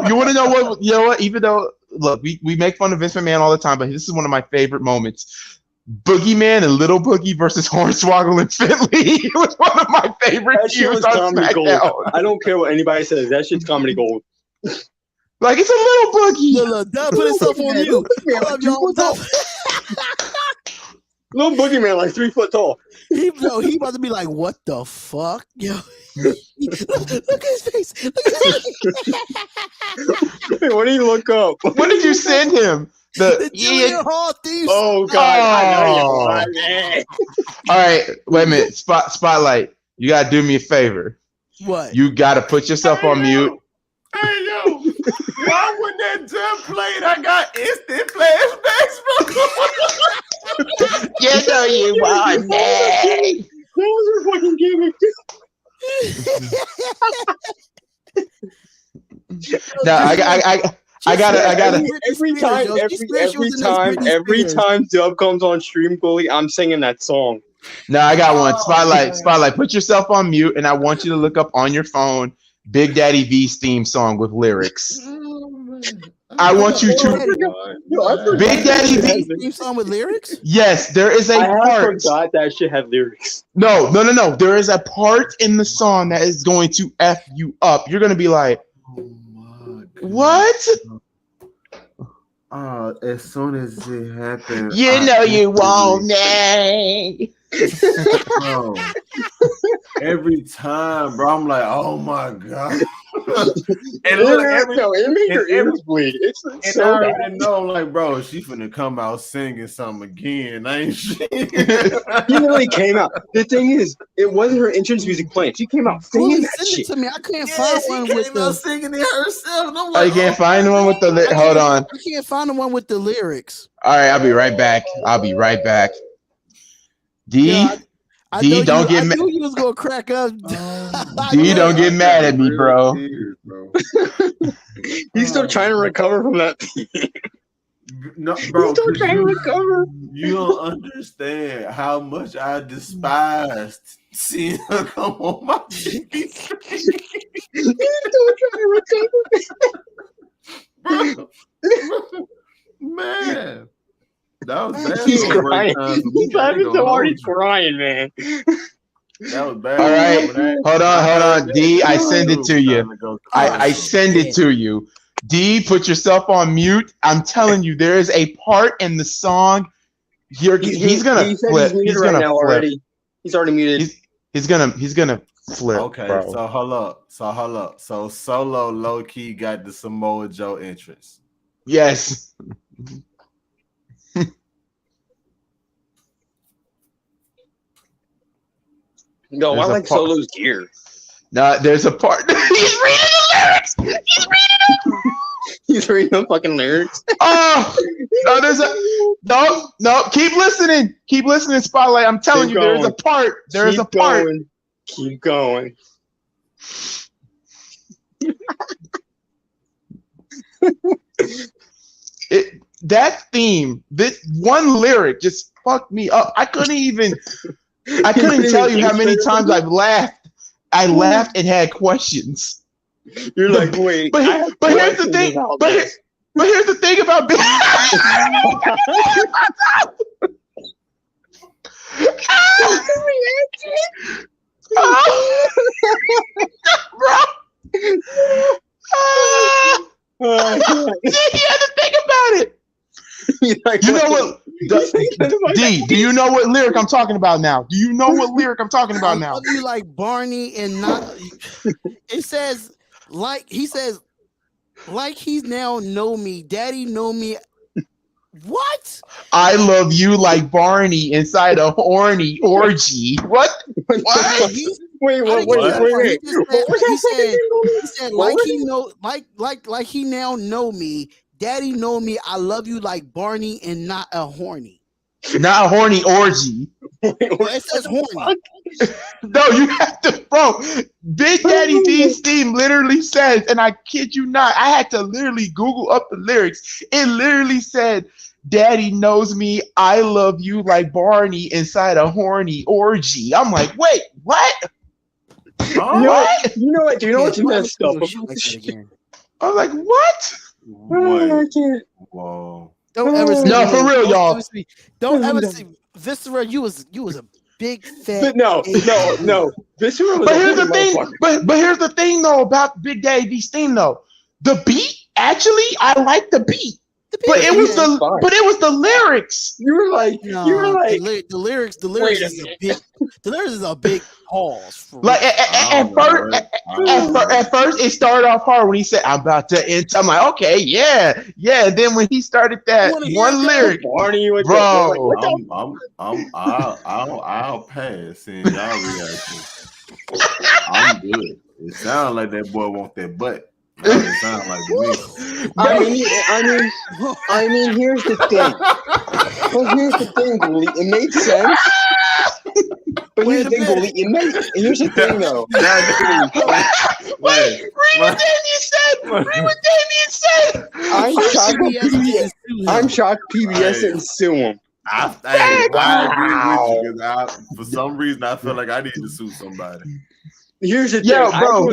[SPEAKER 3] You want to know what? You know what? Even though, look, we make fun of Vince McMahon all the time, but this is one of my favorite moments. Boogeyman and Little Boogie versus Hornswoggle and Finley. It was one of my favorite feuds on SmackDown.
[SPEAKER 5] I don't care what anybody says. That shit's comedy gold.
[SPEAKER 3] Like, it's a Little Boogie.
[SPEAKER 1] Look, Doug put himself on mute.
[SPEAKER 5] Little Boogeyman, like 3 foot tall.
[SPEAKER 1] He about to be like, what the fuck? Yo. Look at his face.
[SPEAKER 5] Hey, what do you look up?
[SPEAKER 3] What did you send him?
[SPEAKER 1] The Junior Hall thieves.
[SPEAKER 5] Oh, God.
[SPEAKER 3] All right, wait a minute. Spotlight. You got to do me a favor.
[SPEAKER 1] What?
[SPEAKER 3] You got to put yourself on mute.
[SPEAKER 4] Hey, yo. Why when that drum played, I got instant flashbacks, bro?
[SPEAKER 3] You know you want me.
[SPEAKER 5] That was your fucking gimmick.
[SPEAKER 3] No, I gotta.
[SPEAKER 5] Every time Dub comes on stream, Gully, I'm singing that song.
[SPEAKER 3] No, I got one. Spotlight. Put yourself on mute, and I want you to look up on your phone Big Daddy V's theme song with lyrics. I want you to. Big Daddy V
[SPEAKER 1] theme song with lyrics.
[SPEAKER 3] Yes, there is a part.
[SPEAKER 5] I forgot that shit had lyrics.
[SPEAKER 3] No. There is a part in the song that is going to F you up. You're gonna be like, what?
[SPEAKER 4] As soon as it happened,
[SPEAKER 3] You know you won't, nay.
[SPEAKER 4] Bro, every time, bro, I'm like, oh my god. And look,
[SPEAKER 5] it made her ears bleed. It's so
[SPEAKER 4] I
[SPEAKER 5] bad.
[SPEAKER 4] already know, I'm like, bro, she finna come out singing something again, ain't she?
[SPEAKER 5] She literally came out. The thing is, it wasn't her entrance music playing. She came out singing that
[SPEAKER 1] Send it
[SPEAKER 5] shit.
[SPEAKER 1] to me. I can't find one with the
[SPEAKER 4] singing it herself. And I'm
[SPEAKER 3] Oh,
[SPEAKER 4] like,
[SPEAKER 3] you can't find the one with the hold on.
[SPEAKER 1] I can't find the one with the lyrics.
[SPEAKER 3] All right, I'll be right back. D,
[SPEAKER 1] Yeah, I
[SPEAKER 3] D,
[SPEAKER 1] know
[SPEAKER 3] don't get
[SPEAKER 1] I
[SPEAKER 3] mad.
[SPEAKER 1] knew you was gonna crack up.
[SPEAKER 3] D, don't get mad at me, bro.
[SPEAKER 5] He's still trying to recover from that.
[SPEAKER 4] No, bro,
[SPEAKER 5] He's still trying to recover.
[SPEAKER 4] You don't understand how much I despised seeing her come on my TV screen.
[SPEAKER 5] He's still trying to recover.
[SPEAKER 4] Bro, man. That was bad.
[SPEAKER 5] He's
[SPEAKER 4] for the
[SPEAKER 5] crying.
[SPEAKER 4] first time for me.
[SPEAKER 5] He's
[SPEAKER 4] I ain't
[SPEAKER 5] having
[SPEAKER 4] gonna
[SPEAKER 5] so hard.
[SPEAKER 4] hold
[SPEAKER 5] He's
[SPEAKER 4] you.
[SPEAKER 5] crying, man.
[SPEAKER 4] That was bad.
[SPEAKER 3] All right, hold on. D, I send it to you. I send it to you. D, put yourself on mute. I'm telling you, there is a part in the song. He's gonna flip. He's
[SPEAKER 5] right
[SPEAKER 3] gonna
[SPEAKER 5] now
[SPEAKER 3] flip.
[SPEAKER 5] already. He's already muted.
[SPEAKER 3] He's gonna flip.
[SPEAKER 4] Okay,
[SPEAKER 3] bro.
[SPEAKER 4] so hold up. So Solo low key got the Samoa Joe entrance.
[SPEAKER 3] Yes.
[SPEAKER 5] No,
[SPEAKER 3] There's
[SPEAKER 5] I
[SPEAKER 3] a
[SPEAKER 5] like
[SPEAKER 3] part-
[SPEAKER 5] Solo's gear.
[SPEAKER 3] No, there's a part. He's reading the lyrics.
[SPEAKER 5] He's reading the fucking lyrics.
[SPEAKER 3] Oh no, there's a no. Keep listening. Spotlight. I'm telling
[SPEAKER 5] Keep
[SPEAKER 3] you, there's a
[SPEAKER 5] going.
[SPEAKER 3] part. There's a part.
[SPEAKER 5] Keep going.
[SPEAKER 3] That theme, this one lyric just fucked me up. I couldn't tell you how many times I've laughed. I laughed and had questions.
[SPEAKER 5] You're like, wait.
[SPEAKER 3] But here's the thing. But here's the thing about Big. You had to think about it.
[SPEAKER 5] Like,
[SPEAKER 3] You know what? D, do you know what lyric I'm talking about now? Do you know what lyric I'm talking about now?
[SPEAKER 1] I love you like Barney and not. It says like he says like he's now know me, Daddy know me. What?
[SPEAKER 3] I love you like Barney inside a horny orgy. What?
[SPEAKER 5] Wait, what?
[SPEAKER 1] He said like he know like he now know me. Daddy know me. I love you like Barney and not a horny.
[SPEAKER 3] Not a horny orgy.
[SPEAKER 1] It says horny.
[SPEAKER 3] No, you have to, bro. Big Daddy D's theme literally says, and I kid you not, I had to literally Google up the lyrics. It literally said, Daddy knows me. I love you like Barney inside a horny orgy. I'm like, wait, what?
[SPEAKER 5] What? You know what? Do you know what's messed up?
[SPEAKER 3] I was like, what?
[SPEAKER 4] Whoa.
[SPEAKER 1] Don't ever see
[SPEAKER 3] No, for real, y'all.
[SPEAKER 1] Don't ever see Viscera. You was a big fat.
[SPEAKER 5] But no. Viscera was
[SPEAKER 3] But here's the thing. But here's the thing though about Big Daddy D's theme though. The beat, actually, I like the beat. But it was the lyrics.
[SPEAKER 5] You were like,
[SPEAKER 1] the lyrics is a big pause.
[SPEAKER 3] Like at first it started off hard when he said, "I'm about to enter." I'm like, okay, yeah. And then when he started that one lyric, bro,
[SPEAKER 4] I'll pass seeing y'all reaction. I'm good. It sounds like that boy want that butt. It sounds like me.
[SPEAKER 5] I mean, here's the thing. But here's the thing, Gully. It made sense. But here's the thing, Gully. Here's the thing, though.
[SPEAKER 3] Wait, read what Damien said.
[SPEAKER 5] I'm shocked PBS didn't sue him.
[SPEAKER 4] I agree with you because for some reason I feel like I need to sue somebody.
[SPEAKER 5] Here's the thing,
[SPEAKER 3] bro.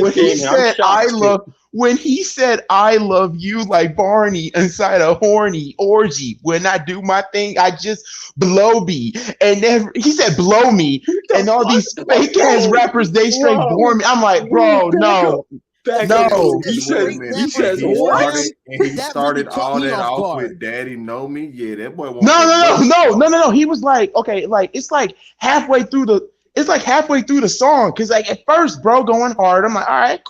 [SPEAKER 3] When he said I love you like Barney inside a horny orgy, when I do my thing, I just blow me. And then he said blow me, and all these fake ass rappers, they straight bore me. I'm like, bro, no.
[SPEAKER 5] He says what?
[SPEAKER 4] He started all that off with "Daddy Know Me." Yeah, that boy.
[SPEAKER 3] No. He was like, okay, like it's like halfway through the song, because like at first, bro, going hard. I'm like, all right,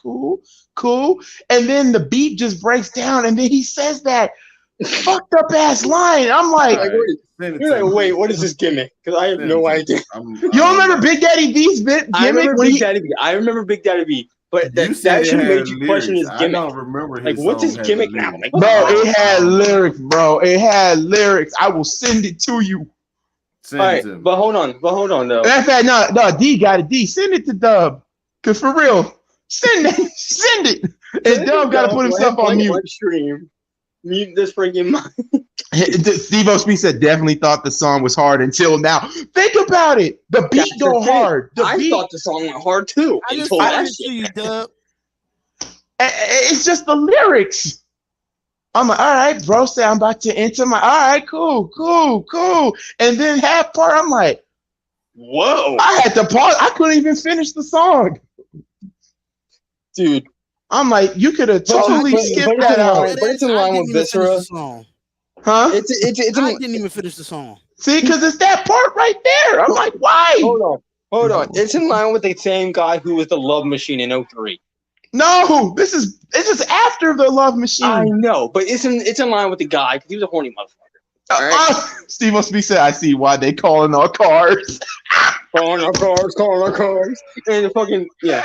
[SPEAKER 3] cool, and then the beat just breaks down, and then he says that fucked up ass line. I'm like,
[SPEAKER 5] wait, what is this gimmick? Because I have no idea.
[SPEAKER 3] You don't remember Big Daddy V's gimmick?
[SPEAKER 5] I remember Big Daddy V. But that should make you question his gimmick.
[SPEAKER 4] I don't remember his
[SPEAKER 5] like, what's his gimmick now? Like,
[SPEAKER 3] bro, it had lyrics, bro. It had lyrics. I will send it to you.
[SPEAKER 5] All right, but hold on though.
[SPEAKER 3] In fact, no, D got it. D, send it to Dub, cause for real, send it. And Dub got to put himself on mute.
[SPEAKER 5] Stream. Mute this freaking mic.
[SPEAKER 3] Steve O. said definitely thought the song was hard until now. Think about it. The beat go hard.
[SPEAKER 5] I thought the song went hard too.
[SPEAKER 1] I just see you, Dub.
[SPEAKER 3] It's just the lyrics. I'm like, all right, bro. Say I'm about to enter my. All right, cool. And then half part, I'm like,
[SPEAKER 5] whoa!
[SPEAKER 3] I had to pause. I couldn't even finish the song,
[SPEAKER 5] dude.
[SPEAKER 3] I'm like, you could have totally skipped that out.
[SPEAKER 5] But it's in line with Viscera.
[SPEAKER 3] Huh?
[SPEAKER 1] I didn't even finish the song.
[SPEAKER 3] See, because it's that part right there. I'm like, why?
[SPEAKER 5] Hold on. It's in line with the same guy who was the Love Machine in 03.
[SPEAKER 3] No, it's just after the Love Machine.
[SPEAKER 5] I know, but it's in line with the guy because he was a horny motherfucker.
[SPEAKER 3] Right? Steve must be said, I see why they calling our cars.
[SPEAKER 5] calling our cars. And the fucking, yeah.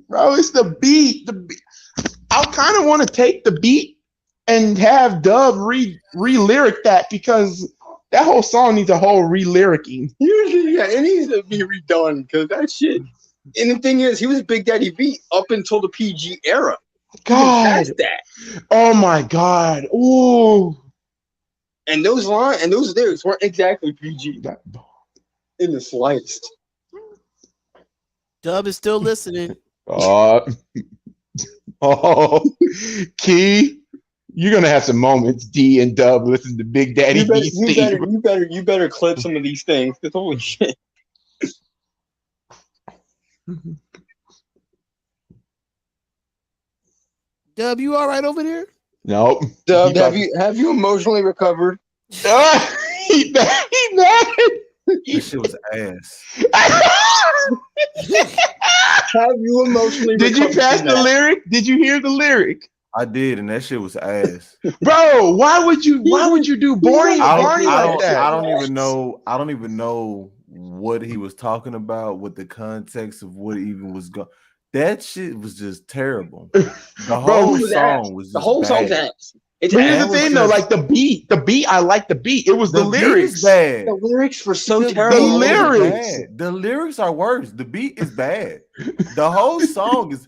[SPEAKER 3] Bro, it's the beat. I kind of want to take the beat and have Dub re-lyric that, because that whole song needs a whole re-lyricing.
[SPEAKER 5] Usually, yeah, it needs to be redone because that shit. And the thing is, he was Big Daddy V up until the PG era.
[SPEAKER 3] God,
[SPEAKER 5] that.
[SPEAKER 3] Oh my God. Ooh.
[SPEAKER 5] And those lyrics weren't exactly PG in the slightest.
[SPEAKER 1] Dub is still listening.
[SPEAKER 3] Key, you're gonna have some moments. D and Dub listen to Big Daddy V.
[SPEAKER 5] You better clip some of these things. Because holy shit.
[SPEAKER 1] Dub, you all right over there?
[SPEAKER 3] Nope.
[SPEAKER 5] Dub, have you emotionally recovered?
[SPEAKER 3] He mad.
[SPEAKER 4] This shit was ass.
[SPEAKER 5] Have you emotionally recovered?
[SPEAKER 3] Did you pass the lyric? Did you hear the lyric?
[SPEAKER 4] I did, and that shit was ass.
[SPEAKER 3] Bro, why would you do boring Barney like that?
[SPEAKER 4] I don't even know what he was talking about, what the context of what even was going. That shit was just terrible. The whole song was just
[SPEAKER 5] song's ass.
[SPEAKER 3] But here's the thing, though, like the beat, I like the beat. It was the lyrics.
[SPEAKER 5] Bad. The lyrics were so terrible.
[SPEAKER 3] The
[SPEAKER 4] lyrics are worse. The beat is bad. The whole song is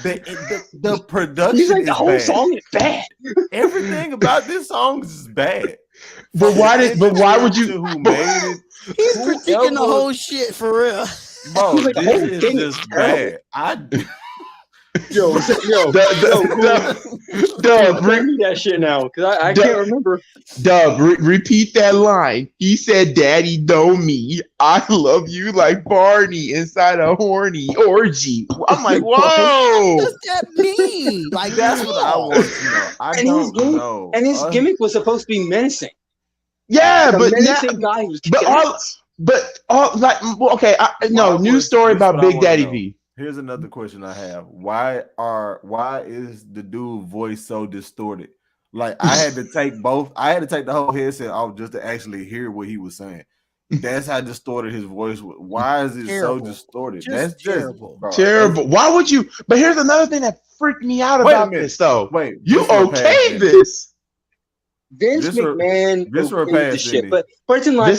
[SPEAKER 4] the production.
[SPEAKER 5] He's like,
[SPEAKER 4] is
[SPEAKER 5] the whole
[SPEAKER 4] bad.
[SPEAKER 5] song is bad.
[SPEAKER 4] Everything about this song is bad.
[SPEAKER 3] But why would you?
[SPEAKER 4] Who made it?
[SPEAKER 1] He's critiquing the whole shit for real.
[SPEAKER 4] Bro, like, this is just bad.
[SPEAKER 5] Yo, bring me that shit now, because I can't remember.
[SPEAKER 3] Dub, repeat that line. He said, "Daddy know me. I love you like Barney inside a horny orgy." I'm like, whoa.
[SPEAKER 1] What does that mean? Like,
[SPEAKER 4] that's what I want to know.
[SPEAKER 5] And his gimmick was supposed to be menacing.
[SPEAKER 3] Yeah,
[SPEAKER 5] like
[SPEAKER 3] but news story about Big Daddy V.
[SPEAKER 4] Here's another question I have. Why is the dude voice so distorted? Like I had to take the whole headset off just to actually hear what he was saying. That's how distorted his voice was. Why is it so distorted? That's
[SPEAKER 1] terrible.
[SPEAKER 4] Bro,
[SPEAKER 3] terrible. Why would you? But here's another thing that freaked me out about this though.
[SPEAKER 4] Wait,
[SPEAKER 3] you okay this?
[SPEAKER 5] Vince McMahon
[SPEAKER 4] the
[SPEAKER 5] shit, but it's in line.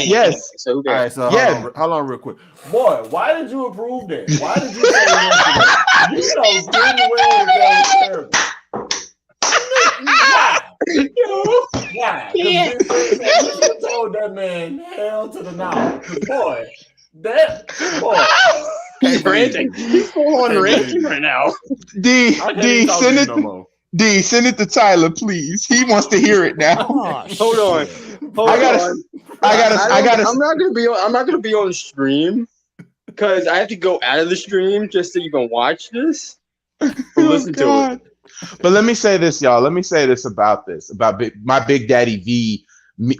[SPEAKER 3] Yes.
[SPEAKER 5] So
[SPEAKER 4] all right, so hold on real quick. Boy, why did you approve that? Why did you say that? You know good and well that was terrible. Why? You told that man hell to the now. Boy,
[SPEAKER 5] He's ranting. He's full on ranting right now.
[SPEAKER 3] D, send it to Tyler, please. He wants to hear it now.
[SPEAKER 5] Hold on. I'm not gonna be on the stream because I have to go out of the stream just to even watch this or listen to it.
[SPEAKER 3] But let me say this, y'all. Let me say this about my Big Daddy V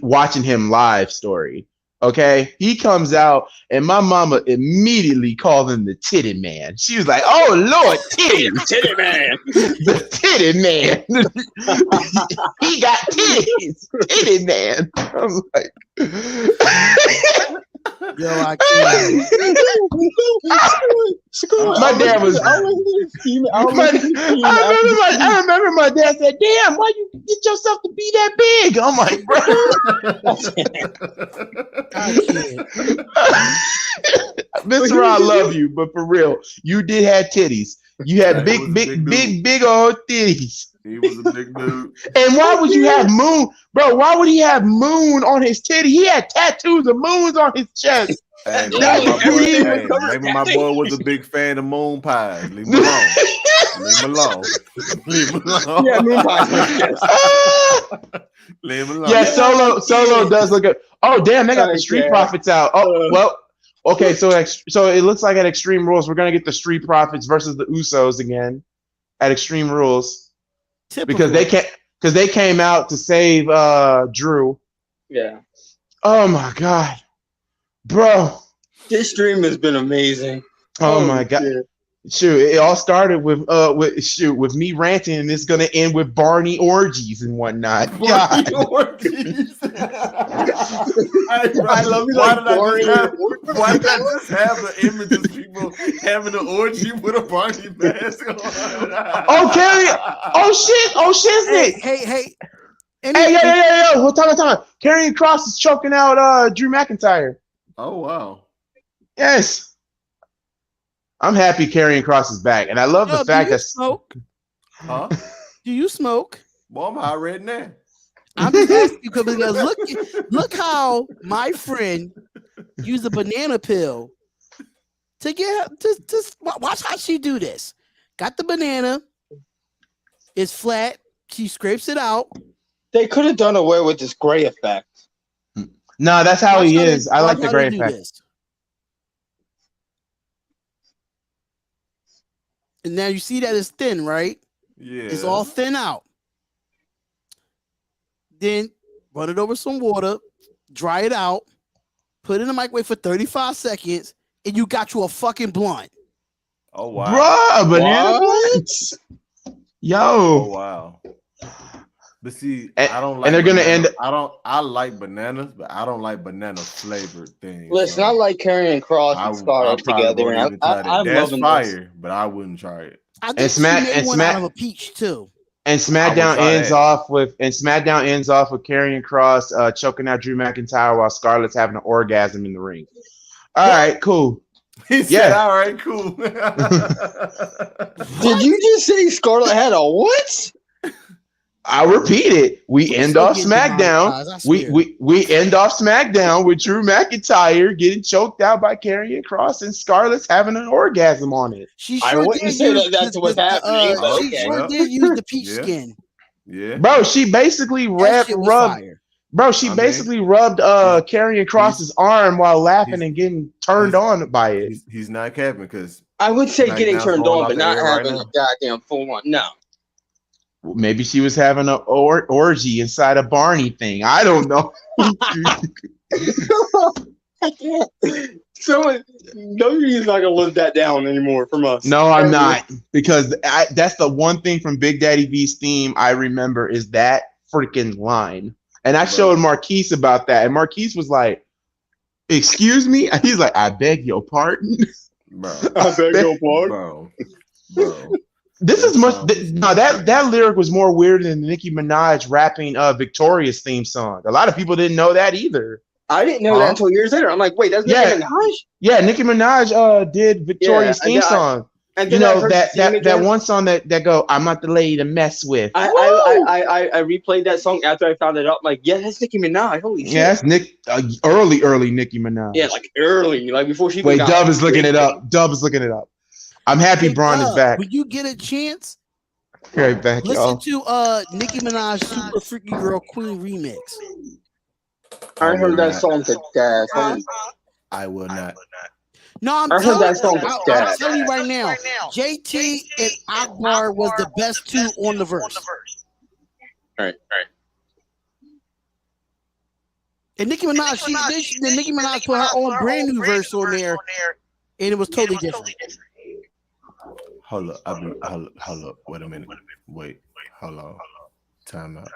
[SPEAKER 3] watching him live story. Okay, he comes out and my mama immediately called him the titty man. She was like, "Oh Lord, titty man, the titty man. He got titties, titty man." I was like,
[SPEAKER 1] yo, I can't.
[SPEAKER 3] My dad was. I remember my dad said, "Damn, why you get yourself to be that big?" I'm like, bro. Mr. I love you, but for real, you did have titties. You had big old titties.
[SPEAKER 4] He was a big dude.
[SPEAKER 3] And why would you have moon, bro? Why would he have moon on his titty? He had tattoos of moons on his chest.
[SPEAKER 4] Hey, maybe my boy was a big fan of moon pies. Leave him alone. Leave him alone.
[SPEAKER 5] Yeah, moon pies.
[SPEAKER 4] Leave him alone.
[SPEAKER 3] Yeah, Solo does look good. Oh, damn, they got the Street Profits out. Oh, well, okay, so it looks like at Extreme Rules, we're going to get the Street Profits versus the Usos again at Extreme Rules.
[SPEAKER 1] Typical.
[SPEAKER 3] Because they came out to save Drew.
[SPEAKER 5] Yeah.
[SPEAKER 3] Oh, my God. Bro.
[SPEAKER 5] This stream has been amazing.
[SPEAKER 3] Oh my God. Shit. Shoot, it all started with me ranting, and it's gonna end with Barney orgies and whatnot.
[SPEAKER 4] Barney orgies. I love you. Why did I just have the image of people having an orgy with a Barney mask on?
[SPEAKER 3] Oh, Carrie! Oh shit!
[SPEAKER 1] Hey!
[SPEAKER 3] Hey! Well, time. Karrion Kross is choking out Drew McIntyre.
[SPEAKER 4] Oh wow!
[SPEAKER 3] Yes. I'm happy Karrion Kross is back, and I love the fact that
[SPEAKER 1] smoke. Huh? Do you smoke?
[SPEAKER 4] Well, I'm high right now.
[SPEAKER 1] I'm just asking you because look how my friend used a banana peel to get to watch how she do this. Got the banana, it's flat. She scrapes it out.
[SPEAKER 5] They could have done away with this gray effect.
[SPEAKER 3] No, that's how he is. I like the gray effect.
[SPEAKER 1] And now you see that it's thin, right?
[SPEAKER 4] Yeah.
[SPEAKER 1] It's all thin out. Then run it over some water, dry it out, put it in the microwave for 35 seconds, and you got you a fucking blunt.
[SPEAKER 4] Oh, wow.
[SPEAKER 3] Bro, banana blunts? Yo.
[SPEAKER 4] Oh, wow. But see, I don't like.
[SPEAKER 3] And they're gonna end.
[SPEAKER 4] I like bananas, but I don't like banana flavored things.
[SPEAKER 5] Listen, I like Karrion Kross and Scarlett together. I'm loving fire,
[SPEAKER 4] this. But I wouldn't try it.
[SPEAKER 1] I think she made one out of a peach too.
[SPEAKER 3] And SmackDown ends off with Karrion Kross choking out Drew McIntyre while Scarlett's having an orgasm in the ring. All right, cool.
[SPEAKER 4] He said, "All right, cool."
[SPEAKER 5] Did you just say Scarlett had a what?
[SPEAKER 3] I repeat it. We end off SmackDown. We end off SmackDown with Drew McIntyre getting choked out by Karrion Kross and Scarlett's having an orgasm on it.
[SPEAKER 5] I wouldn't say that's what's happening.
[SPEAKER 1] She sure did use the peach skin.
[SPEAKER 3] Yeah, bro. She basically rubbed. Bro, she basically rubbed Karrion Kross's arm while laughing and getting turned on by it.
[SPEAKER 4] He's not capping because
[SPEAKER 5] I would say getting turned on, but not having a goddamn full on. No.
[SPEAKER 3] Maybe she was having an orgy inside a Barney thing. I don't know.
[SPEAKER 5] I can't. WWE's not gonna live that down anymore from us.
[SPEAKER 3] No, I'm not, because that's the one thing from Big Daddy V's theme I remember is that freaking line. And I showed Marquise about that, and Marquise was like, "Excuse me?" And he's like, "I beg your pardon."
[SPEAKER 4] Bro,
[SPEAKER 5] I beg your pardon,
[SPEAKER 4] bro.
[SPEAKER 3] This is much. No, that lyric was more weird than Nicki Minaj rapping Victoria's theme song. A lot of people didn't know that either.
[SPEAKER 5] I didn't know that until years later. I'm like, wait, that's Nicki Minaj?
[SPEAKER 3] Yeah, Nicki Minaj did Victoria's theme song.
[SPEAKER 5] And
[SPEAKER 3] you
[SPEAKER 5] then
[SPEAKER 3] know that one song that go, I'm not the lady to mess with.
[SPEAKER 5] I replayed that song after I found it out. I'm like, yeah, that's Nicki Minaj. Holy shit.
[SPEAKER 3] Yeah, that's early Nicki Minaj.
[SPEAKER 5] Yeah, like early, like before she.
[SPEAKER 3] Wait, Dub is looking it up. Dub is looking it up. I'm happy Braun is back.
[SPEAKER 1] When you get a chance,
[SPEAKER 3] right back,
[SPEAKER 1] listen to Nicki Minaj Super Freaky Girl Queen remix.
[SPEAKER 5] I heard that song to death.
[SPEAKER 4] I will not.
[SPEAKER 1] No, I'm telling you right now, JT and Akbar was the best two on the verse.
[SPEAKER 5] All right.
[SPEAKER 1] And Nicki Minaj, Nicki Minaj put her own brand new verse on there, and it was totally different.
[SPEAKER 4] Hold up. Wait a minute. Wait. Hold on. Time out.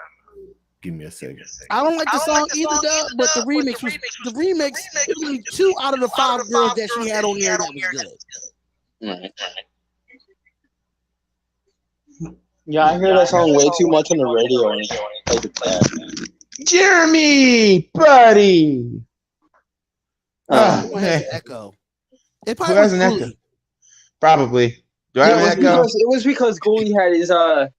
[SPEAKER 4] Give me a second.
[SPEAKER 1] I don't like the song either, though, but the remix was it was 2 out of the 5 girls that she had on there that was good.
[SPEAKER 5] Yeah, I hear that song way too much on the radio.
[SPEAKER 3] Jeremy, buddy.
[SPEAKER 1] Oh, echo. It probably
[SPEAKER 3] has an echo. Probably. Do I have an echo?
[SPEAKER 5] It was because Ghoulie had his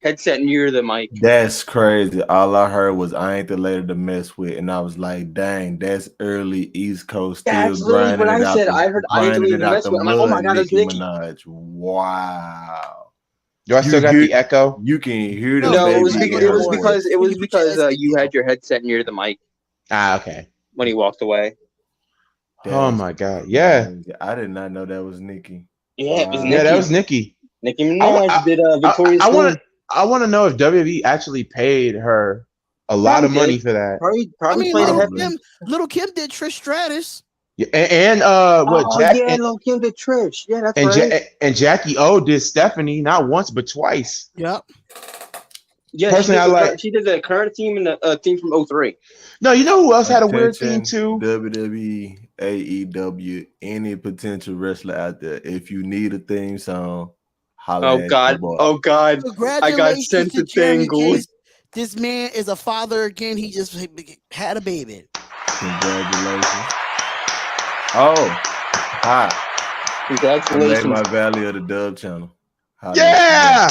[SPEAKER 5] headset near the mic.
[SPEAKER 4] That's crazy. All I heard was I ain't the lady to mess with, and I was like, dang, that's early East Coast.
[SPEAKER 5] That's literally what I said. I heard I ain't the lady to mess with. I'm like, oh my god, it's Nicki
[SPEAKER 4] Minaj. Wow.
[SPEAKER 3] Do I still got the echo?
[SPEAKER 4] You can hear the
[SPEAKER 5] No, it was because you had your headset near the mic.
[SPEAKER 3] Ah, okay.
[SPEAKER 5] When he walked away.
[SPEAKER 3] Oh my god. Yeah.
[SPEAKER 4] I did not know that was Nicki.
[SPEAKER 5] Yeah, it was Nicki.
[SPEAKER 3] Yeah, that was Nicki.
[SPEAKER 5] Nicki Minaj did Victoria's Secret.
[SPEAKER 3] I want to know if WWE actually paid her a lot of money for that.
[SPEAKER 5] Probably
[SPEAKER 1] Little Kim did Trish Stratus.
[SPEAKER 3] Yeah, and
[SPEAKER 5] Little Kim did Trish. Yeah, that's right.
[SPEAKER 3] And Jackie O did Stephanie not once but twice.
[SPEAKER 1] Yep.
[SPEAKER 5] Yeah, personally, she did the current theme and the theme from 03.
[SPEAKER 3] No, you know who else had a weird theme too?
[SPEAKER 4] WWE, AEW, any potential wrestler out there. If you need a theme song, holla at
[SPEAKER 5] God! Oh God! I got sent the thing, Ghoulie.
[SPEAKER 1] This man is a father again. He just had a baby.
[SPEAKER 4] Congratulations! Oh, hi!
[SPEAKER 5] Congratulations!
[SPEAKER 4] I made my Valley of the Dub channel.
[SPEAKER 3] Yeah!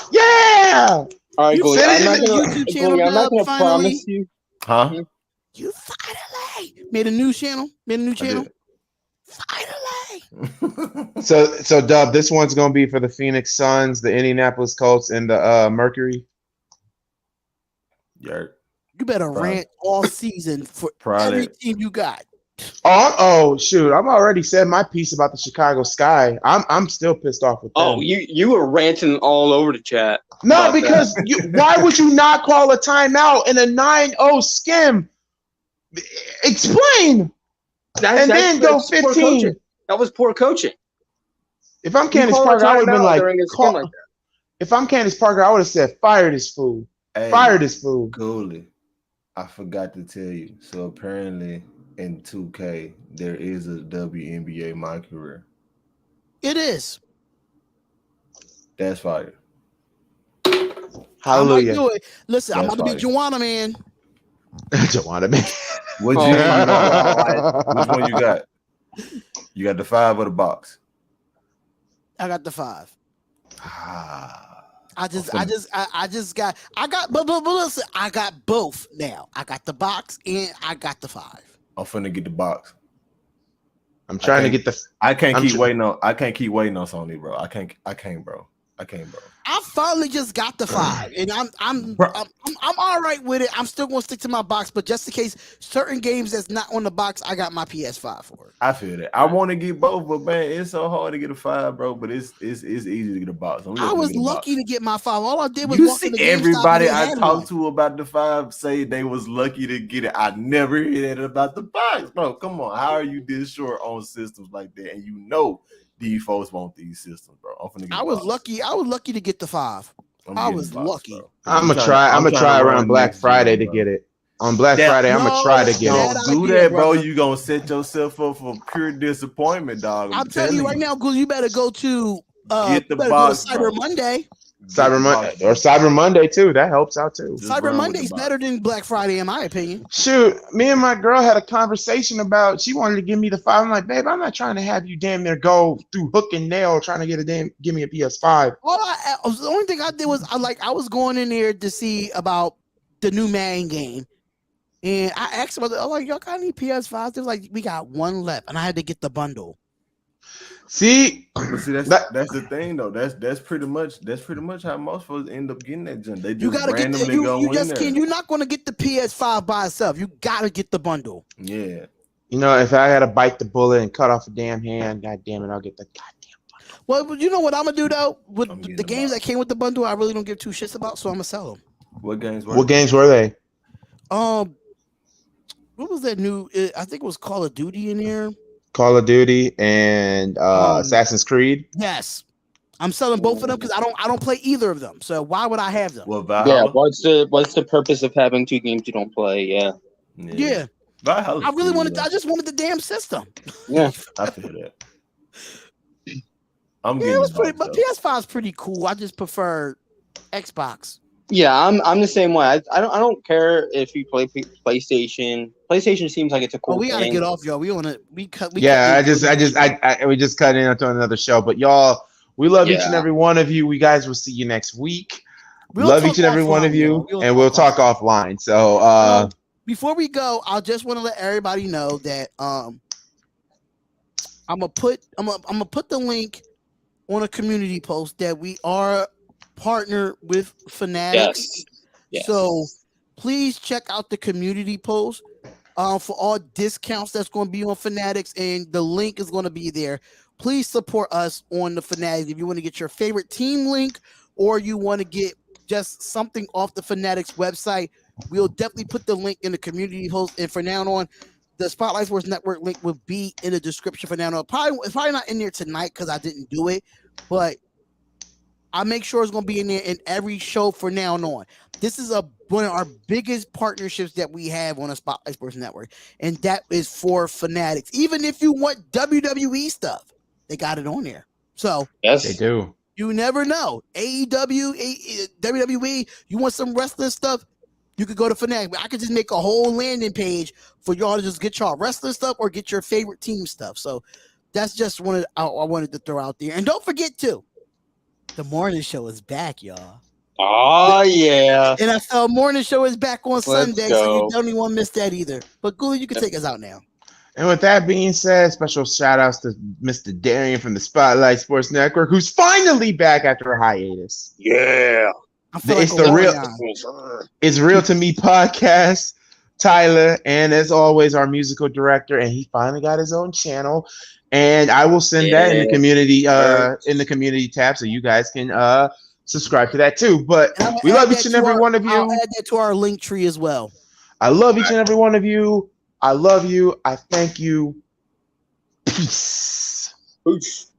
[SPEAKER 3] Yeah!
[SPEAKER 5] All right, Ghoulie. I'm not gonna promise you.
[SPEAKER 4] Huh?
[SPEAKER 1] You finally made a new channel. Finally.
[SPEAKER 3] So Dub, this one's gonna be for the Phoenix Suns, the Indianapolis Colts, and the Mercury.
[SPEAKER 4] Yeah.
[SPEAKER 1] You better rant all season for every team you got.
[SPEAKER 3] Oh shoot! I'm already said my piece about the Chicago Sky. I'm still pissed off with them.
[SPEAKER 5] Oh, you were ranting all over the chat.
[SPEAKER 3] No, because why would you not call a timeout in a 9-0 skim? Explain. Then go 15.
[SPEAKER 5] That was poor coaching.
[SPEAKER 3] If I'm Candace Parker, I would have been like, if I'm Candace Parker, I would have said, fire this fool.
[SPEAKER 4] Hey,
[SPEAKER 3] fire this fool.
[SPEAKER 4] Ghoulie, I forgot to tell you. So apparently in 2K, there is a WNBA My Career.
[SPEAKER 1] It is.
[SPEAKER 4] That's fire.
[SPEAKER 3] Hallelujah.
[SPEAKER 1] I'm do it. Listen, I'm about to be Joanna, man.
[SPEAKER 3] Joanna, man.
[SPEAKER 4] Which one you got? You got the 5 or the box?
[SPEAKER 1] I got the 5. But listen, I got both now. I got the box and I got the 5.
[SPEAKER 4] I'm finna get the box.
[SPEAKER 3] I'm trying to get the.
[SPEAKER 4] I can't keep waiting on Sony, bro. I can't, bro.
[SPEAKER 1] I finally just got the 5, and I'm all right with it. I'm still gonna stick to my box, but just in case certain games that's not on the box, I got my PS5 for it.
[SPEAKER 4] I feel that. I want to get both, but man, it's so hard to get a 5, bro. But it's easy to get a box.
[SPEAKER 1] I was lucky to get my 5. All I did was
[SPEAKER 4] you see everybody I talked to about the 5 say they was lucky to get it. I never hear that about the box, bro. Come on, how are you this short on systems like that? And you know these folks want these systems, bro.
[SPEAKER 1] I was lucky to get the 5. I was lucky.
[SPEAKER 3] I'm gonna try around Black Friday to get it. On Black Friday, I'm gonna try to get it.
[SPEAKER 4] Don't do that, bro. You gonna set yourself up for pure disappointment, dog.
[SPEAKER 1] I'm telling you right now, Ghoul, you better go to
[SPEAKER 4] get the box,
[SPEAKER 1] Cyber Monday.
[SPEAKER 3] Cyber Monday too. That helps out too.
[SPEAKER 1] Cyber Monday's better than Black Friday, in my opinion.
[SPEAKER 3] Shoot, me and my girl had a conversation about she wanted to give me the 5. I'm like, babe, I'm not trying to have you damn near go through hook and nail trying to give me a PS5.
[SPEAKER 1] The only thing I did was I was going in there to see about the new Madden game, and I asked about it. I'm like, y'all got any PS5s? They was like, we got one left, and I had to get the bundle.
[SPEAKER 3] See,
[SPEAKER 4] that's the thing though. That's pretty much how most folks end up getting that junk. They just
[SPEAKER 1] You're not going to get the PS5 by itself. You got to get the bundle.
[SPEAKER 4] Yeah.
[SPEAKER 3] You know, if I had to bite the bullet and cut off a damn hand, god damn it, I'll get the goddamn
[SPEAKER 1] bundle. Well, you know what I'm gonna do though? With the games that came with the bundle, I really don't give two shits about, so I'm gonna sell them.
[SPEAKER 4] What games
[SPEAKER 3] were they?
[SPEAKER 1] What was that new? I think it was Call of Duty in here.
[SPEAKER 3] Call of Duty and Assassin's Creed.
[SPEAKER 1] Yes, I'm selling both of them because I don't play either of them. So why would I have them?
[SPEAKER 5] Well, what's the purpose of having two games you don't play?
[SPEAKER 1] Yeah. I just wanted the damn system.
[SPEAKER 5] Yeah,
[SPEAKER 4] I feel that.
[SPEAKER 1] It was pretty, but PS5 is pretty cool. I just prefer Xbox.
[SPEAKER 5] Yeah, I'm the same way. I don't care if you play PlayStation. PlayStation seems like it's a cool thing.
[SPEAKER 1] We gotta get off, y'all. We cut.
[SPEAKER 3] We just cut into another show, but y'all, we love each and every one of you. We guys will see you next week. Love each and every one of you, and we'll talk offline. So,
[SPEAKER 1] before we go, I just want to let everybody know that I'm gonna put the link on a community post that we are partner with Fanatics.
[SPEAKER 5] Yes.
[SPEAKER 1] So please check out the community post for all discounts that's going to be on Fanatics, and the link is going to be there. Please support us on the Fanatics. If you want to get your favorite team link or you want to get just something off the Fanatics website, we'll definitely put the link in the community post. And for now on, the Spotlight Sports Network link will be in the description for now on. It's probably not in there tonight because I didn't do it, but I make sure it's going to be in there in every show for now on. This is one of our biggest partnerships that we have on the Spotlight Sports Network, and that is for Fanatics. Even if you want WWE stuff, they got it on there. So
[SPEAKER 5] yes,
[SPEAKER 3] they do.
[SPEAKER 1] You never know. AEW, WWE, you want some wrestling stuff, you could go to Fanatics. I could just make a whole landing page for y'all to just get y'all wrestling stuff or get your favorite team stuff. So that's just one I wanted to throw out there. And don't forget to, the morning show is back, y'all.
[SPEAKER 5] Oh, yeah.
[SPEAKER 1] NFL morning show is back on Sunday, so you don't even want to miss that either. But Ghoulie, you can take us out now.
[SPEAKER 3] And with that being said, special shout outs to Mr. Darian from the Spotlight Sports Network, who's finally back after a hiatus.
[SPEAKER 5] Yeah.
[SPEAKER 3] It's Real to Me podcast, Tyler, and as always, our musical director, and he finally got his own channel. And I will send that in the community tab so you guys can subscribe to that too. But we love each and every one of you.
[SPEAKER 1] I'll add that to our link tree as well.
[SPEAKER 3] I love each and every one of you. I love you. I thank you. Peace.
[SPEAKER 5] Peace.